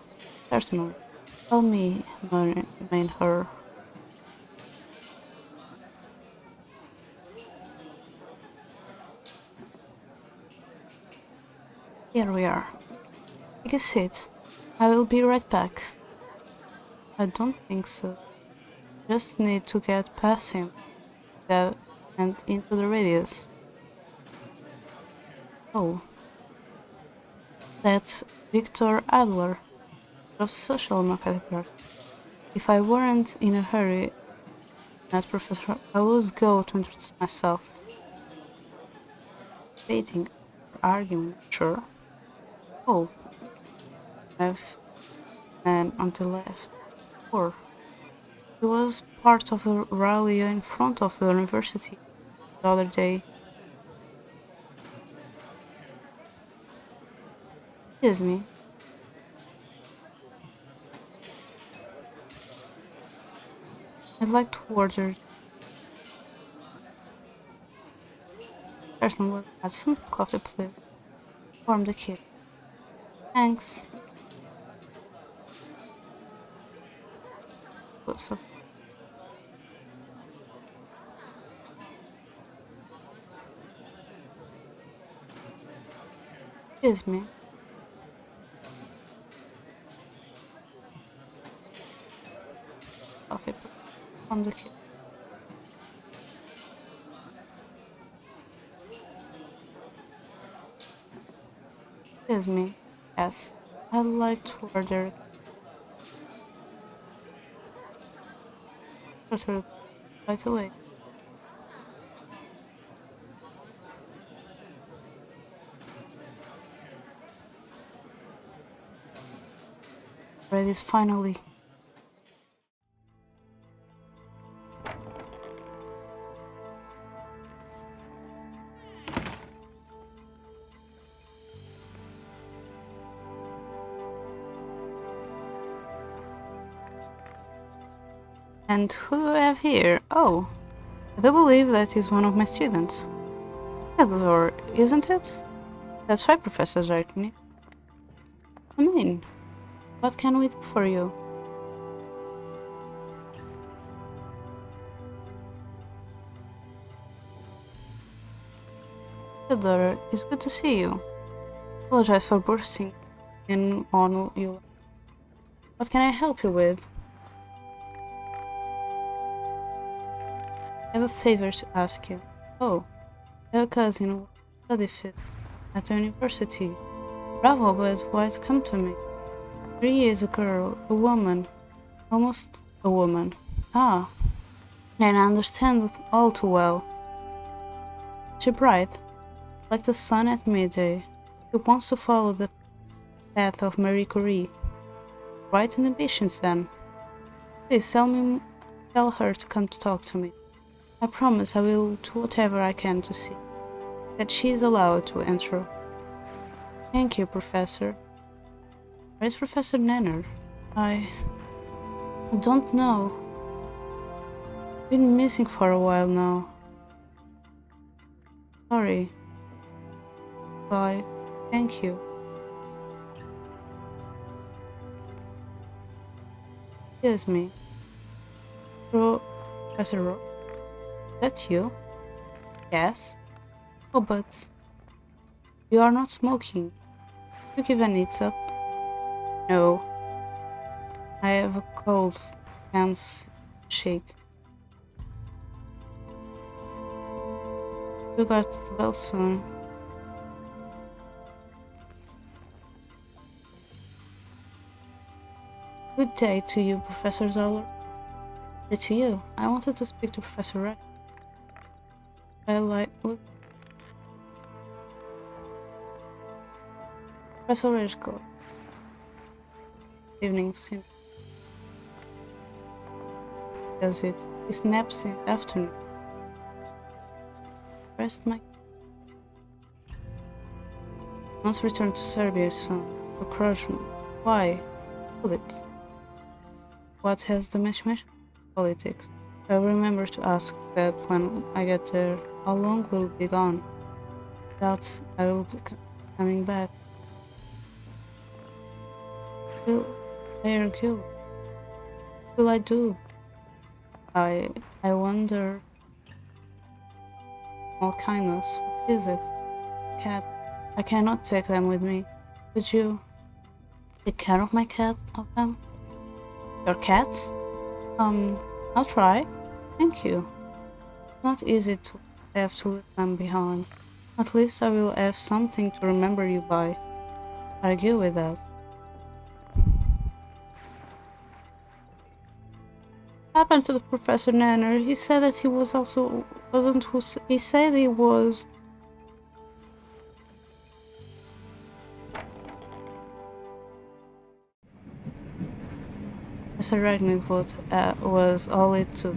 Certainly. Tell me, remain her. Here we are. Take a seat. I will be right back. I don't think so. Just need to get past him and into the radius. Oh. That's Victor Adler of Social Marketing Art. If I weren't in a hurry, not Professor, I would go to introduce myself. Debating or arguing, sure. Oh, I've man on the left. Or he was part of the rally in front of the university the other day. Excuse me. I'd like to order person will add some coffee, please. Form the kid. Thanks. So, excuse me. Coffee, please. Form the kid. Excuse me. Yes. I'd like to order. Right away. Ready finally. And who do I have here? Oh, I do believe that is one of my students. Theodore, isn't it? That's right, Professor Zartny. Come in. What can we do for you? Theodore, it's good to see you. Apologize for bursting in on you. What can I help you with? I have a favor to ask you. Oh, I have a cousin who studied fit at the university. Bravo, but why'd come to me? 3 years a girl, a woman, almost a woman. Ah, and I understand it all too well. She bright, like the sun at midday, who wants to follow the path of Marie Curie. Bright and ambitious then. Please tell her to come to talk to me. I promise I will do whatever I can to see that she is allowed to enter. Thank you, Professor. Where is Professor Nenner? I don't know. Been missing for a while now. Sorry. Bye. Thank you. Excuse me. Professor Rowe? That you? Yes? Oh, but you are not smoking. You given it up? No. I have a cold. Can't shake. You got well soon. Good day to you, Professor Zoller. To you. I wanted to speak to Professor Red. Look. Professor Redgall. Evening soon. Does it? He snaps in the afternoon. Rest my. Must return to Serbia soon. To Krojman. Why? Bullets. What has the mentioned? Politics. I'll remember to ask that when I get there. How long will be gone? Doubts I will be coming back. Will I argue? What will I do? I wonder. All kindness. What is it? Cat. I cannot take them with me. Could you take care of my cat? Of them? Your cats? I'll try. Thank you. It's not easy to have to leave them behind. At least I will have something to remember you by. Argue with that. Happened to the Professor Nanner? He said that he was also wasn't who he said he was. Professor Ragnarvold was all it took.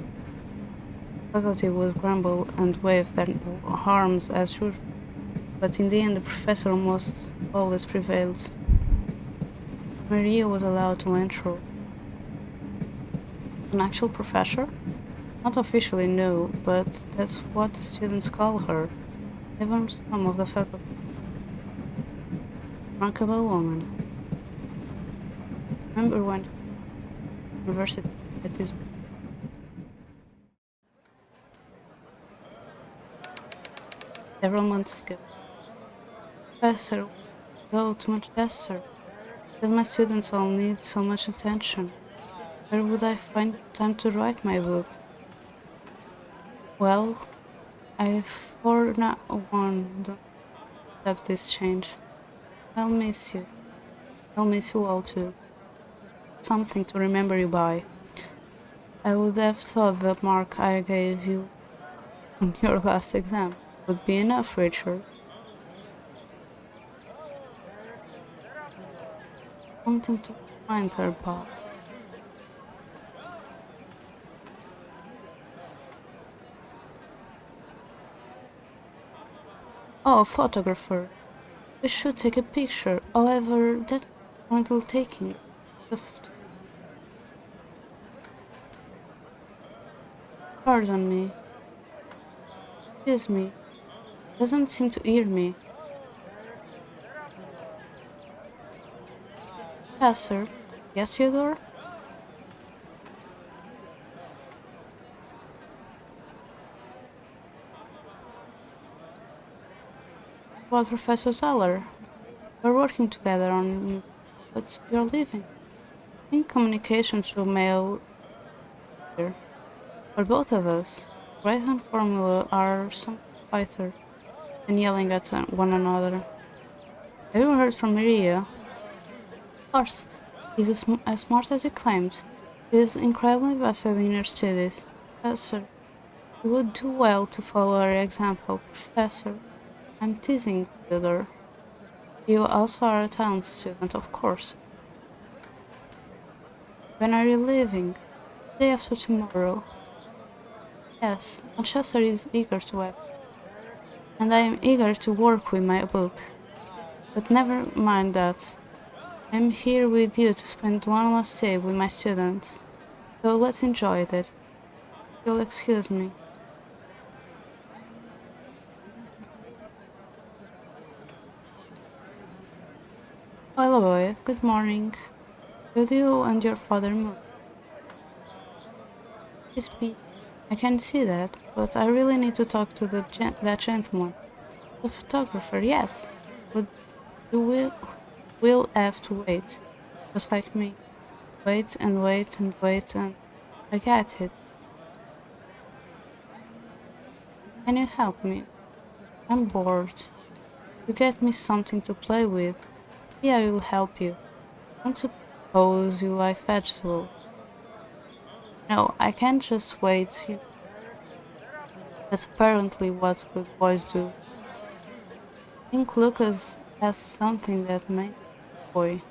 Faculty would grumble and wave their arms as usual, but in the end the professor almost always prevailed. Maria was allowed to enter. An actual professor? Not officially, no, but that's what the students call her. Even some of the faculty. Remarkable woman. Remember when university at this several months ago. Professor, go too much faster. That my students all need so much attention. Where would I find time to write my book? Well, I for now don't accept this change. I'll miss you. I'll miss you all too. Something to remember you by. I would have thought the mark I gave you on your last exam would be enough, Richard. Something to remind her about. Oh, a photographer. We should take a picture. However, that point will taking. Pardon me. Excuse me. Doesn't seem to hear me. Professor. Yes, Theodore? Well, Professor Zeller. We're working together on new, but you're leaving. I think communication through mail here. For both of us, right-hand formula are something quieter than yelling at one another. Have you heard from Maria? Of course, he's as smart as he claims. He is incredibly versatile in her studies. Professor, you would do well to follow her example. Professor, I'm teasing the other. You also are a talented student, of course. When are you leaving? Day after tomorrow. Yes, Manchester is eager to have, and I am eager to work with my book. But never mind that. I'm here with you to spend one last day with my students. So let's enjoy it. You'll excuse me. Hello, boy. Good morning. Will you and your father move? Please be. I can see that, but I really need to talk to that gentleman. The photographer, yes. But you will have to wait. Just like me. Wait and wait and wait and I get it. Can you help me? I'm bored. You get me something to play with. Yeah, I will help you. Don't suppose you like vegetables? No, I can't just wait. That's apparently what good boys do. I think Lucas has something that made boy.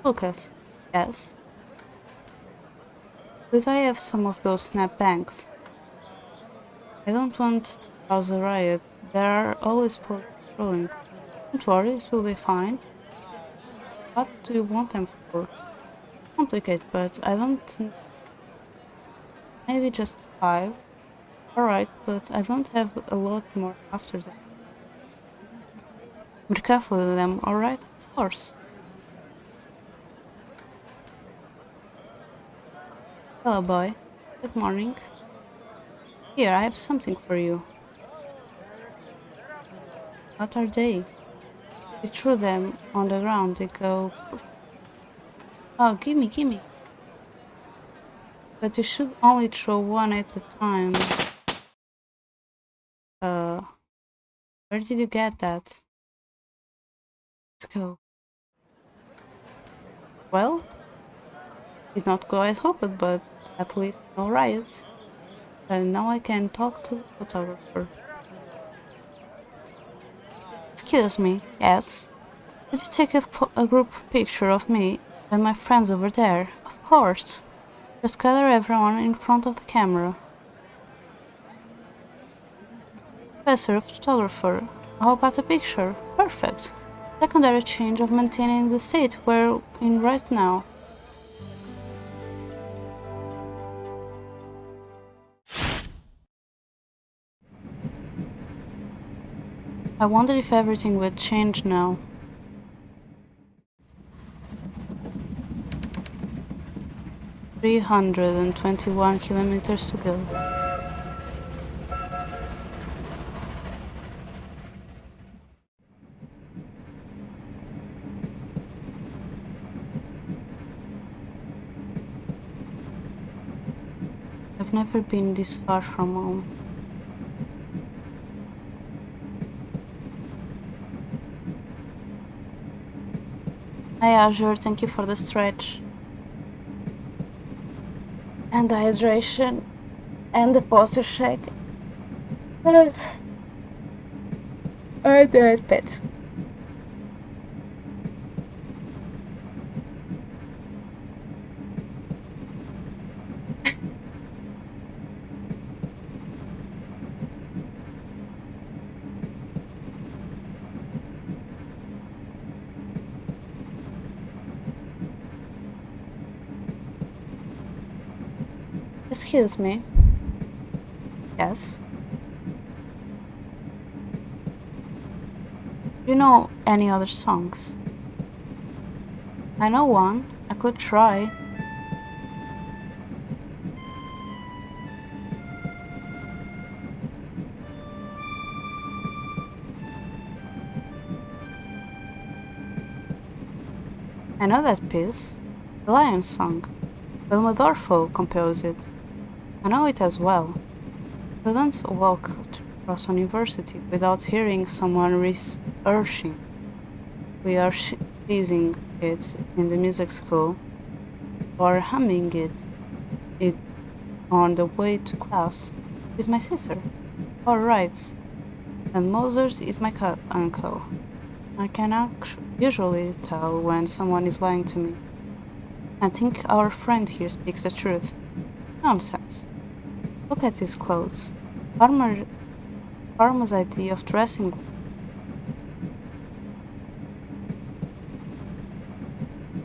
Lucas, yes? Could I have some of those snap banks? I don't want to cause a riot. There are always police patrolling. Don't worry, it will be fine. What do you want them for? Complicated, but I don't. Maybe just 5. Alright, but I don't have a lot more after that. Be careful with them, alright? Of course. Hello, boy. Good morning. Here, I have something for you. What are they? You threw them on the ground, they go. Oh, gimme, gimme. But you should only throw one at a time. Where did you get that? Let's go. Well, did not go as hoped, but at least no riots. And now I can talk to the photographer. Excuse me, yes? Could you take a group picture of me and my friends over there? Of course. Just gather everyone in front of the camera. Professor, photographer, how about a picture? Perfect. Secondary change of maintaining the state we're in right now. I wonder if everything will change now. 321 kilometers to go. I've never been this far from home. Hi Azure, thank you for the stretch. And the hydration. And the posture shake. And the pet. Excuse me. Yes? Do you know any other songs? I know one. I could try. I know that piece. The Lion Song. Wilma Dorfel composed it. I know it as well. You don't walk across university without hearing someone rehearsing. We are teasing it in the music school, or humming it on the way to class. Is my sister. All right. And Moses is my uncle. I can usually tell when someone is lying to me. I think our friend here speaks the truth. Nonsense. Look at his clothes. Farmer's idea of dressing.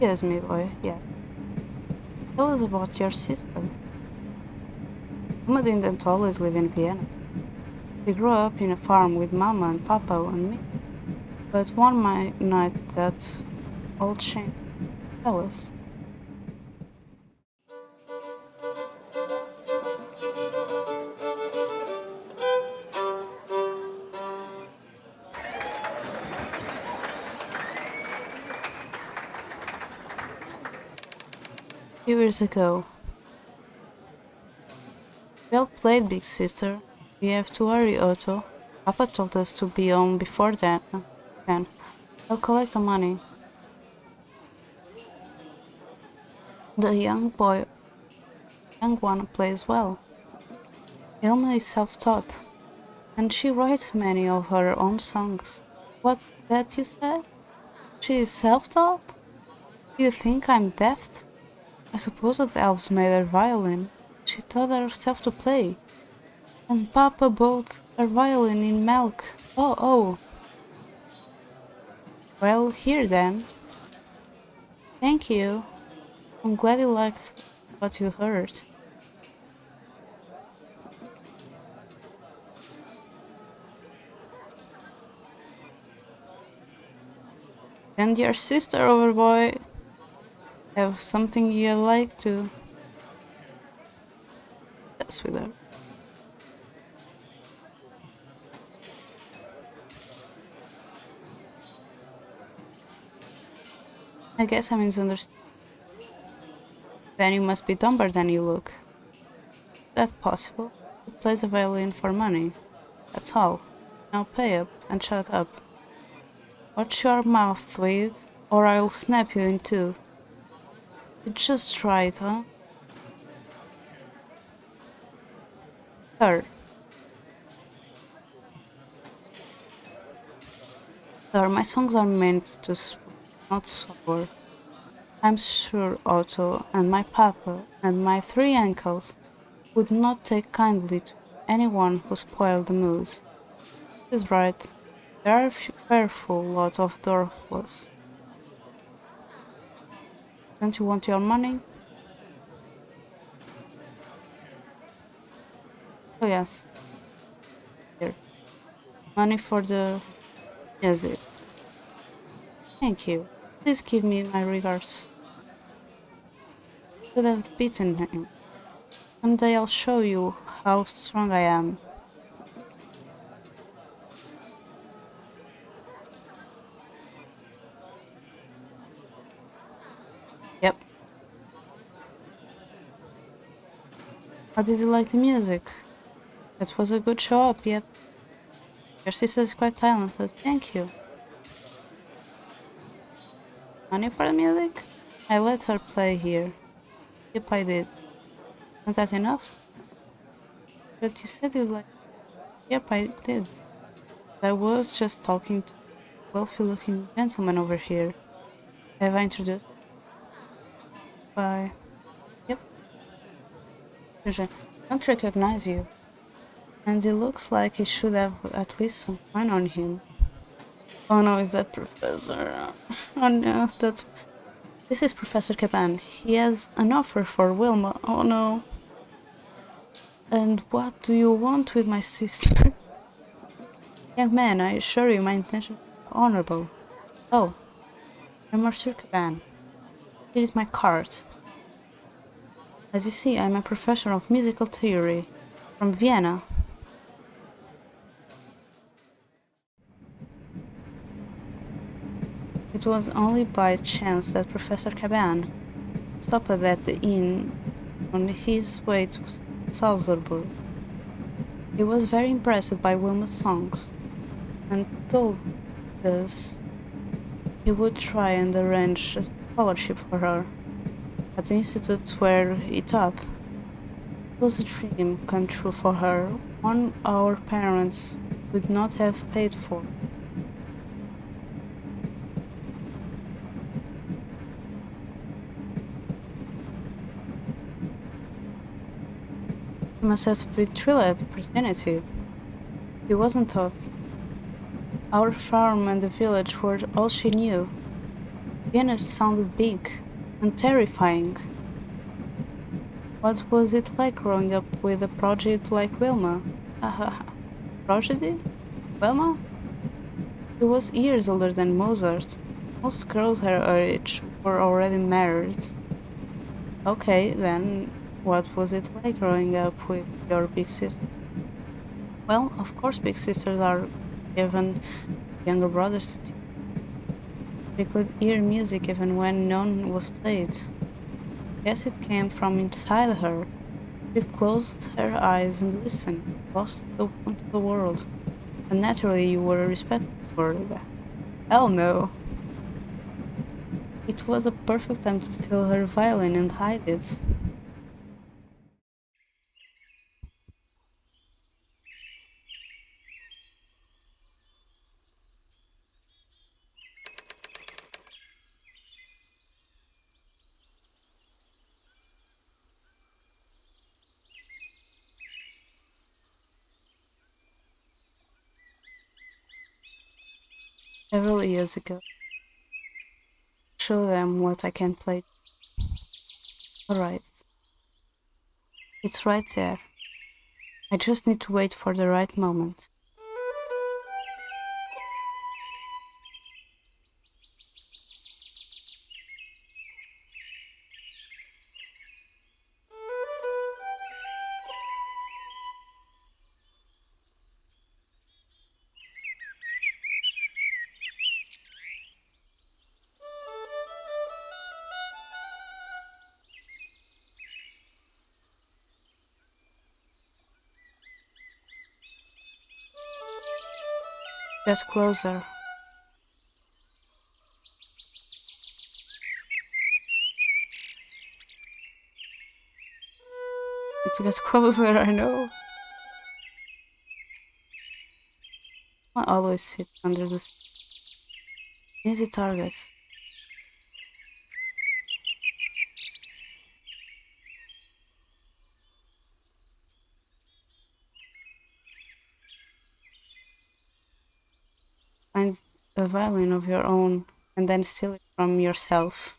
Yes, me boy, yeah. Tell us about your sister. Mama didn't always live in Vienna. She grew up in a farm with Mama and Papa and me. But one night that all changed. Tell us. A few years ago, we all played Big Sister. We have to hurry, Otto. Papa told us to be home before then. I'll collect the money. The young one plays well. Elma is self-taught, and she writes many of her own songs. What's that you said? She is self-taught? Do you think I'm deaf? I suppose that the elves made her violin. She taught herself to play. And Papa bought her violin in milk. Oh. Well, here then. Thank you. I'm glad you liked what you heard. And your sister over, boy. Have something you like to discuss with her. I guess I misunderstood. Then you must be dumber than you look. Is that possible? He plays a violin for money. That's all. Now pay up and shut up. Watch your mouth, with, or I'll snap you in two. You just try it, huh? Sir. Sir, my songs are meant to not sour. I'm sure Otto and my papa and my three uncles would not take kindly to anyone who spoiled the mood. He's right. There are a fearful lot of dwarfs. Don't you want your money? Oh yes. Here. Money for the... Yes, it. Thank you. Please give me my regards. Could have beaten him. Someday I'll show you how strong I am. Yep. How did you like the music? It was a good show up, yep. Your sister is quite talented, thank you. Money for the music? I let her play here. Yep, I did. Isn't that enough? But you said you like... Yep, I did. I was just talking to a wealthy-looking gentleman over here. Have I introduced? Bye. Yep. I don't recognize you. And it looks like he should have at least some wine on him. Oh no, is that Professor? Oh no, that's... This is Professor Caban. He has an offer for Wilma. Oh no. And what do you want with my sister? Young man, I assure you my intention is honorable. Oh, I'm Monsieur Caban. Here is my card. As you see, I'm a professor of musical theory from Vienna. It It was only by chance that Professor Caban stopped at the inn on his way to Salzburg. He was very impressed by Wilma's songs and told us he would try and arrange a scholarship for her at the institute where he taught. It was a dream come true for her, one our parents would not have paid for. She must have been thrilled at the opportunity. She wasn't tough. Our farm and the village were all she knew. Vienna sounded big and terrifying. What was it like growing up with a prodigy like Wilma? Prodigy? Wilma? She was years older than Mozart. Most girls her age were already married. Okay, then, what was it like growing up with your big sister? Well, of course, big sisters are given younger brothers to teach. They could hear music even when none was played. Guess it came from inside her. She closed her eyes and listened, lost into the world. And naturally, you were respectful for that. Hell no! It was a perfect time to steal her violin and hide it. Several years ago. Show them what I can play. Alright. It's right there. I just need to wait for the right moment. Get closer. It gets closer, I know. I always sit under the easy target. Find a violin of your own and then steal it from yourself.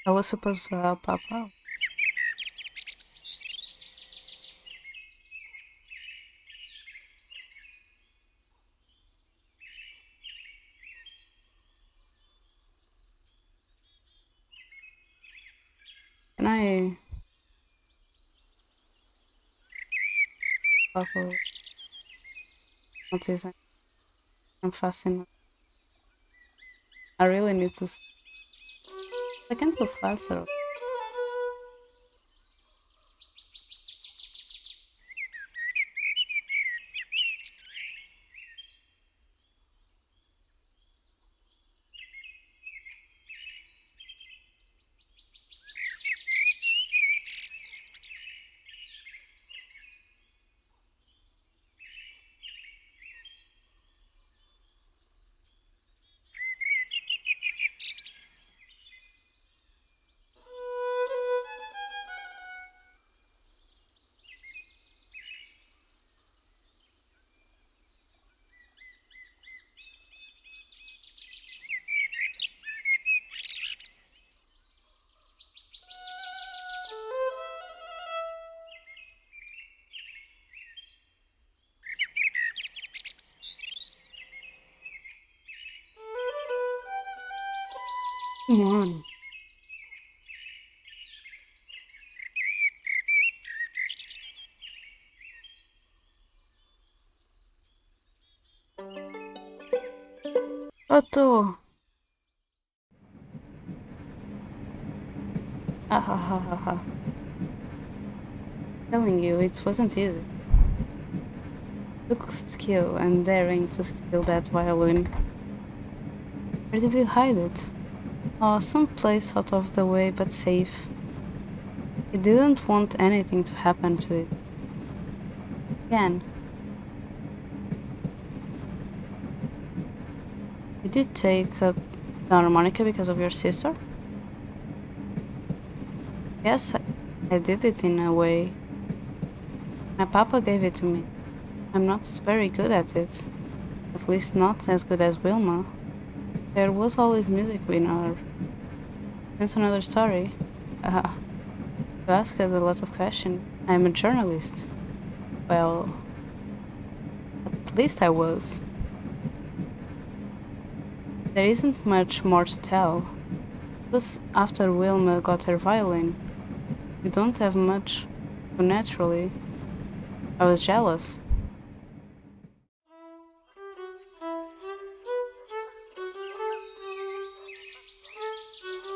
I was supposed to help Papa. Can I Papa notice I'm fascinated? I really need to I can go faster. Come on. Otto! Ha ha ha ha ha. Telling you, it wasn't easy. It took skill and daring to steal that violin. Where did you hide it? Oh, someplace out of the way but safe. He didn't want anything to happen to it. Again. Did you take up the harmonica because of your sister? Yes, I did it in a way. My papa gave it to me. I'm not very good at it. At least not as good as Wilma. There was always music in our... That's another story. You asked a lot of questions. I'm a journalist. Well, at least I was. There isn't much more to tell. It was after Wilma got her violin. We don't have much, so naturally, I was jealous.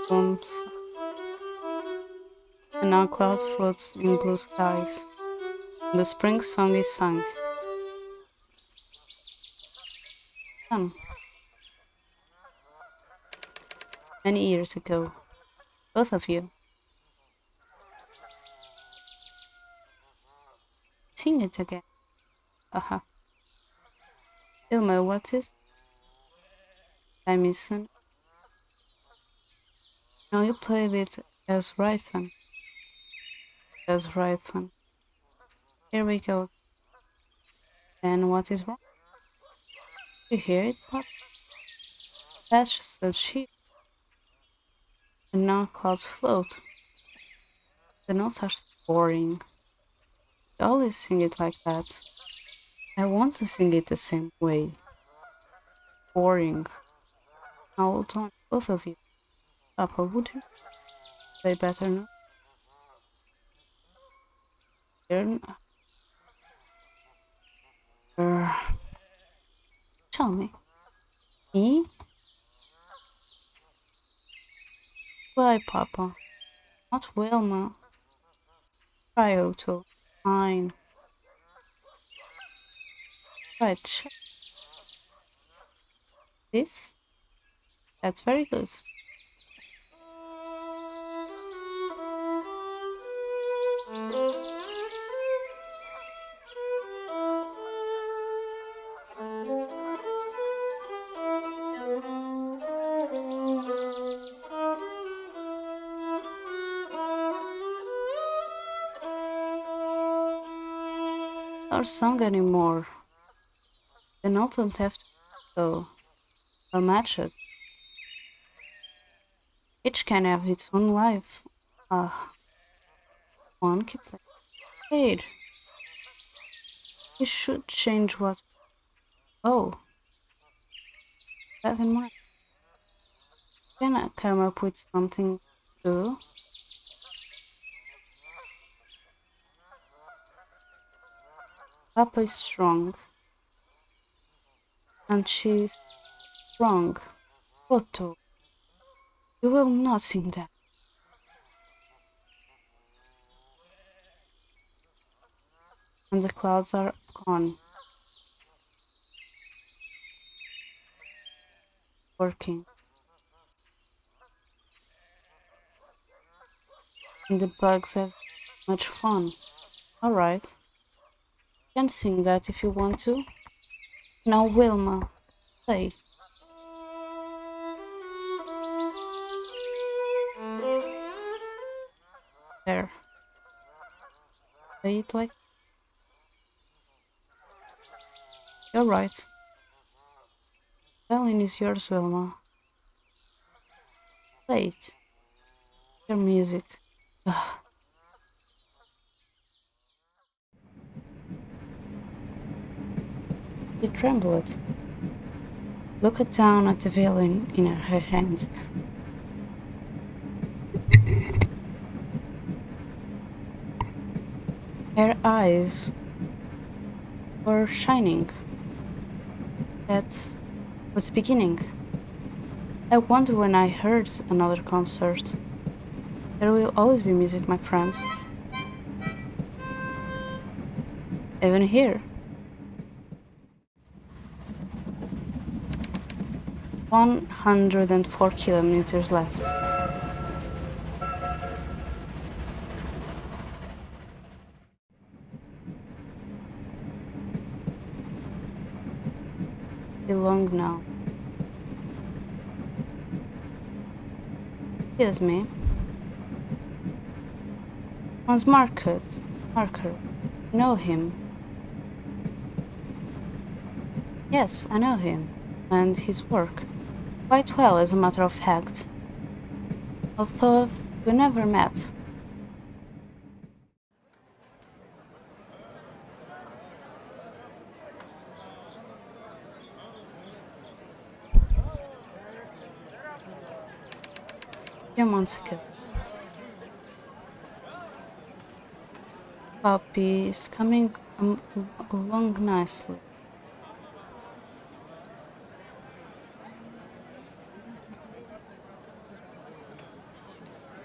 Booms, and now clouds float in blue skies. And the spring song is sung. Done. Many years ago. Both of you. Sing it again. Aha. Ilma, what is I missing? Now you played it as written. As written. Here we go. Then what is wrong? You hear it, Pop? That's just a sheep. And now clouds float. The notes are boring. I always sing it like that. I want to sing it the same way. Boring. Now don't both of you. Papa, would you play better now? Turn. Tell me. Me? Why, Papa? Not Wilma. Try Otto. Fine. Right, check this. That's very good. Our song anymore. The notes don't have to go. Or match it. Each can have its own life. Ah, one keep playing. Wait, you should change what. Oh, that in mind. Can I come up with something to do? Papa is strong, and she's wrong. Otto, you will not sing that. And the clouds are gone. Working. And the bugs have much fun. Alright. You can sing that if you want to. Now, Wilma, play. There. Play it like. You're right. Violin is yours, Wilma. Play it. Your music. Ugh. She trembled. Looked down at the violin in her hands. Her eyes were shining. That was the beginning. I wonder when I heard another concert. There will always be music, my friend. Even here. 104 kilometers left. Belong now. Excuse me. Once Marker. I know him. Yes, I know him. And his work. Quite well, as a matter of fact. Although we never met. Few months ago. Puppy is coming along nicely.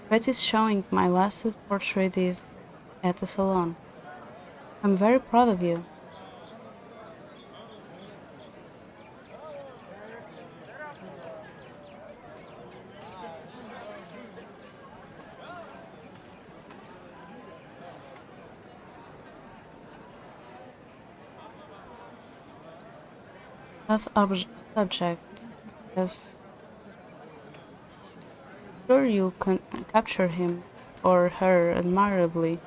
Red is showing my last portrait is at the salon. I'm very proud of you. That subject, yes. Sure you can capture him or her admirably.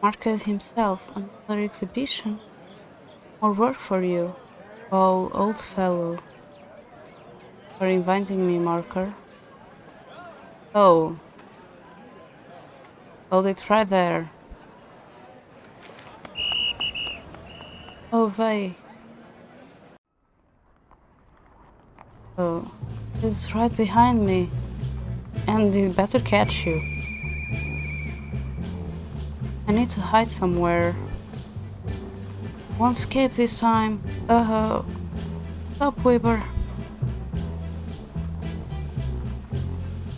Market himself another exhibition. More work for you. Oh, old fellow. For inviting me, Marker. Oh. Hold it right there. Oh, vey. Oh. He's right behind me. And he better catch you. I need to hide somewhere. Won't escape this time. Stop, Weber.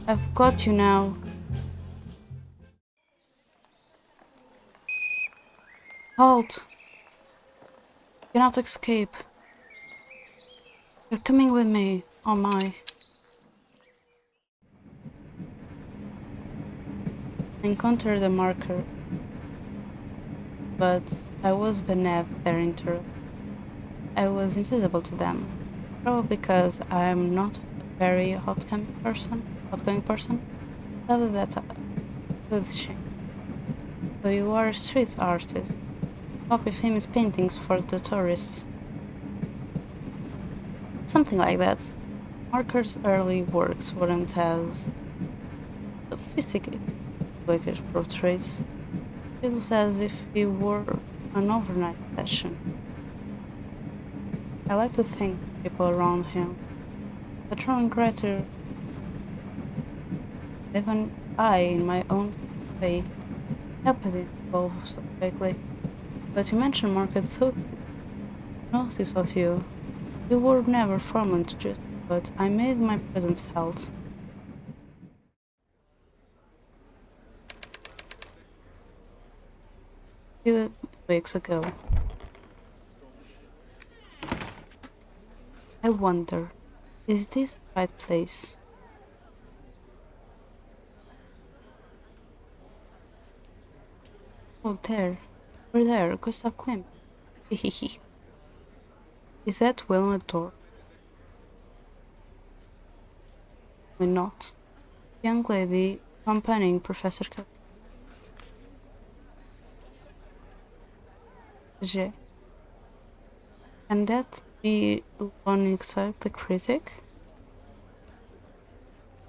I've got you now. Halt! You cannot escape. You're coming with me. Oh my. I encountered the Marker, but I was beneath their interest. I was invisible to them. Probably because I'm not a very outgoing person. Rather that with shame. So you are a street artist. Copy famous paintings for the tourists. Something like that. Marker's early works weren't as sophisticated later portraits. Feels as if he were an overnight session. I like to think people around him. But wrong greater even I, in my own way, helped it evolve so quickly. But you mentioned Market took notice of you. You were never formally introduced, but I made my presence felt. Few weeks ago. I wonder, is this the right place? Oh, there. We're there, Gustav Klimt. Hehehe. Is that Wilma Door? Why not? Young lady accompanying Professor J. Can that be one except the critic?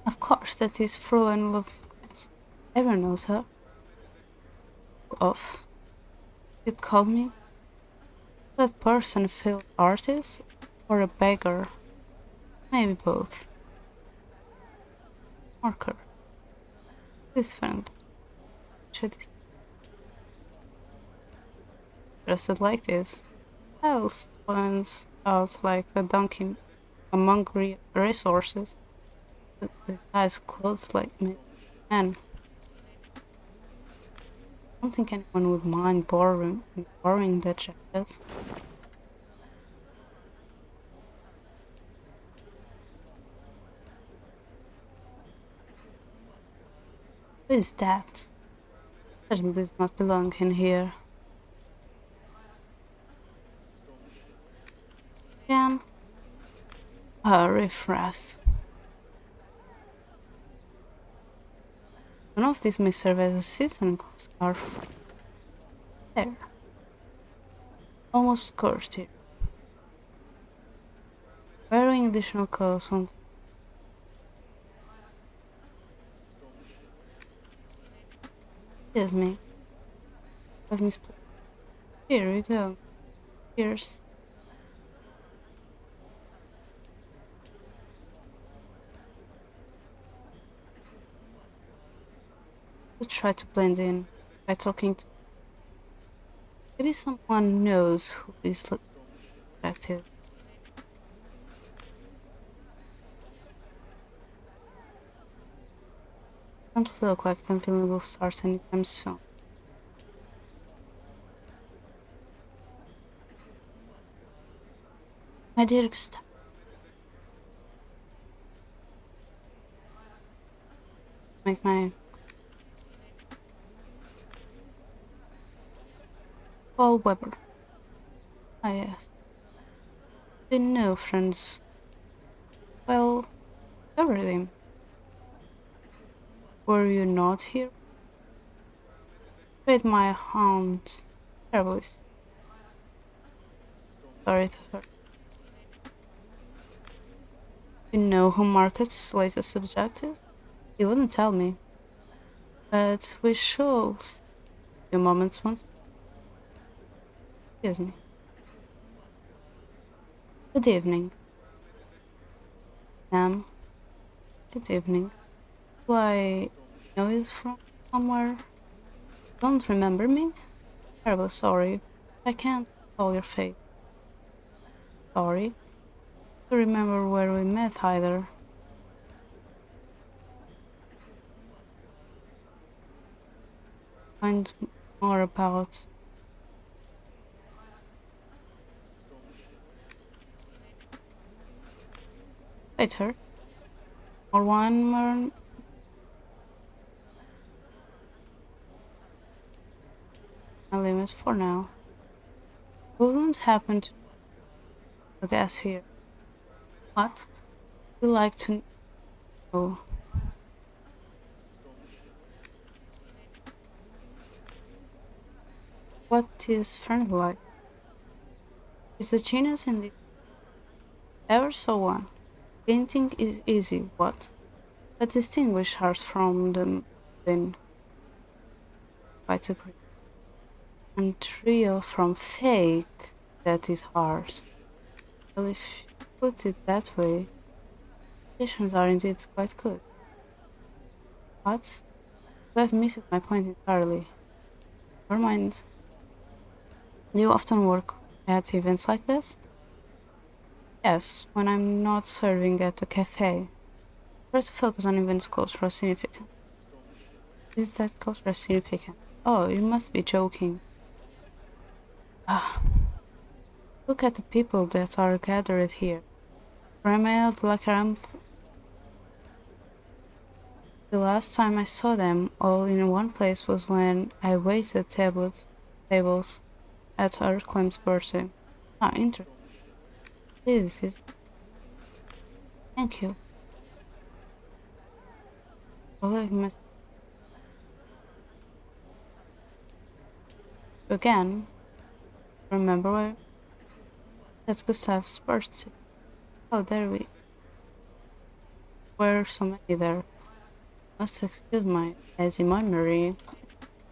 Of course, that is Fräulein Lovelace. Everyone knows her. Off. You call me? That person feel artist or a beggar? Maybe both. Marker. This friend should be dressed like this. I'll stands out like a donkey among resources. This guy's clothes like me. Man, I don't think anyone would mind borrowing that jacket. What is that? Certainly does not belong in here. Again, a riffraff. One of these may serve as a citizen scarf. There. Almost courtesy. Wearing additional clothes on. Excuse me. I've misplaced. Here we go. Here's. To try to blend in by talking to. Maybe someone knows who this attractive. Don't look like the feeling will start anytime soon. My dear Gustav, make my Paul Weber. Ah, yes. Didn't know, friends. Well, everything. Were you not here? Read my hands. Terribly sorry to her. You know who markets latest subject is? He wouldn't tell me. But we should few moments once. Excuse me. Good evening. Ma'am. Good evening. Do I know you from somewhere? Don't remember me? Terribly sorry. I can't recall your face. Sorry. To remember where we met either. Find more about later. Or one more. My limit for now. Wouldn't happen to guess here. What? You like to know what is friend like? Is the genius in the ever so one? Painting is easy, what? But distinguish art from them then quite agree. And real from fake, that is hard. Well, if you put it that way, patients are indeed quite good. But you have missed my point entirely. Never mind. Do you often work at events like this? Yes, when I'm not serving at a cafe. Try to focus on events cultural significance. Is that cultural significant? Oh, you must be joking. Ah, look at the people that are gathered here. Ramel, Lakaram. The last time I saw them all in one place was when I waited tables at Clem's birthday. Ah, interesting. This is. Thank you. Well, I must again remember where that's Gustav's birthday. Oh, there we were so many there. Must excuse my hazy memory.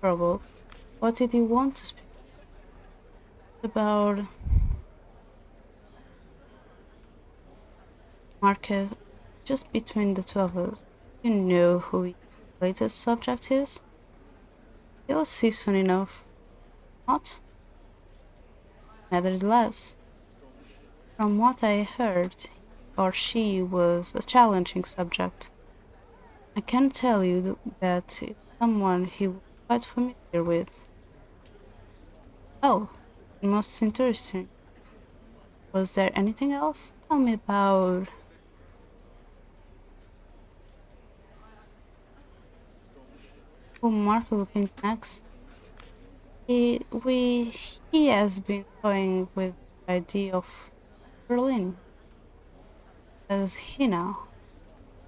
Trouble. What did you want to speak about? Market, just between the two of us. You know who he is. latest subject is? You'll see soon enough. Not? Nevertheless, from what I heard, he or she was a challenging subject. I can tell you that it's someone he was quite familiar with. Oh, most interesting. Was there anything else? Tell me about who Mark will paint next. He has been toying with the idea of Berlin as he now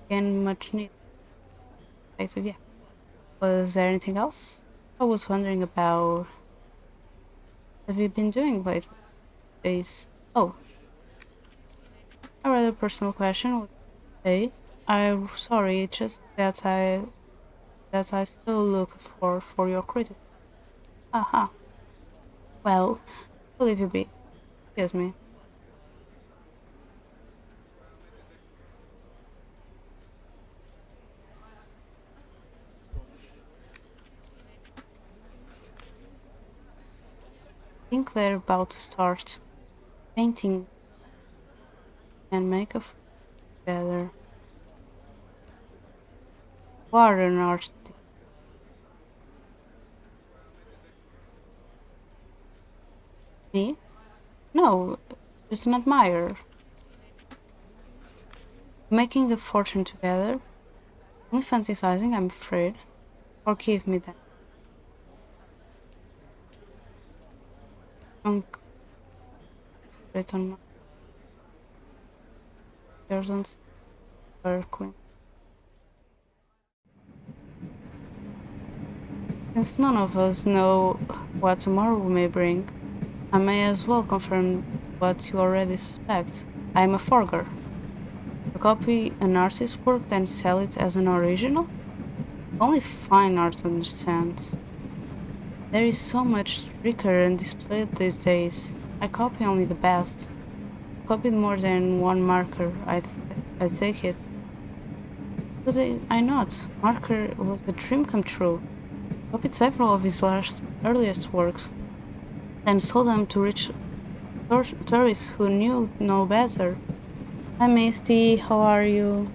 again much needed. Yeah. Was there anything else? I was wondering about have you been doing lately days? Oh, a rather personal question would say. I'm sorry, it's just that I still look for your criticism. Aha. Well, I'll leave you be. Excuse me. I think they're about to start painting and make a together. What an art. Me? No, just an admirer. Making a fortune together. Only fantasizing, I'm afraid. Forgive me then. Don't wait on my yours on Queen. Since none of us know what tomorrow may bring, I may as well confirm what you already suspect. I am a forger. To copy an artist's work, then sell it as an original? Only fine art understands. There is so much trickery and display these days. I copy only the best. Copied more than one marker, I take it. Could I not? Marker was a dream come true. Copied several of his earliest works, then sold them to rich tourists who knew no better. Hi Misty, how are you?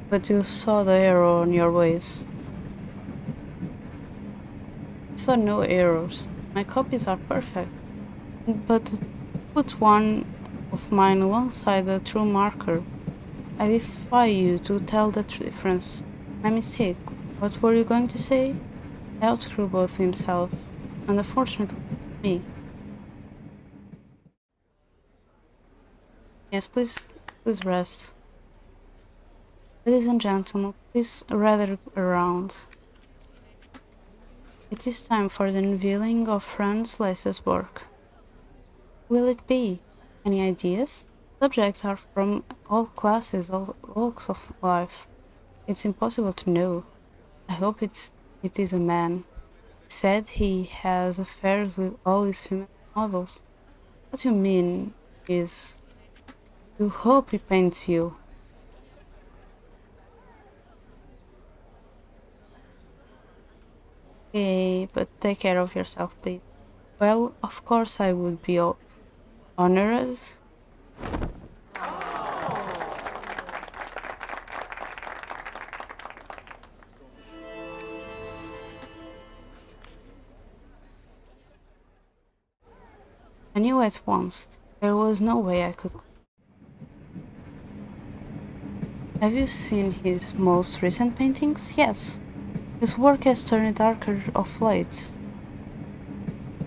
But you saw the arrow on your ways. I saw no arrows. My copies are perfect. But put one of mine alongside the true marker. I defy you to tell the difference. My mistake. What were you going to say? I outgrew both himself, and unfortunately me. Yes, please rest. Ladies and gentlemen, please rather around. It is time for the unveiling of Franz Lese's work. Who will it be? Any ideas? Subjects are from all classes, all walks of life. It's impossible to know. I hope it is a man. He said he has affairs with all his female models. What you mean is, you hope he paints you. Okay, but take care of yourself, please. Well, of course I would be honored. I knew at once there was no way I could. Have you seen his most recent paintings? Yes. His work has turned darker of late,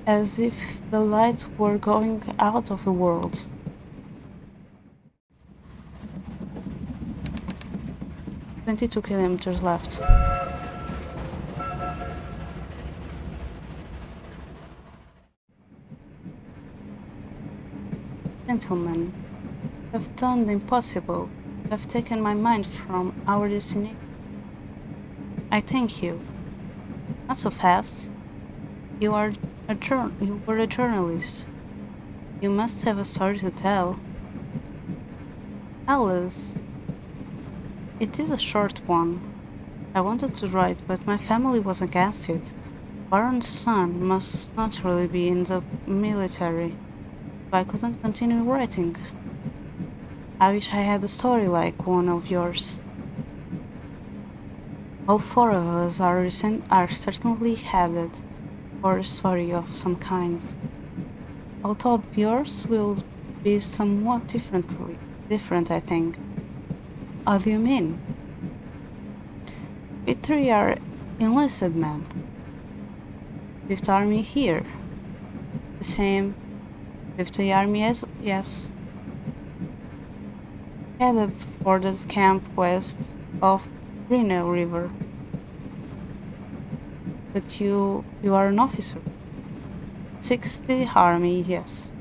as if the light were going out of the world. 22 kilometers left. Gentlemen, have done the impossible. have taken my mind from our destination. I thank you. Not so fast. You are you were a journalist. You must have a story to tell. Alice, it is a short one. I wanted to write, but my family was against it. Baron's son must naturally be in the military. I couldn't continue writing. I wish I had a story like one of yours. All four of us are certainly headed for a story of some kind. Although yours will be somewhat different, I think. How do you mean? We three are enlisted men. Fifth Army here. The same with the army as yes. Headed for the camp west of Reno River. But you are an officer. 60 Army, yes.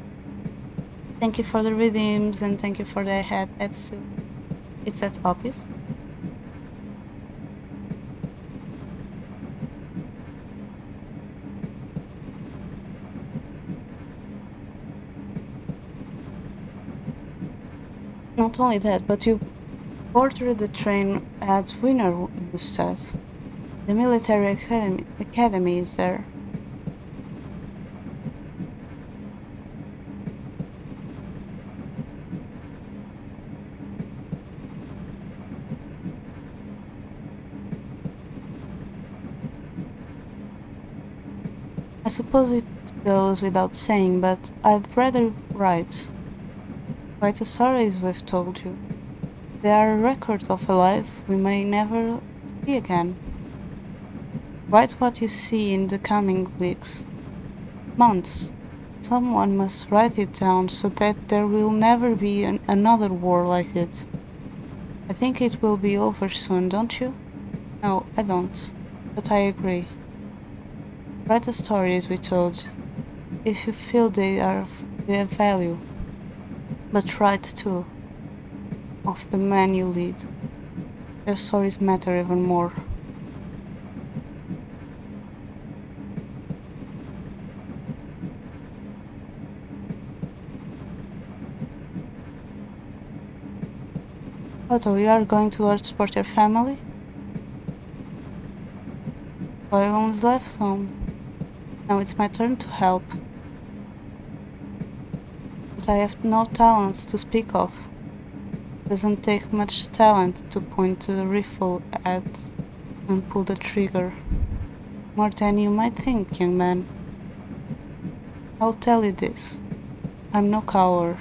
Thank you for the redeems and thank you for the hat. It's at office. Not only that, but you boarded the train at Winter instead. The military academy is there. I suppose it goes without saying, but I'd rather write. Write the stories we've told you. They are a record of a life we may never see again. Write what you see in the coming weeks, months. Someone must write it down so that there will never be another war like it. I think it will be over soon, don't you? No, I don't. But I agree. Write the stories we told, if you feel they have value. But write too, of the men you lead. Their stories matter even more. Otto, you are going to support your family? Violence left home. Now it's my turn to help. But I have no talents to speak of. It doesn't take much talent to point to the rifle at and pull the trigger. More than you might think, young man. I'll tell you this. I'm no coward.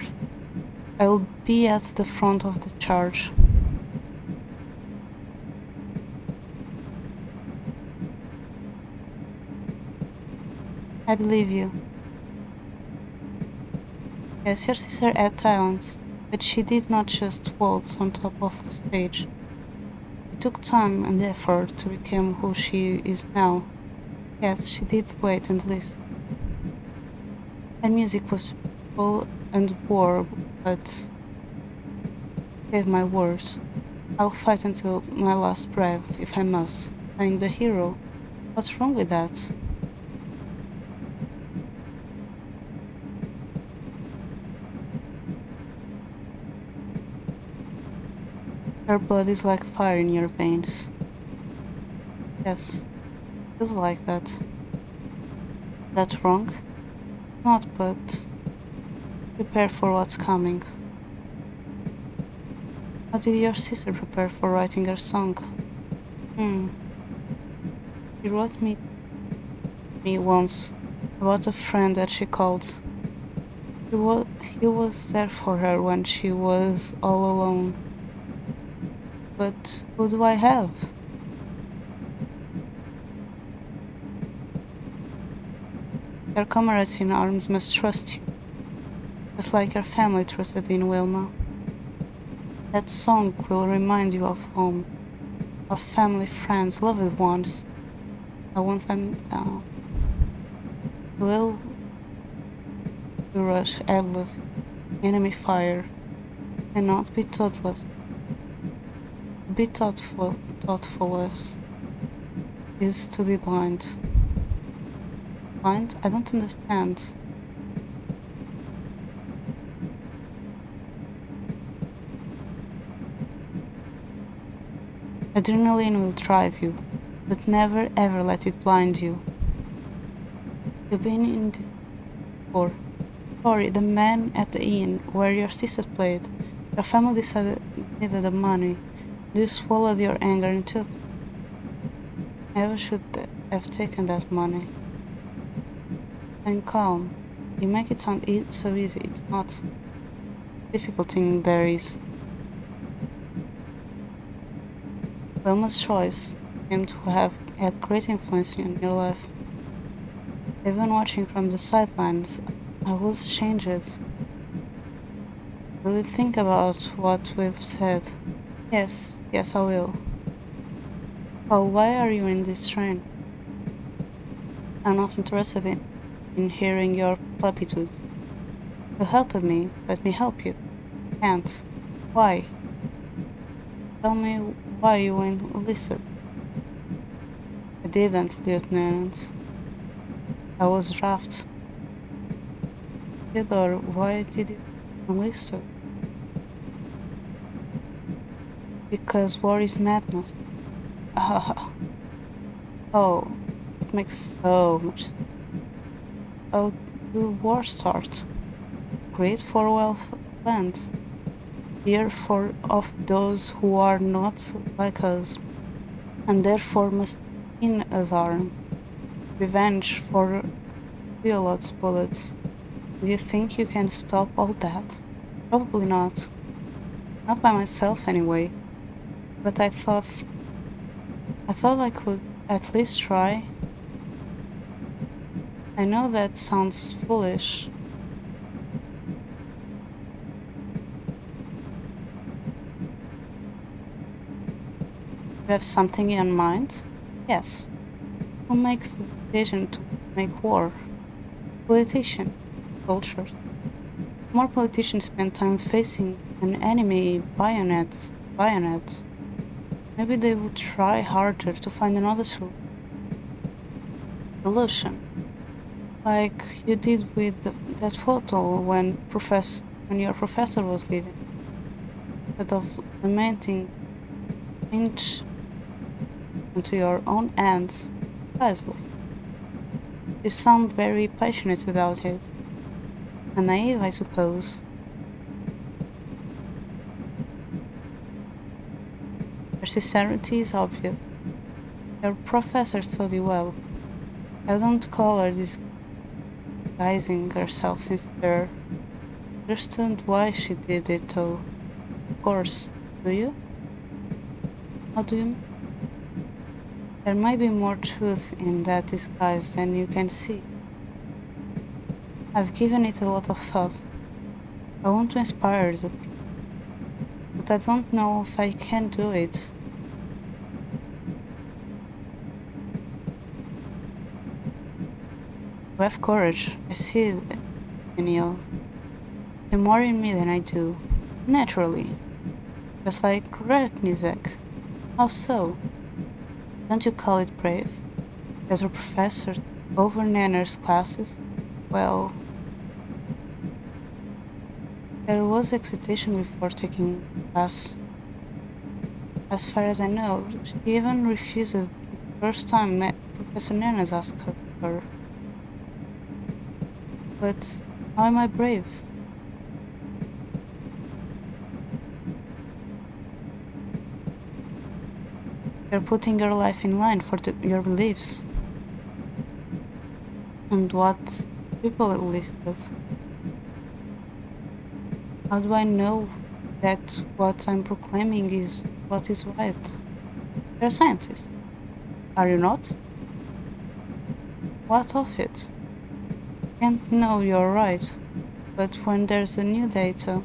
I'll be at the front of the charge. I believe you. Yes, your sister had talent, but she did not just waltz on top of the stage. It took time and effort to become who she is now. Yes, she did wait and listen. And music was full and warm, but I gave my word. I'll fight until my last breath, if I must. Playing the hero. What's wrong with that? Your blood is like fire in your veins. Yes, it feels like that. That wrong? Not, but prepare for what's coming. How did your sister prepare for writing her song? She wrote me once about a friend that she called. He was there for her when she was all alone. But who do I have? Your comrades in arms must trust you, just like your family trusted in Wilma. That song will remind you of home, of family, friends, loved ones. I won't let them down. Will you rush headless, enemy fire, and not be thoughtless. be thoughtfulness is to be blind. Blind? I don't understand. Adrenaline will drive you, but never ever let it blind you. You've been in this before. Sorry, the man at the inn where your sister played. Your family decided needed the money. You swallowed your anger and took it. Never should have taken that money. And calm. You make it sound so easy. It's not. Difficult thing there is. Wilma's choice seemed to have had great influence in your life. Even watching from the sidelines, I was changed. Will you think about what we've said? Yes, I will. Oh, why are you in this train? I'm not interested in hearing your platitudes. You helped me, let me help you. Can't. Why? Tell me why you enlisted. I didn't, Lieutenant. I was drafted. Theodore, why did you enlist? Because war is madness. Oh, it makes so much sense. How do war start? Great for wealth land. Fear for of those who are not like us, and therefore must in us arm. Revenge for Violet's bullets. Do you think you can stop all that? Probably not. Not by myself anyway. But I thought I could at least try. I know that sounds foolish. You have something in mind? Yes. Who makes the decision to make war? Politicians, soldiers. More politicians spend time facing an enemy bayonet. Maybe they would try harder to find another solution. Like you did with that photo when your professor was leaving. Instead of lamenting change into your own hands, wisely. You sound very passionate about it. And naive, I suppose. Your sincerity is obvious. Your professor told you well. I don't call her disguising herself sincere. Understand why she did it though. Of course, do you? How do you? There might be more truth in that disguise than you can see. I've given it a lot of thought. I want to inspire the people, but I don't know if I can do it. You have courage. I see it in you. You more in me than I do. Naturally. Just like Reknizek. How so? Don't you call it brave? As a professor over Nanner's classes? Well, there was excitation before taking class. As far as I know, she even refused the first time Professor Nanner's asked her. But how am I brave? You're putting your life in line for your beliefs. And what people listed. How do I know that what I'm proclaiming is what is right? You're a scientist, are you not? What of it? Can't know you're right, but when there's a new data,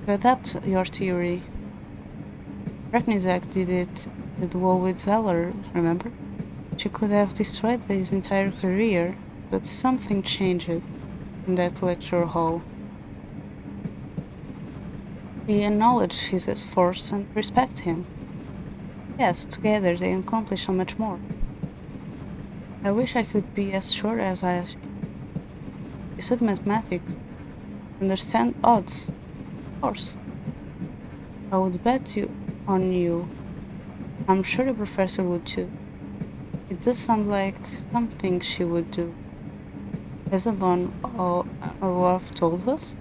you adapt your theory. Reknizak did well with Zeller, remember? She could have destroyed his entire career, but something changed in that lecture hall. We acknowledge his efforts and respect him. Yes, together they accomplish so much more. I wish I could be as sure as I. You said mathematics. Understand odds. Of course. I would bet you on you. I'm sure the professor would too. It does sound like something she would do. Hasn't on all Olaf told us?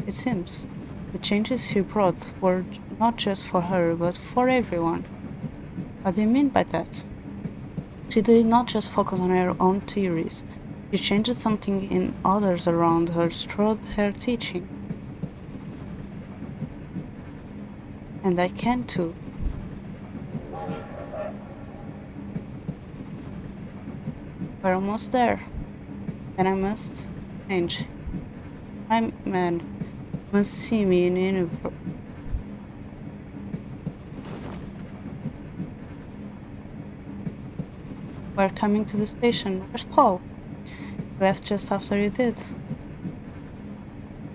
It seems. The changes he brought were not just for her, but for everyone. What do you mean by that? She did not just focus on her own theories. She changed something in others around her through her teaching. And I can too. We're almost there. And I must change. My man must see me in universe. We're coming to the station. Where's Paul? He left just after you did.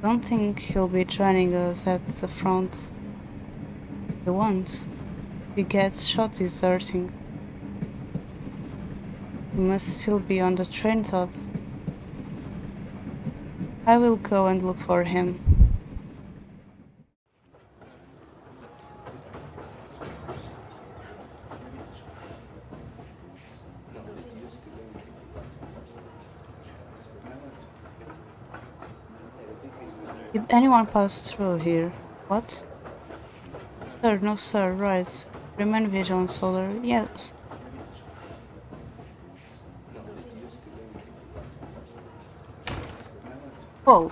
Don't think he'll be joining us at the front. He won't. He gets shot deserting. He must still be on the train top. I will go and look for him. Did anyone pass through here? What? Sir, no sir, right. Remain vigilant, soldier. Yes. Paul.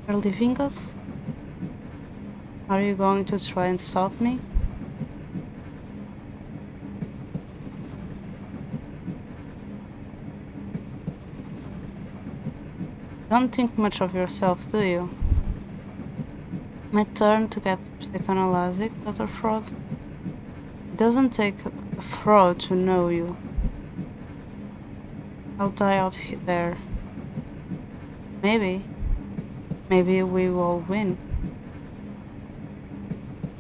You're leaving us? Are you going to try and stop me? Don't think much of yourself, do you? My turn to get psychoanalytic, Dr. Fraud? It doesn't take a fraud to know you. I'll die out there. Maybe. Maybe we will win.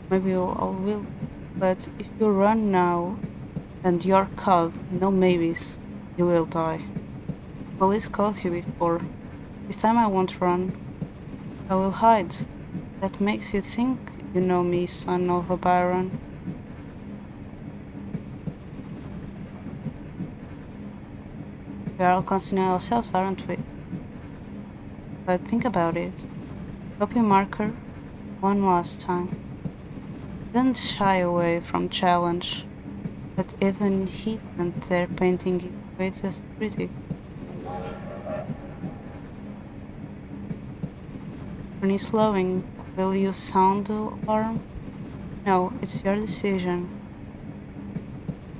Maybe we all will. But if you run now and you're caught, no maybes, you will die. Police caught you before. This time I won't run. I will hide. That makes you think you know me, son of a baron. We are all considering ourselves, aren't we? But think about it. Copy marker one last time. Didn't shy away from challenge, but even he didn't dare painting it with as critic. When he's slowing, will you sound the alarm? No, it's your decision.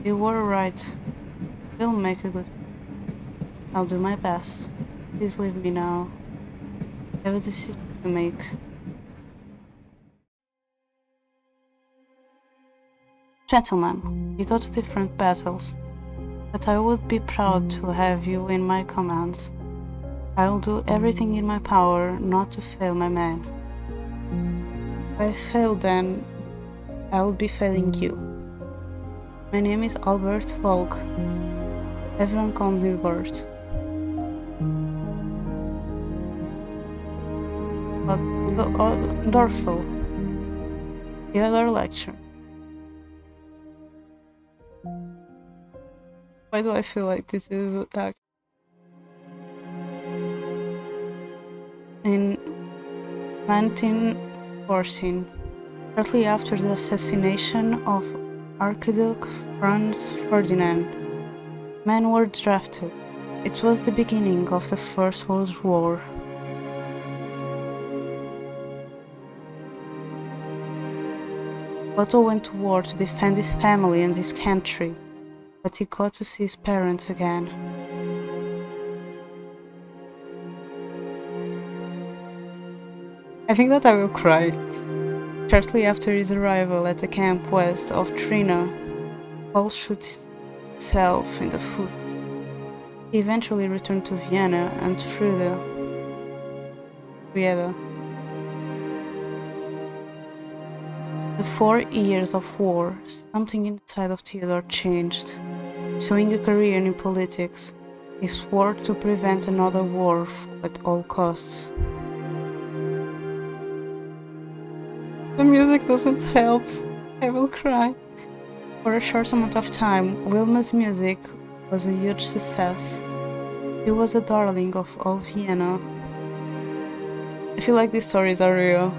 You were right. We'll make a good. I'll do my best. Please leave me now. I have a decision to make. Gentlemen, you go to different battles, but I would be proud to have you in my command. I will do everything in my power not to fail my men. If I fail, then I will be failing you. My name is Albert Volk. Everyone calls me Bert. But Dorfel, the other lecture. Why do I feel like this is attack? In 1914, shortly after the assassination of Archduke Franz Ferdinand, men were drafted. It was the beginning of the First World War. Otto went to war to defend his family and his country, but he got to see his parents again. I think that I will cry. Shortly after his arrival at the camp west of Trina, Paul shot himself in the foot. He eventually returned to Vienna and Frieda. The 4 years of war, something inside of Theodore changed. Pursuing a career in politics, he swore to prevent another war at all costs. The music doesn't help. I will cry. For a short amount of time, Wilma's music was a huge success. She was a darling of all Vienna. I feel like these stories are real.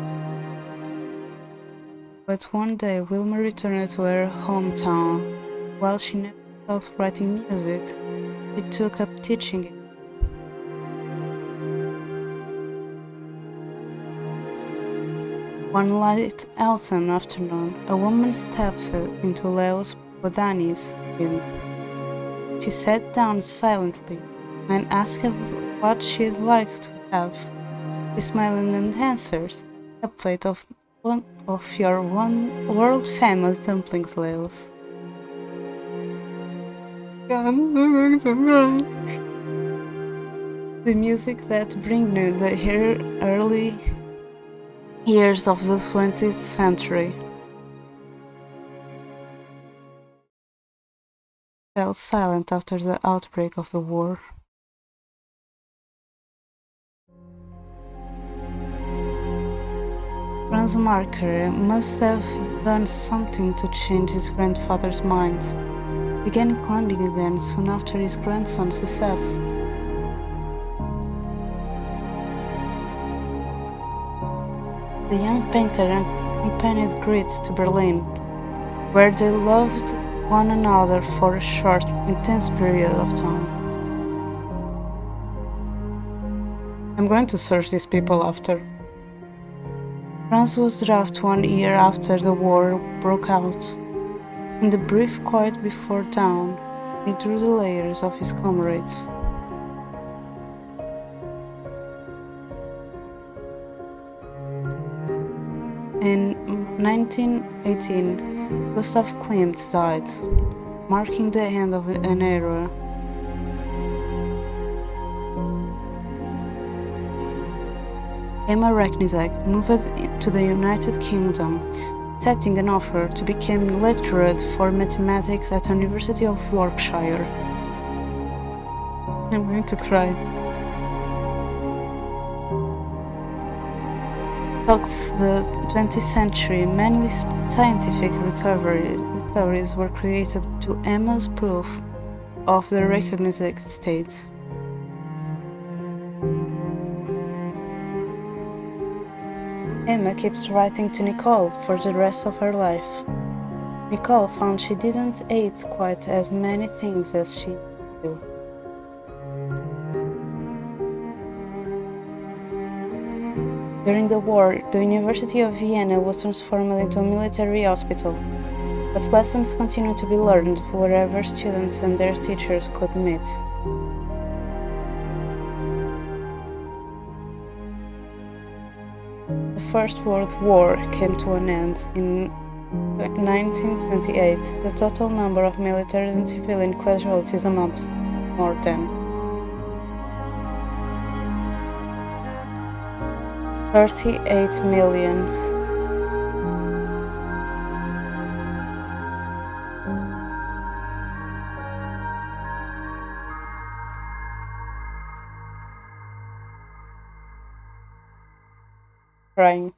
But one day, Wilma returned to her hometown. While she never stopped writing music, she took up teaching it. One light autumn afternoon, a woman stepped into Leo's Bodani's inn. She sat down silently and asked her what she'd like to have. He smiled and answered, "A plate of your world-famous dumplings, Leos." God, I'm going to cry. The music that brings the early years of the 20th century fell silent after the outbreak of the war. Franz Marker must have done something to change his grandfather's mind. He began climbing again soon after his grandson's success. The young painter accompanied Gritz to Berlin, where they loved one another for a short, intense period of time. I'm going to search these people after. Franz was drafted 1 year after the war broke out. In the brief quiet before dawn, he drew the layers of his comrades. In 1918, Gustav Klimt died, marking the end of an era. Emma Reknizek moved to the United Kingdom, accepting an offer to become lecturer for mathematics at the University of Yorkshire. I'm going to cry. Throughout the 20th century, many scientific theories were created to Emma's proof of the recognized state. Emma keeps writing to Nicole for the rest of her life. Nicole found she didn't hate quite as many things as she do. During the war, the University of Vienna was transformed into a military hospital, but lessons continued to be learned wherever students and their teachers could meet. The First World War came to an end in 1928. The total number of military and civilian casualties amounts more than 38 million. Crying.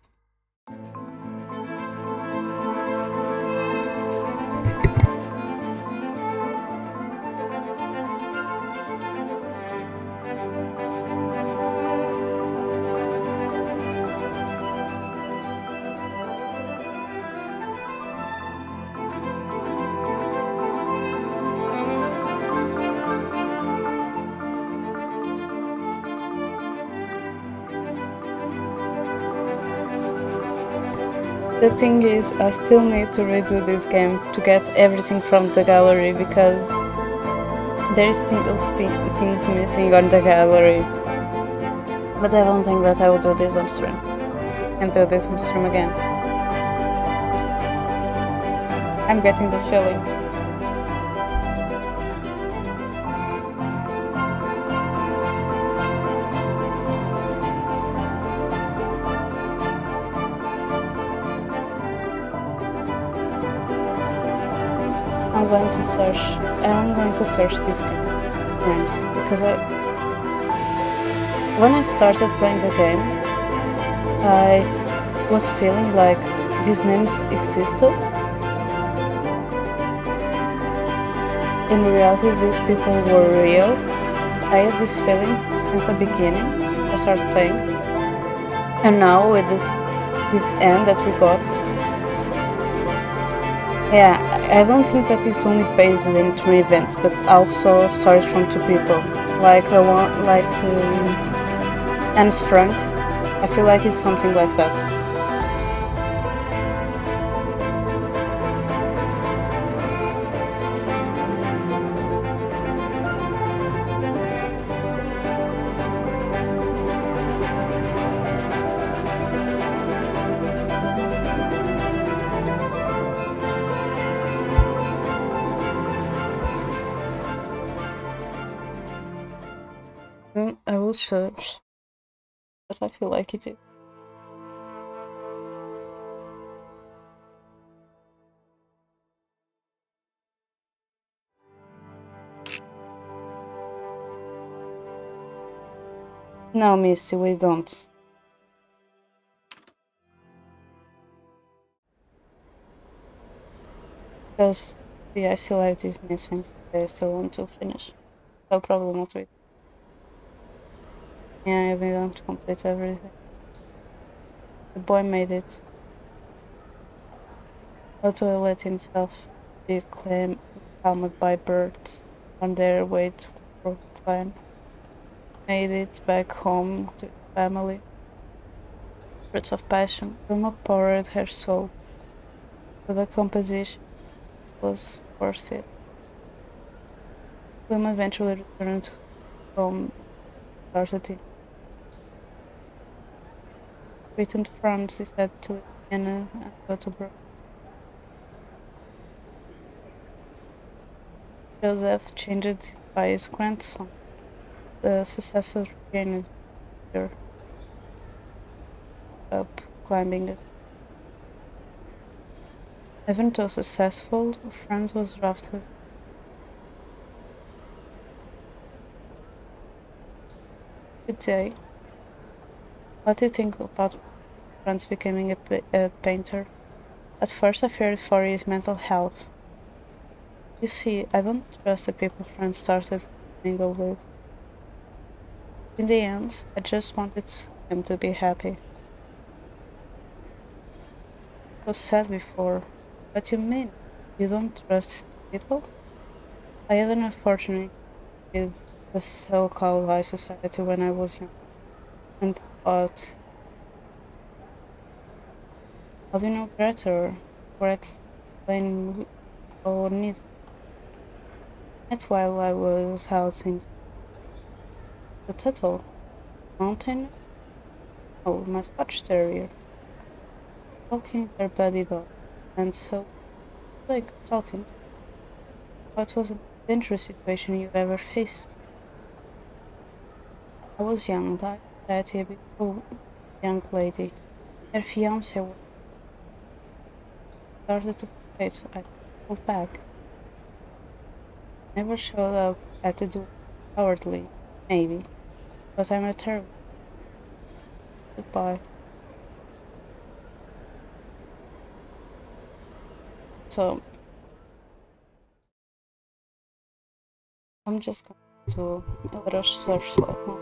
The thing is, I still need to redo this game to get everything from the gallery because there is still things missing on the gallery. But I don't think that I will do this on stream. And do this on stream again. I'm getting the feelings. I'm going to search these names because when I started playing the game, I was feeling like these names existed. In reality, these people were real. I had this feeling since the beginning, since I started playing. And now with this end that we got, yeah, I don't think that it's only based in three events, but also stories from two people, like the one, like Anne's Frank. I feel like it's something like that. I will search, but I feel like it is. No, Misty, we don't. Because the IC is missing, so I still want to finish. I'll probably not wait. Yeah, I didn't complete everything. The boy made it. Otto let himself be calmed by birds on their way to the fruit climb. Made it back home to his family. Fruits of passion. Wilma poured her soul, but the composition was worth it. Wilma eventually returned home and started in Britain, France, he said to Anna and Otto Brown. Joseph changed by his grandson, the successful regained up climbing it. Even though successful, Franz was drafted. Good day. What do you think about Franz becoming a painter? At first I feared for his mental health. You see, I don't trust the people Franz started to mingle with. In the end, I just wanted him to be happy. It was said before. What do you mean? You don't trust people? I had an unfortunate with the so-called high society when I was young, and thought, how do you know Greta or at Lane or Nice? Met while I was housing the turtle, mountain, oh, my Scotch terrier, talking their buddy dog, and so, like, talking. What was the most dangerous situation you ever faced? I was young, that a beautiful young lady. Her fiance started to fight. I pulled back. Never showed up at the door cowardly, maybe, but I'm a terrible. Goodbye. So I'm just going to a little search like now.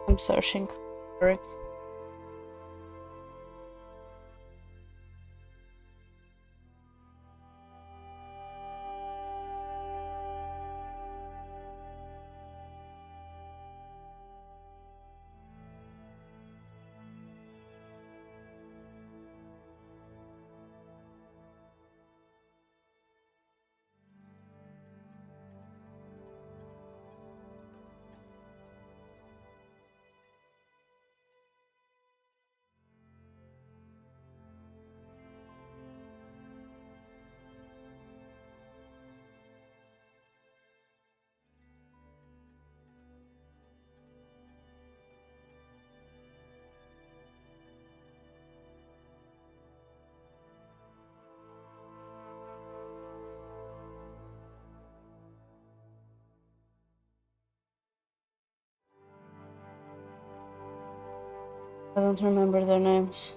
I'm searching for it. I don't remember their names.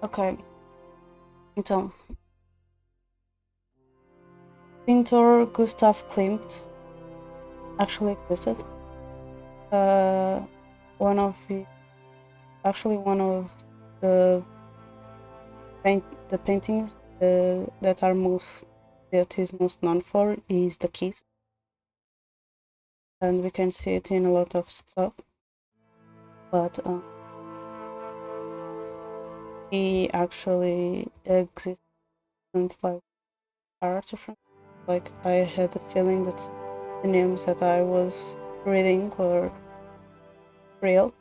Ok, então, Pintor Gustav Klimt actually existed. One of the paintings that is most known for is the keys, and we can see it in a lot of stuff. But he actually exists like character from. Like I had the feeling that the names that I was reading were real.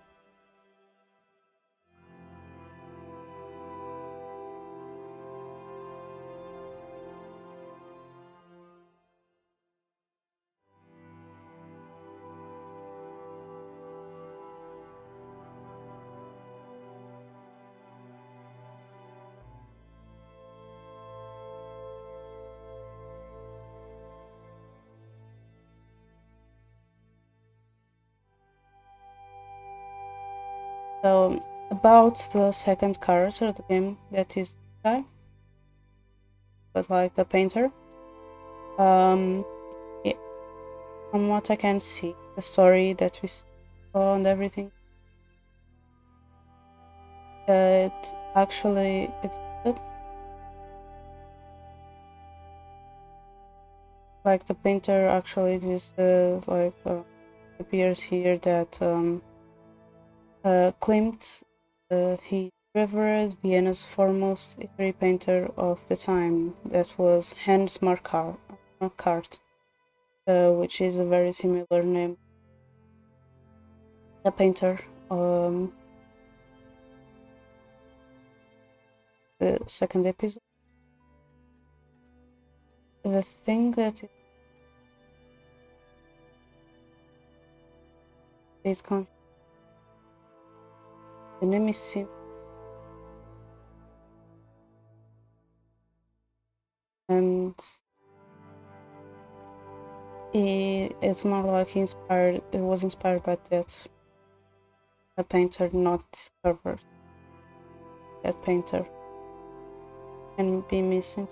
So about the second character of the game, that is the guy, but like the painter. Yeah, from what I can see, the story that we saw and everything, it actually existed. Like the painter actually existed. Like appears here that Klimt, he revered Vienna's foremost history painter of the time. That was Hans Marquardt, which is a very similar name. The painter. The second episode. The thing that is the name is Sim, and it's more like inspired. It was inspired by that. A painter not discovered. That painter can be missing.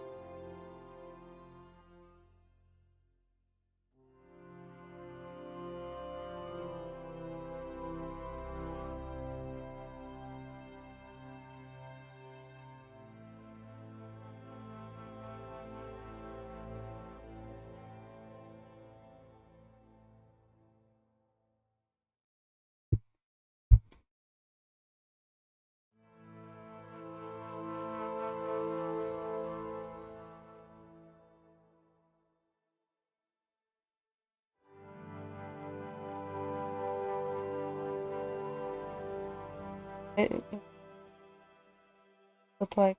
But like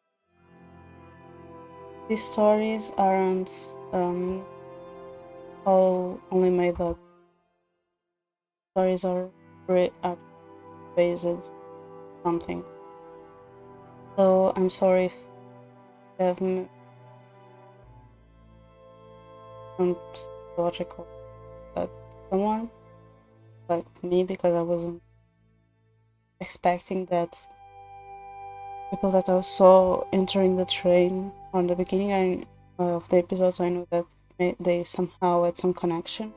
these stories aren't all only made up. Stories are based on something. So I'm sorry if you have some psychological that someone like me, because I wasn't expecting that people that I saw entering the train from the beginning of the episodes. I knew that they somehow had some connection.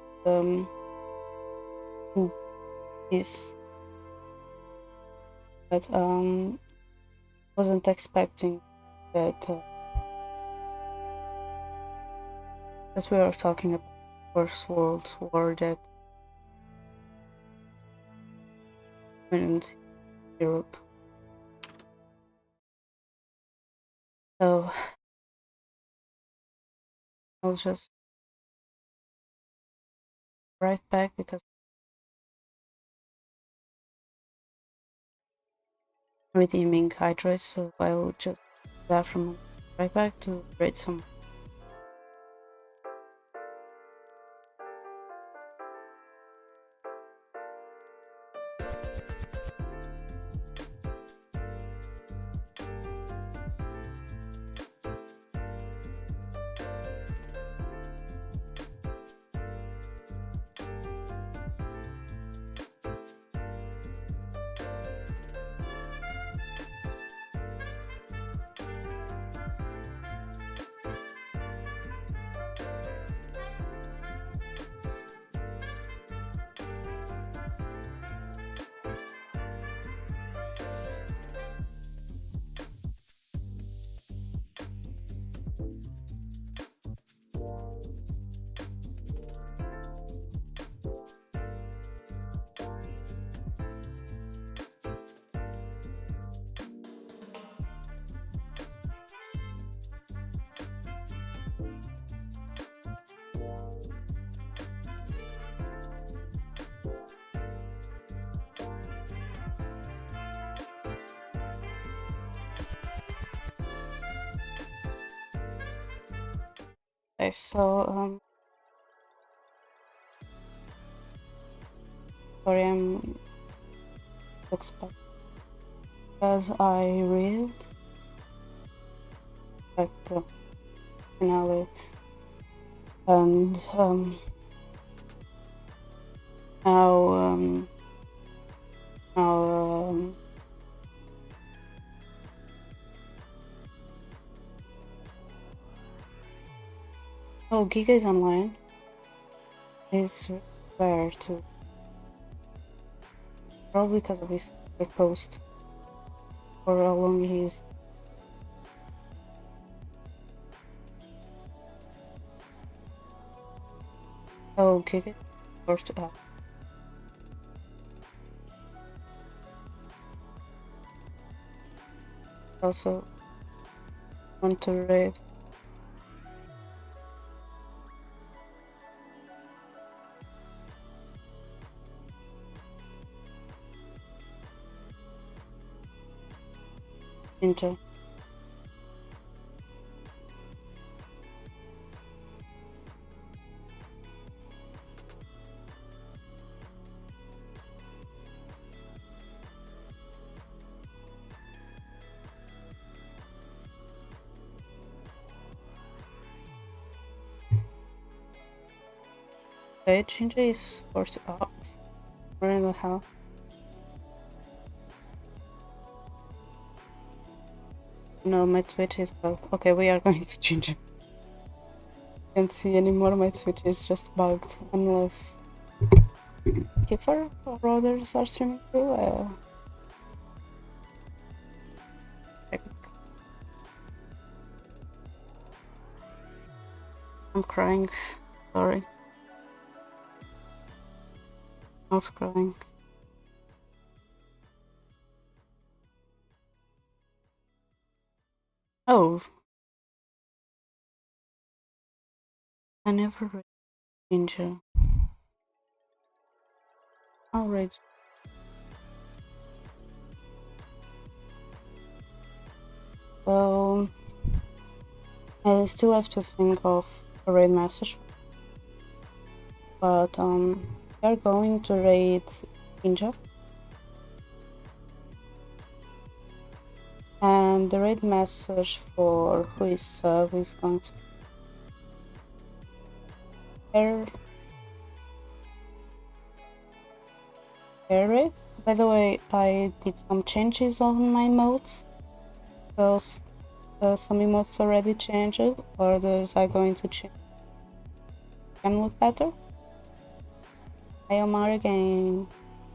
Who is but wasn't expecting that that we are talking about First World War that in Europe. So I'll just right back because I'm redeeming hydrates, so I will just that from right back to rate some. Okay, so sorry, I'm expecting as I read like the finale and how how oh, Giga is online. Is rare too, probably because of his post or how long he's. Oh, Giga is forced to act. Also want to read. Into Ginger is forced to off. I don't know how. No, my Twitch is bugged. Okay, we are going to change it. Can't see anymore. My Twitch is just bugged unless Kiefer or others are streaming too. I'm crying. Sorry. I was crying. Oh, I never read Ginger. I'll read. Well, I still have to think of a raid message, but we are going to raid Ginger, and the raid message for who is sub is going to air raid. By the way, I did some changes on my modes, so some emotes already changed, others are going to change. Can look better. I am again.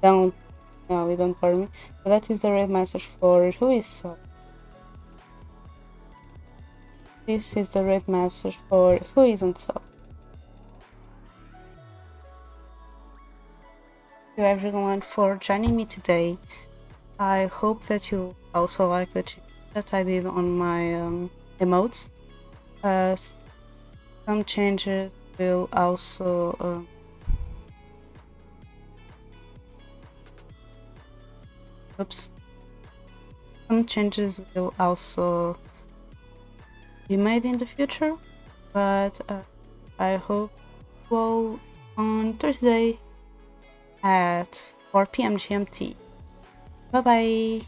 Don't worry me. But that is the red message for who is sub. This is the red message for who isn't sub. Thank you everyone for joining me today. I hope that you also like the change that I did on my emotes. Some changes will also some changes will also be made in the future, but I hope you all on Thursday at 4 p.m. GMT. Bye bye.